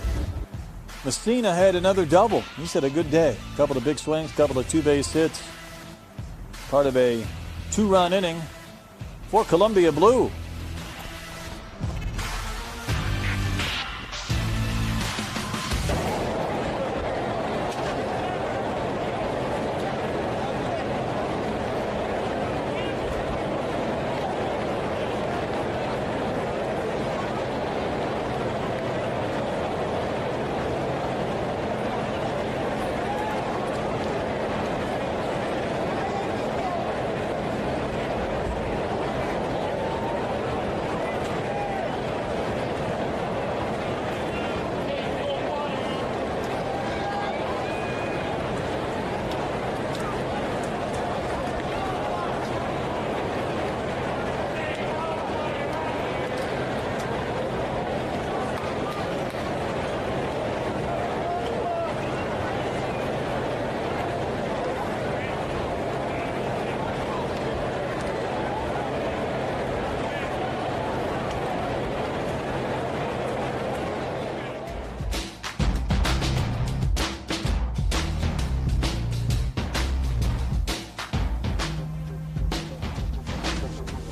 Messina had another double. He's had a good day. A couple of big swings, a couple of 2-base hits. Part of a 2-run inning for Columbia Blue.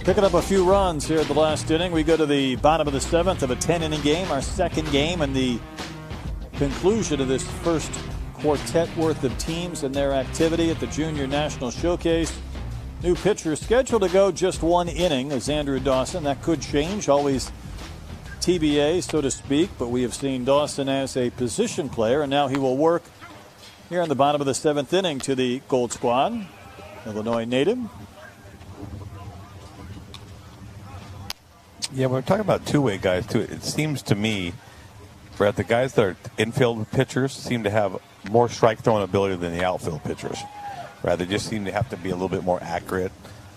Picking up a few runs here at the last inning. We go to the bottom of the 7th of a 10-inning game, our second game, and the conclusion of this first quartet worth of teams and their activity at the Junior National Showcase. New pitcher scheduled to go just one inning is Andrew Dawson. That could change, always TBA, so to speak, but we have seen Dawson as a position player, and now he will work here in the bottom of the 7th inning to the Gold Squad. Illinois native. Yeah, when we're talking about two-way guys, too, it seems to me, Brett, the guys that are infield pitchers seem to have more strike throwing ability than the outfield pitchers. Right? They just seem to have to be a little bit more accurate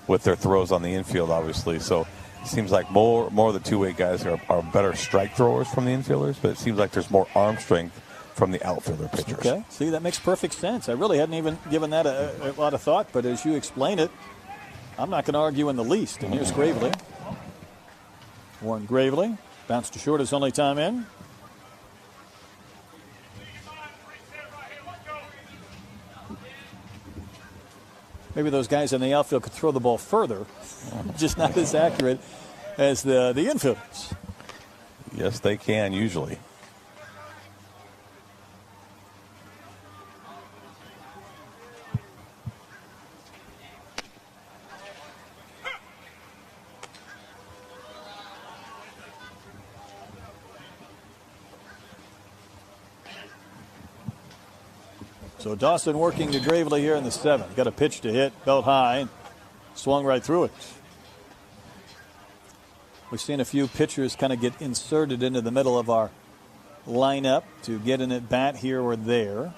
with their throws on the infield, obviously. So it seems like more of the two-way guys are better strike throwers from the infielders, but it seems like there's more arm strength from the outfielder pitchers. Okay, see, that makes perfect sense. I really hadn't even given that a lot of thought, but as you explain it, I'm not going to argue in the least. And here's Gravely. Warren Gravely bounced to short his only time in. Maybe those guys in the outfield could throw the ball further, just not as accurate as the infielders. Yes, they can usually. So Dawson working to Gravely here in the 7th. Got a pitch to hit, belt high, swung right through it. We've seen a few pitchers kind of get inserted into the middle of our lineup to get an at bat here or there.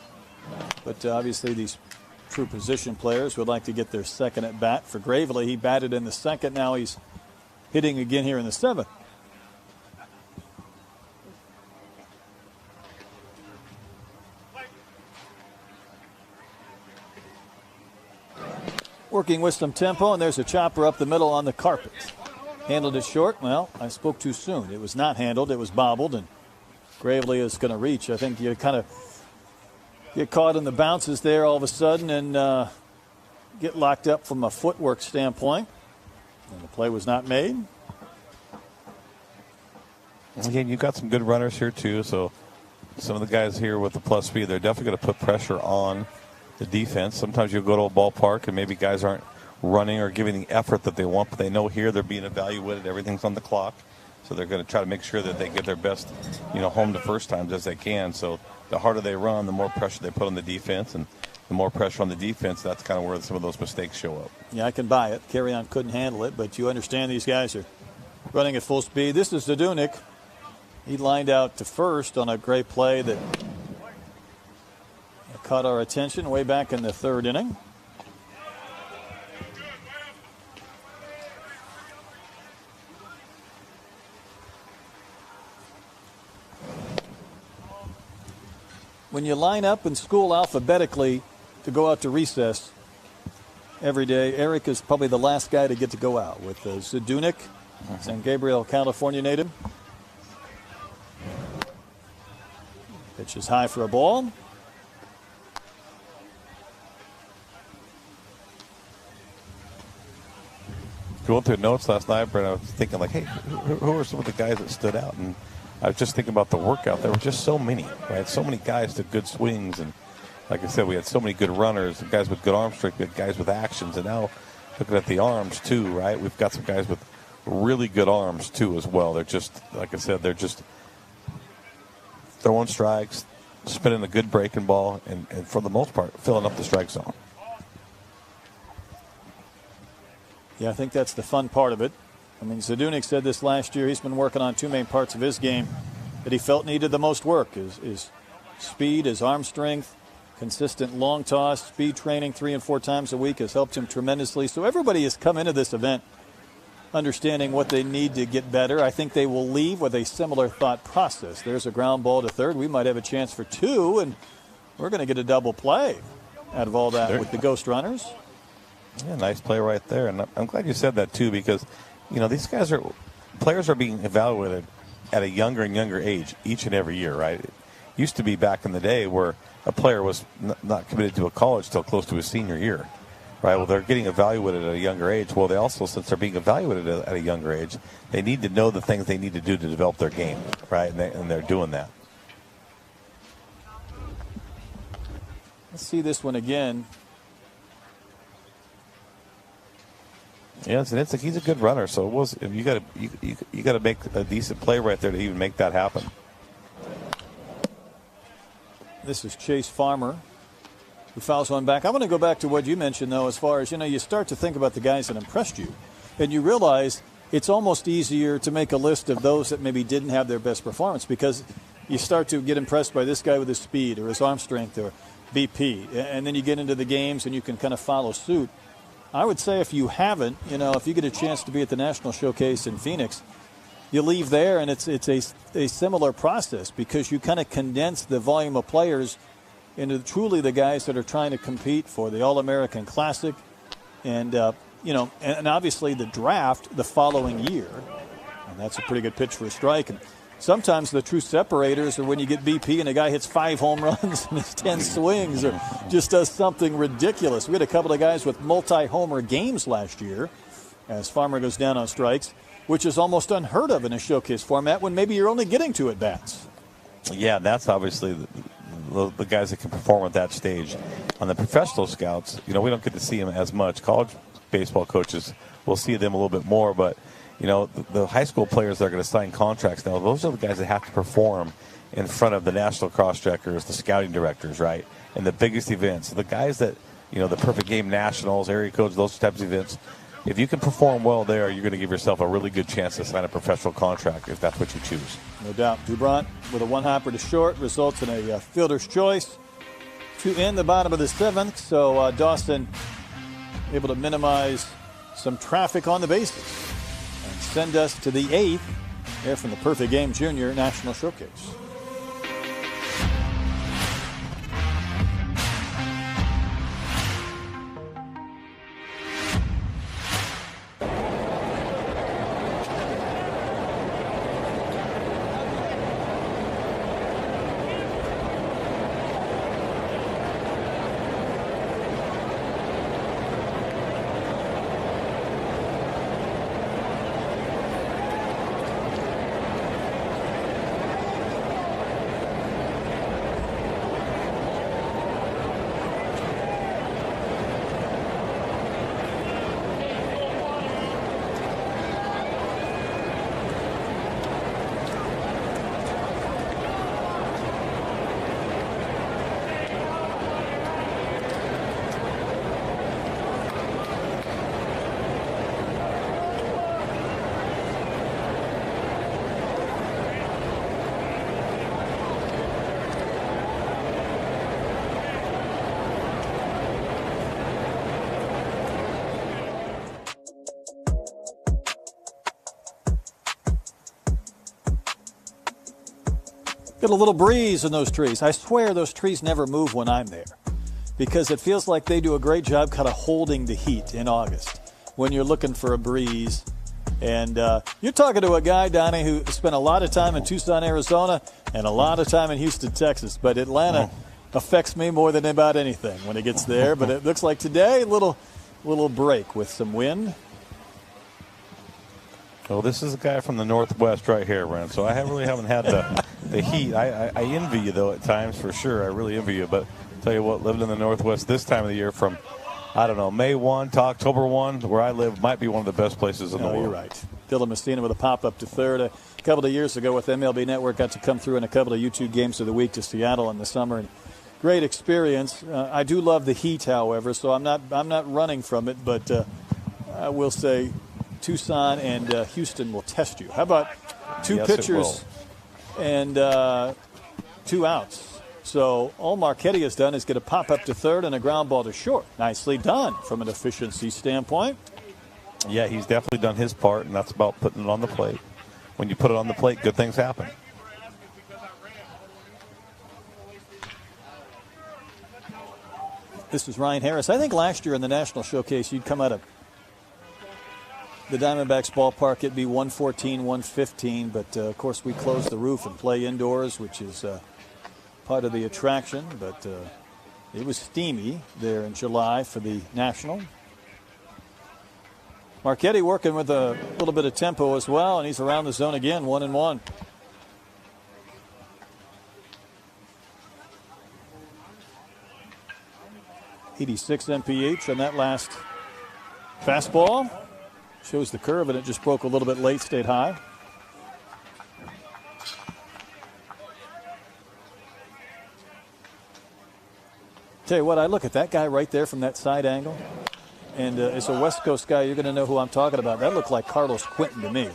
But obviously these true position players would like to get their second at bat. For Gravely, he batted in the 2nd. Now he's hitting again here in the 7th. Working with some tempo, and there's a chopper up the middle on the carpet. Handled it short. Well, I spoke too soon. It was not handled. It was bobbled, and Gravely is going to reach. I think you kind of get caught in the bounces there all of a sudden and get locked up from a footwork standpoint. And the play was not made. Again, you've got some good runners here, too, so some of the guys here with the plus speed, they're definitely going to put pressure on the defense. Sometimes you'll go to a ballpark and maybe guys aren't running or giving the effort that they want, but they know here they're being evaluated. Everything's on the clock, so they're going to try to make sure that they get their best, home to first times as they can. So the harder they run, the more pressure they put on the defense, and the more pressure on the defense, that's kind of where some of those mistakes show up. Yeah, I can buy it. Carry-on couldn't handle it, but you understand these guys are running at full speed. This is Zadunik. He lined out to first on a great play that caught our attention way back in the 3rd inning. When you line up in school alphabetically to go out to recess every day, Eric is probably the last guy to get to go out with Zadunik, San Gabriel, California native. Pitch is high for a ball. Going through notes last night, Brent, I was thinking, like, hey, who are some of the guys that stood out? And I was just thinking about the workout. There were just so many, right? So many guys took good swings. And like I said, we had so many good runners, guys with good arm strength, good guys with actions. And now looking at the arms, too, right? We've got some guys with really good arms, too, as well. They're just, like I said, they're just throwing strikes, spinning a good breaking ball, and for the most part, filling up the strike zone. Yeah, I think that's the fun part of it. I mean, Zadunik said this last year. He's been working on two main parts of his game that he felt needed the most work. His speed, his arm strength, consistent long toss, speed training 3 and 4 times a week has helped him tremendously. So everybody has come into this event understanding what they need to get better. I think they will leave with a similar thought process. There's a ground ball to third. We might have a chance for 2, and we're going to get a double play out of all that with the ghost runners. Yeah, nice play right there. And I'm glad you said that, too, because, these players are being evaluated at a younger and younger age each and every year, right? It used to be back in the day where a player was not committed to a college till close to his senior year, right? Well, they're getting evaluated at a younger age. Well, they also, since they're being evaluated at a younger age, they need to know the things they need to do to develop their game, right? And they're doing that. Let's see this one again. Yeah, he's a good runner. So it was you got to make a decent play right there to even make that happen. This is Chase Farmer, who fouls one back. I want to go back to what you mentioned, though, as far as, you start to think about the guys that impressed you, and you realize it's almost easier to make a list of those that maybe didn't have their best performance, because you start to get impressed by this guy with his speed or his arm strength or BP, and then you get into the games and you can kind of follow suit. I would say if you haven't, if you get a chance to be at the National Showcase in Phoenix, you leave there and it's a similar process, because you kind of condense the volume of players into truly the guys that are trying to compete for the All-American Classic and, and obviously the draft the following year. And that's a pretty good pitch for a strike. And sometimes the true separators are when you get BP and a guy hits 5 home runs and his 10 swings or just does something ridiculous. We had a couple of guys with multi-homer games last year as Farmer goes down on strikes, which is almost unheard of in a showcase format when maybe you're only getting 2 at-bats. Yeah, that's obviously the guys that can perform at that stage. On the professional scouts, we don't get to see them as much. College baseball coaches, we'll see them a little bit more, but the high school players that are going to sign contracts now, those are the guys that have to perform in front of the national cross-checkers, the scouting directors, right, and the biggest events. The guys that, the Perfect Game Nationals, area codes, those types of events, if you can perform well there, you're going to give yourself a really good chance to sign a professional contract if that's what you choose. No doubt. Dubront with a one-hopper to short results in a fielder's choice to end the bottom of the 7th. So Dawson able to minimize some traffic on the bases and send us to the 8th here from the Perfect Game Junior National Showcase. Get a little breeze in those trees. I swear those trees never move when I'm there, because it feels like they do a great job kind of holding the heat in August when you're looking for a breeze. And you're talking to a guy, Donnie, who spent a lot of time in Tucson, Arizona, and a lot of time in Houston, Texas. But Atlanta affects me more than about anything when it gets there. But it looks like today, a little break with some wind. Well, this is a guy from the Northwest right here, Ren. So I really haven't had the heat. I envy you, though, at times, for sure. I really envy you. But I'll tell you what, living in the Northwest this time of the year from, I don't know, May 1 to October 1, where I live, might be one of the best places in the world. You're right. Dylan Messina with a pop-up to third. A couple of years ago with MLB Network, got to come through in a couple of YouTube games of the week to Seattle in the summer. And great experience. I do love the heat, however, so I'm not running from it. But I will say Tucson and Houston will test you. How about two pitchers and 2 outs? So all Marchetti has done is get a pop-up to third and a ground ball to short. Nicely done from an efficiency standpoint. Yeah, he's definitely done his part, and that's about putting it on the plate. When you put it on the plate, good things happen. This is Ryan Harris. I think last year in the National Showcase, you'd come out of the Diamondbacks ballpark, it'd be 114, 115, but of course we close the roof and play indoors, which is part of the attraction. But It was steamy there in July for the National. Marchetti working with a little bit of tempo as well, and he's around the zone again, 1-1. .86 mph on that last fastball. Shows the curve, and it just broke a little bit late, stayed high. Tell you what, I look at that guy right there from that side angle, and as a West Coast guy, you're going to know who I'm talking about. That looked like Carlos Quentin to me.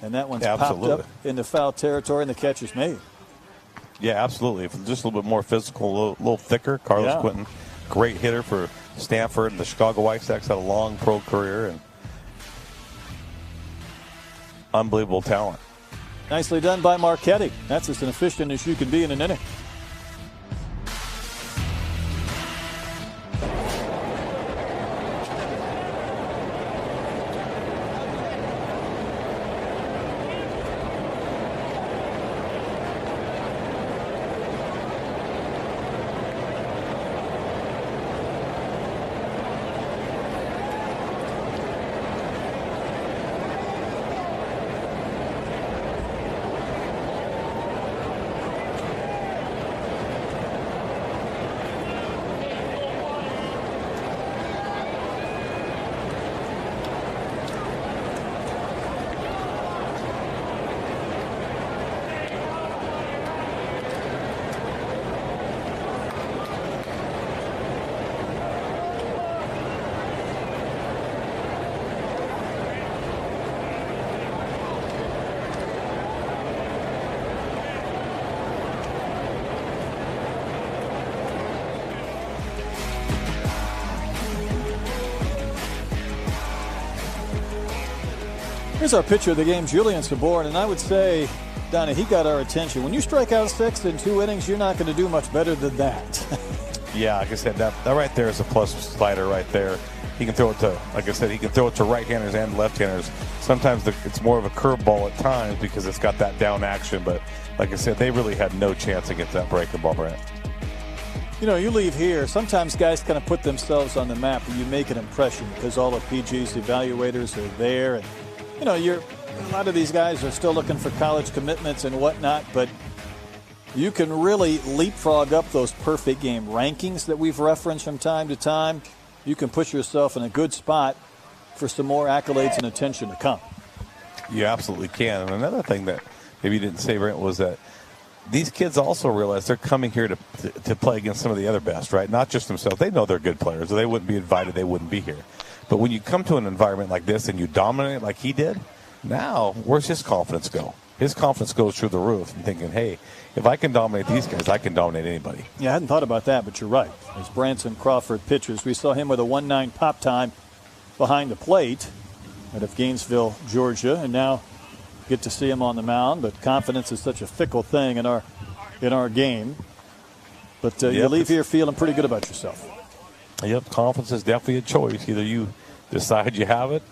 And that one's popped up into foul territory, and the catch is made. Yeah, absolutely. Just a little bit more physical, a little thicker. Carlos Quentin, great hitter for Stanford, and the Chicago White Sox had a long pro career and unbelievable talent. Nicely done by Marchetti. That's as efficient as you can be in an inning. Here's our pitcher of the game, Julian Saborn, and I would say, Donna, he got our attention. When you strike out 6 in 2 innings, you're not going to do much better than that. Yeah, like I said, that right there is a plus slider right there. He can throw it to, like I said, he can throw it to right-handers and left-handers. Sometimes it's more of a curveball at times because it's got that down action. But like I said, they really had no chance against that breaking ball, Brent. You know, you leave here, sometimes guys kind of put themselves on the map and you make an impression because all the PG's evaluators are there. And, you know, a lot of these guys are still looking for college commitments and whatnot, but you can really leapfrog up those perfect game rankings that we've referenced from time to time. You can put yourself in a good spot for some more accolades and attention to come. You absolutely can. And another thing that maybe you didn't say, Brent, was that these kids also realize they're coming here to play against some of the other best, right? Not just themselves. They know they're good players. Or they wouldn't be invited. They wouldn't be here. But when you come to an environment like this and you dominate like he did, now where's his confidence go? His confidence goes through the roof and thinking, hey, if I can dominate these guys, I can dominate anybody. Yeah, I hadn't thought about that, but you're right. As Branson Crawford pitches, we saw him with a 1-9 pop time behind the plate out of Gainesville, Georgia, and now get to see him on the mound. But confidence is such a fickle thing in our game. But you leave here feeling pretty good about yourself. Yep, confidence is definitely a choice. Either you decide you have it,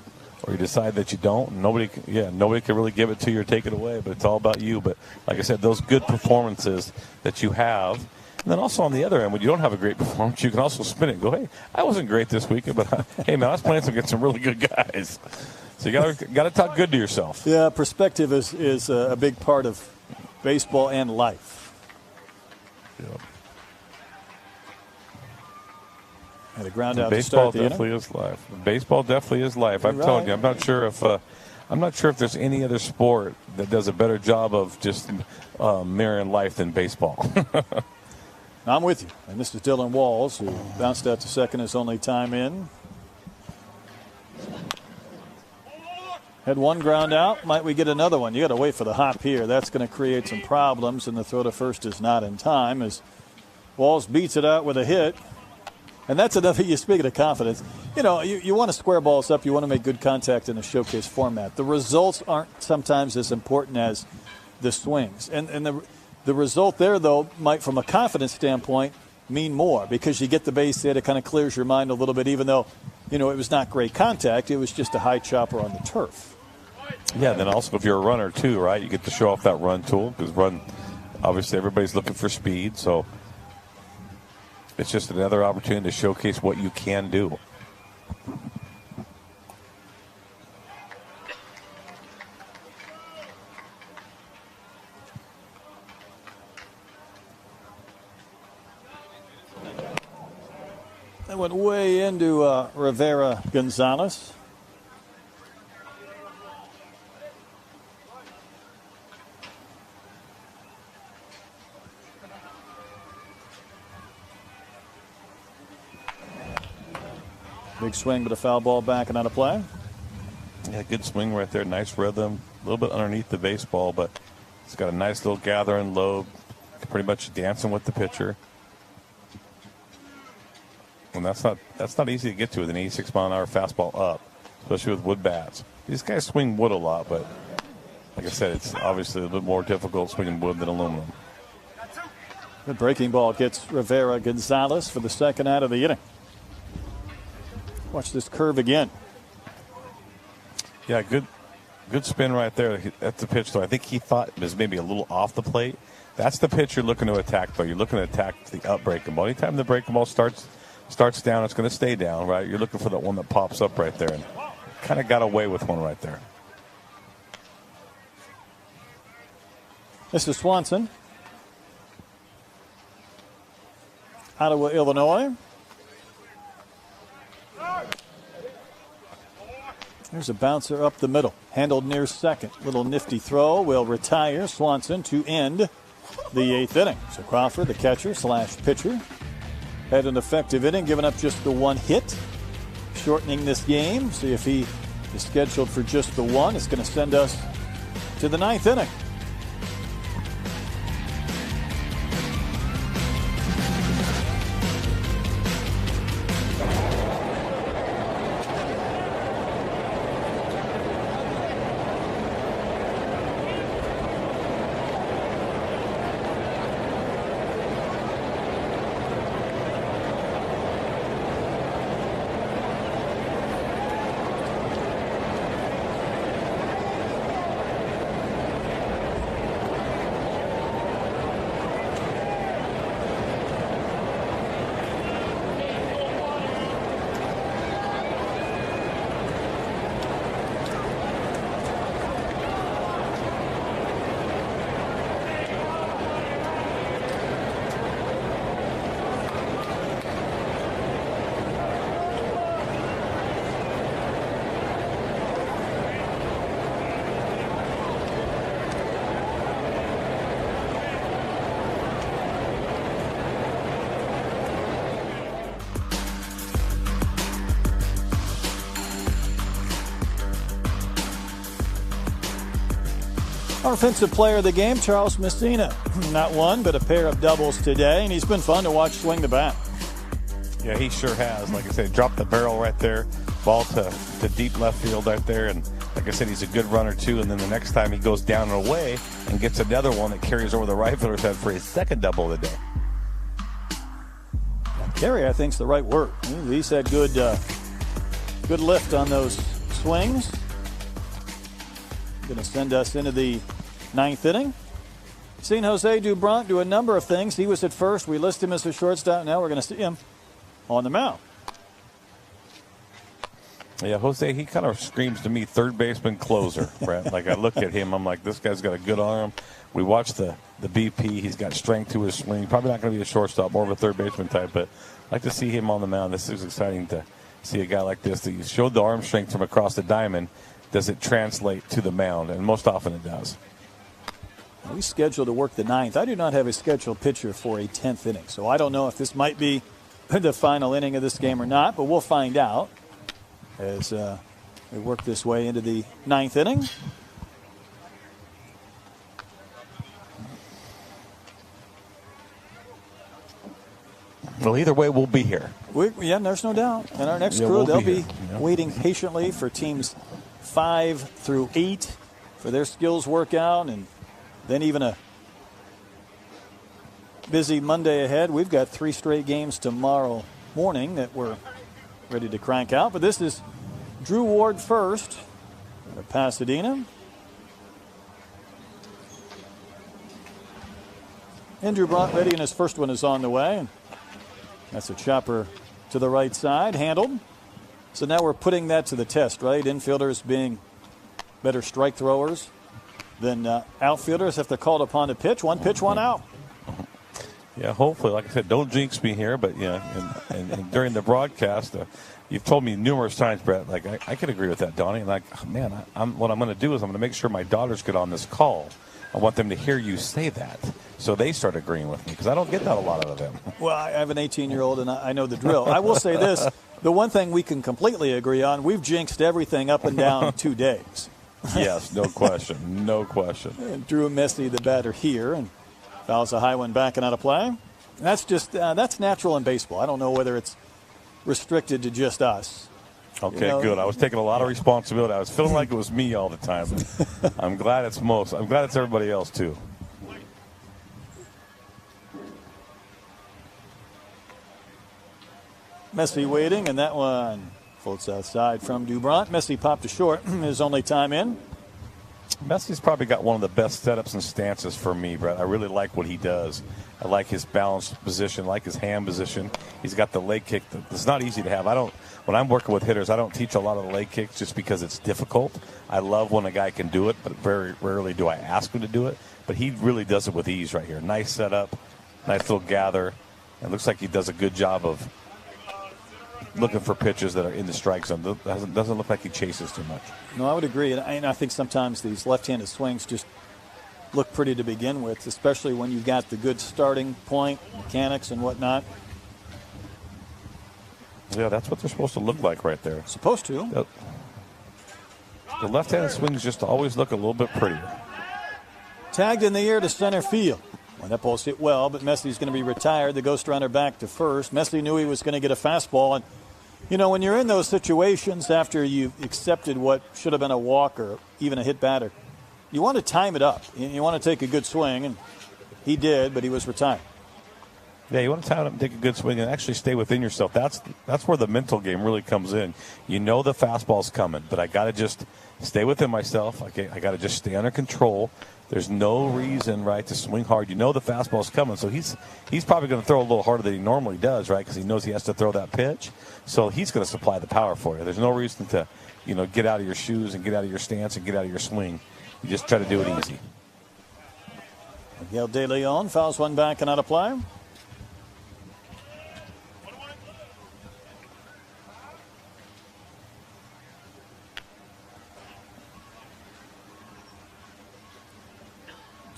or you decide that you don't. Nobody can really give it to you or take it away, but it's all about you. But like I said, those good performances that you have, and then also on the other end, when you don't have a great performance, you can also spin it and go, hey, I wasn't great this weekend, but hey, man, I was playing against some really good guys. So you got to talk good to yourself. Yeah, perspective is a big part of baseball and life. Yep. And a ground out baseball to start definitely is life. Baseball definitely is life. I'm telling you, I'm not sure if there's any other sport that does a better job of just mirroring life than baseball. I'm with you. And this is Dylan Walls, who bounced out to second his only time in. Had one ground out. Might we get another one? You got to wait for the hop here. That's going to create some problems, and the throw to first is not in time as Walls beats it out with a hit. And that's another, you speaking of confidence, you know, you want to square balls up. You want to make good contact in a showcase format. The results aren't sometimes as important as the swings. And the result there, though, might, from a confidence standpoint, mean more because you get the base hit. It kind of clears your mind a little bit, even though, you know, it was not great contact. It was just a high chopper on the turf. Yeah, and then also if you're a runner, too, right, you get to show off that run tool because obviously everybody's looking for speed, so. it's just another opportunity to showcase what you can do. That went way into Rivera Gonzalez. Big swing, but a foul ball back and out of play. Yeah, good swing right there. Nice rhythm. A little bit underneath the baseball, but it's got a nice little gathering lobe. Pretty much dancing with the pitcher. And that's not easy to get to with an 86-mile-an-hour fastball up, especially with wood bats. These guys swing wood a lot, but like I said, it's obviously a little bit more difficult swinging wood than aluminum. The breaking ball gets Rivera Gonzalez for the second out of the inning. Watch this curve again. Yeah, good spin right there. That's the pitch, though. I think he thought it was maybe a little off the plate. That's the pitch you're looking to attack, though. You're looking to attack the up breaking ball. Anytime the breaking ball starts down, it's going to stay down, right? You're looking for that one that pops up right there. And kind of got away with one right there. This is Swanson. Ottawa, Illinois. There's a bouncer up the middle. Handled near second. Little nifty throw will retire Swanson to end the eighth inning. So Crawford, the catcher / pitcher, had an effective inning, giving up just the one hit, shortening this game. See if he is scheduled for just the one. It's going to send us to the ninth inning. Our offensive player of the game, Charles Messina. Not one, but a pair of doubles today, and he's been fun to watch swing the bat. Yeah, he sure has. Like I said, dropped the barrel right there, ball to deep left field right there, and like I said, he's a good runner too. And then the next time he goes down and away and gets another one that carries over the right fielder's head for his second double of the day. Carry, I think, is the right word. He's had good lift on those swings. Going to send us into the ninth inning. Seen Jose Dubront do a number of things. He was at first. We list him as a shortstop. Now we're going to see him on the mound. Yeah, Jose, he kind of screams to me third baseman closer, Brett. Like I look at him, I'm like, this guy's got a good arm. We watched the BP. He's got strength to his swing. Probably not going to be a shortstop, more of a third baseman type, but I'd like to see him on the mound. This is exciting to see a guy like this. He showed the arm strength from across the diamond. Does it translate to the mound? And most often it does. We scheduled to work the ninth. I do not have a scheduled pitcher for a 10th inning, so I don't know if this might be the final inning of this game or not, but we'll find out as we work this way into the ninth inning. Well, either way, we'll be here. Yeah, there's no doubt. And our next crew, they'll be waiting patiently for teams 5 through 8 for their skills workout, and then even a busy Monday ahead. We've got 3 straight games tomorrow morning that we're ready to crank out. But this is Drew Ward first at Pasadena. Andrew Brunt ready, and his first one is on the way. That's a chopper to the right side, handled. So now we're putting that to the test, right? Infielders being better strike throwers than outfielders if they're called upon to pitch. One pitch, one out. Yeah, hopefully. Like I said, don't jinx me here, but and during the broadcast, you've told me numerous times, Brett, like I could agree with that, Donnie. And what I'm going to do is I'm going to make sure my daughters get on this call. I want them to hear you say that, so they start agreeing with me, because I don't get that a lot out of them. Well, I have an 18-year-old, and I know the drill. I will say this. The one thing we can completely agree on, we've jinxed everything up and down 2 days. Yes, no question. No question. And Drew Messi, the batter here, and fouls a high one back and out of play. That's just that's natural in baseball. I don't know whether it's restricted to just us. Okay, good. I was taking a lot of responsibility. I was feeling like it was me all the time. I'm glad it's everybody else too. Messi waiting, and that one floats outside from Dubront. Messi popped to short. His only time in. Messi's probably got one of the best setups and stances for me, Brett. I really like what he does. I like his balanced position, like his hand position. He's got the leg kick. It's not easy to have. When I'm working with hitters, I don't teach a lot of the leg kicks just because it's difficult. I love when a guy can do it, but very rarely do I ask him to do it. But he really does it with ease right here. Nice setup, nice little gather. It looks like he does a good job of looking for pitches that are in the strike zone. Doesn't look like he chases too much. No, I would agree. And I think sometimes these left-handed swings just look pretty to begin with, especially when you've got the good starting point, mechanics and whatnot. Yeah, that's what they're supposed to look like right there. Supposed to. The left-handed swings just always look a little bit prettier. Tagged in the air to center field. Well, that ball's hit well, but Messi's going to be retired. The ghost runner back to first. Messi knew he was going to get a fastball. And, when you're in those situations after you've accepted what should have been a walk or even a hit batter, you want to time it up. You want to take a good swing, and he did, but he was retired. Yeah, you want to time it up and take a good swing and actually stay within yourself. That's where the mental game really comes in. You know the fastball's coming, but I got to just stay within myself. I got to just stay under control. There's no reason, right, to swing hard. You know the fastball's coming, so he's probably going to throw a little harder than he normally does, right, because he knows he has to throw that pitch. So he's going to supply the power for you. There's no reason to, get out of your shoes and get out of your stance and get out of your swing. You just try to do it easy. Miguel De Leon fouls one back and out of play.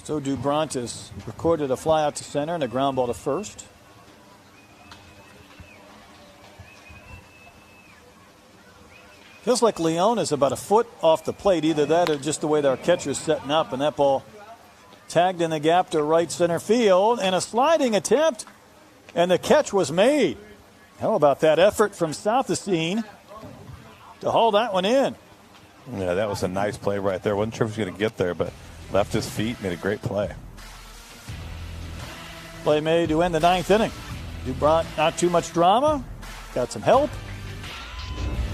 So Dubront has recorded a fly out to center and a ground ball to first. Feels like Leon is about a foot off the plate. Either that or just the way our catcher's setting up. And that ball tagged in the gap to right center field. And a sliding attempt. And the catch was made. How about that effort from Southacene to haul that one in? Yeah, that was a nice play right there. Wasn't sure if he was going to get there, but left his feet, made a great play. Play made to end the ninth inning. Dubront, not too much drama. Got some help.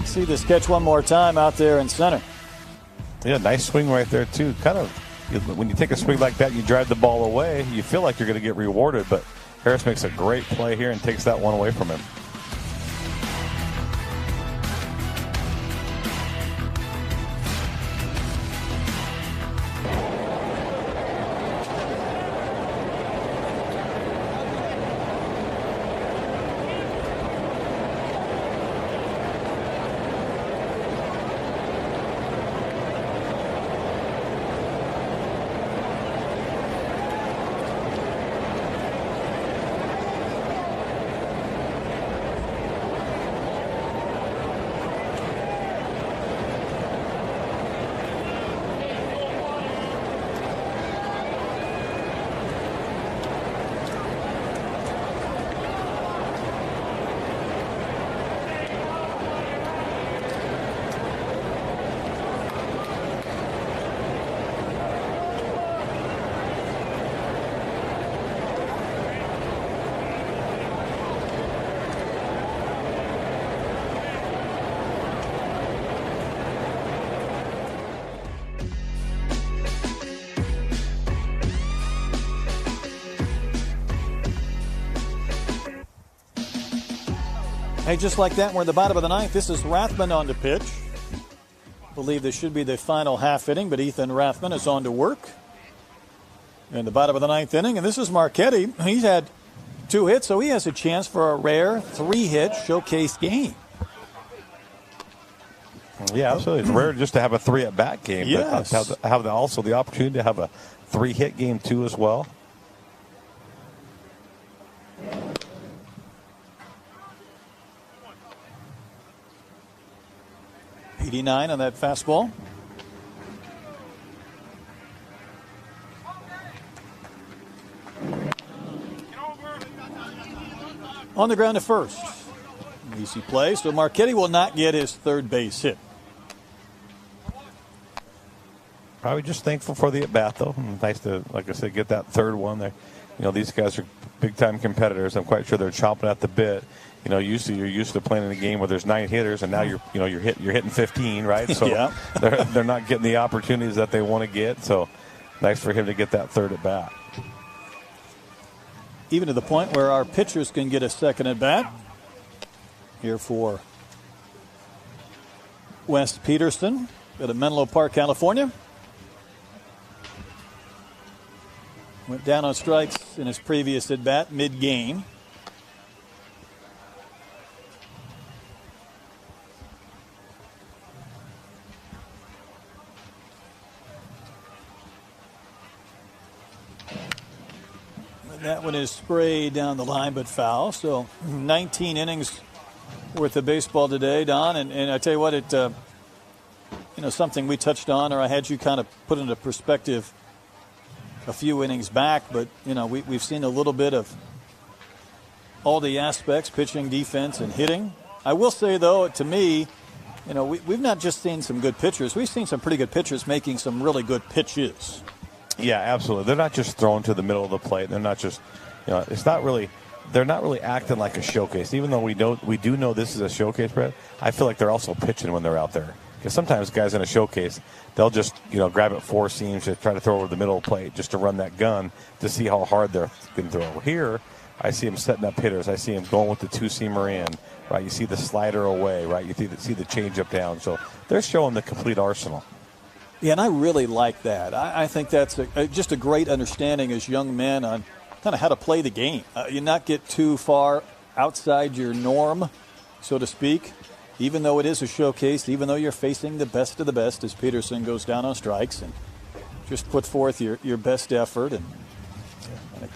See this catch one more time out there in center. Yeah, nice swing right there, too. Kind of, when you take a swing like that and you drive the ball away, you feel like you're going to get rewarded, but Harris makes a great play here and takes that one away from him. Hey, just like that, we're in the bottom of the ninth. This is Rathman on the pitch. Believe this should be the final half inning, but Ethan Rathman is on to work in the bottom of the ninth inning. And this is Marchetti. He's had 2 hits, so he has a chance for a rare 3-hit showcase game. Yeah, absolutely. It's rare just to have a 3-at-bat game, yes. But have also the opportunity to have a 3-hit game too as well. .89 on that fastball. On the ground to first. Easy play, so Marchetti will not get his third base hit. Probably just thankful for the at-bat, though. Nice to, like I said, get that third one there. You know, these guys are big-time competitors. I'm quite sure they're chomping at the bit. You know, you're used to playing in a game where there's 9 hitters, and now you're hitting 15, right? So yeah. they're not getting the opportunities that they want to get. So nice for him to get that third at bat. Even to the point where our pitchers can get a second at bat. Here for Wes Peterson at Menlo Park, California. Went down on strikes in his previous at bat mid-game. That one is sprayed down the line, but foul. So 19 innings worth of baseball today, Don. And I tell you what, something we touched on, or I had you kind of put into perspective a few innings back. But, we've seen a little bit of all the aspects, pitching, defense, and hitting. I will say, though, to me, we've not just seen some good pitchers. We've seen some pretty good pitchers making some really good pitches. Yeah, absolutely. They're not just thrown to the middle of the plate. They're not just, they're not really acting like a showcase. Even though we do know this is a showcase, Brett, I feel like they're also pitching when they're out there. Because sometimes guys in a showcase, they'll just, grab it 4 seams to try to throw over the middle of the plate just to run that gun to see how hard they can throw. Here, I see him setting up hitters. I see him going with the 2-seamer in, right? You see the slider away, right? You see the changeup down. So they're showing the complete arsenal. Yeah, and I really like that. I think that's just a great understanding as young men on kind of how to play the game. You not get too far outside your norm, so to speak, even though it is a showcase, even though you're facing the best of the best as Peterson goes down on strikes, and just put forth your best effort and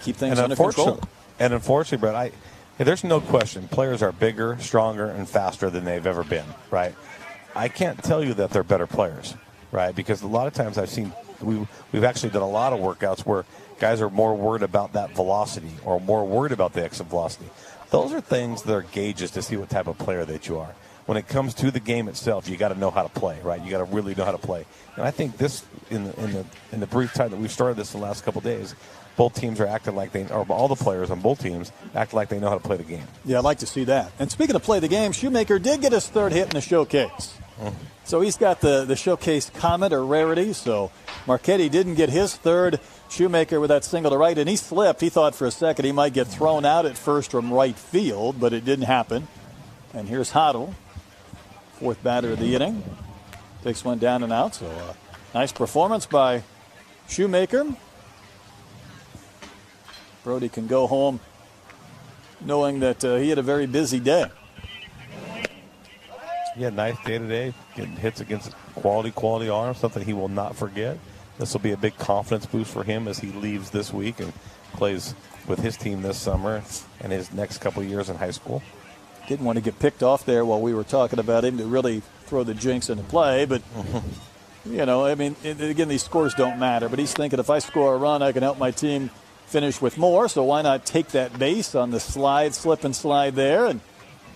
keep things under control. And unfortunately, Brett, there's no question players are bigger, stronger, and faster than they've ever been, right? I can't tell you that they're better players. Right, because a lot of times I've seen we've actually done a lot of workouts where guys are more worried about that velocity or more worried about the exit velocity. Those are things that are gauges to see what type of player that you are. When it comes to the game itself, you got to know how to play, right? You got to really know how to play. And I think this in the brief time that we've started this in the last couple of days, both teams are acting like all the players on both teams act like they know how to play the game. Yeah, I'd like to see that. And speaking of play the game, Shoemaker did get his third hit in the showcase. So he's got the showcase comment or rarity. So Marchetti didn't get his third. Shoemaker with that single to right, and he slipped. He thought for a second he might get thrown out at first from right field, but it didn't happen. And here's Hoddle, 4th batter of the inning. Takes one down and out. So nice performance by Shoemaker. Brody can go home knowing that he had a very busy day. Yeah, nice day today. Getting hits against quality arms, something he will not forget. This will be a big confidence boost for him as he leaves this week and plays with his team this summer and his next couple of years in high school. Didn't want to get picked off there while we were talking about him to really throw the jinx into play, but, again, these scores don't matter. But he's thinking if I score a run, I can help my team finish with more, so why not take that base on the slip and slide there and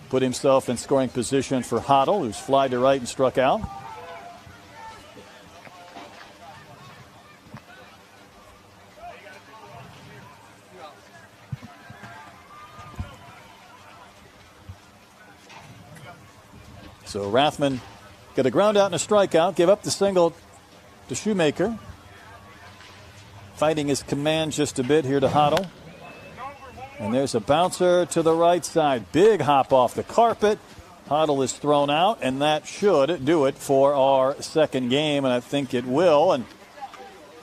put himself in scoring position for Hoddle, who's fly to right and struck out. So Rathman got a ground out and a strikeout, give up the single to Shoemaker. Fighting his command just a bit here to Hoddle. And there's a bouncer to the right side. Big hop off the carpet. Huddle is thrown out, and that should do it for our second game, and I think it will. And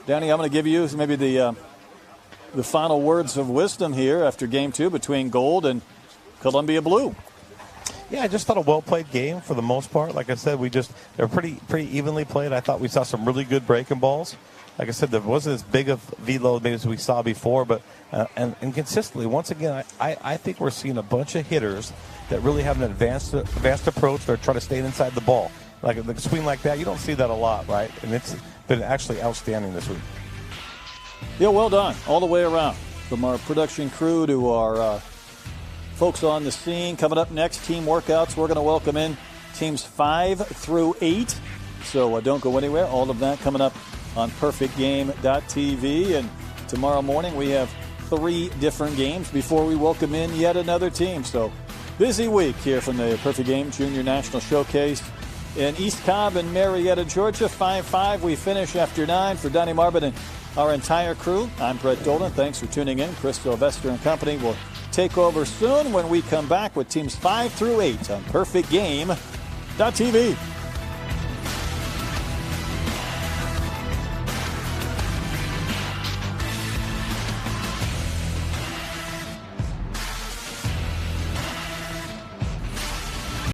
Danny, I'm going to give you maybe the final words of wisdom here after game 2 between Gold and Columbia Blue. Yeah, I just thought a well-played game for the most part. Like I said, they're pretty evenly played. I thought we saw some really good breaking balls. Like I said, there wasn't as big of velo maybe as we saw before, but and consistently, once again, I think we're seeing a bunch of hitters that really have an advanced approach. They're trying to stay inside the ball. Like a swing like that, you don't see that a lot, right? And it's been actually outstanding this week. Yeah, well done all the way around. From our production crew to our folks on the scene. Coming up next, team workouts. We're going to welcome in teams 5 through 8. So don't go anywhere. All of that coming up on perfectgame.tv. And tomorrow morning we have 3 different games before we welcome in yet another team. So busy week here from the Perfect Game Junior National Showcase in East Cobb and Marietta, Georgia. 5-5. We finish after 9. For Donnie Marbin and our entire crew, I'm Brett Dolan. Thanks for tuning in. Chris Sylvester and company will take over soon when we come back with teams 5 through 8 on perfectgame.tv.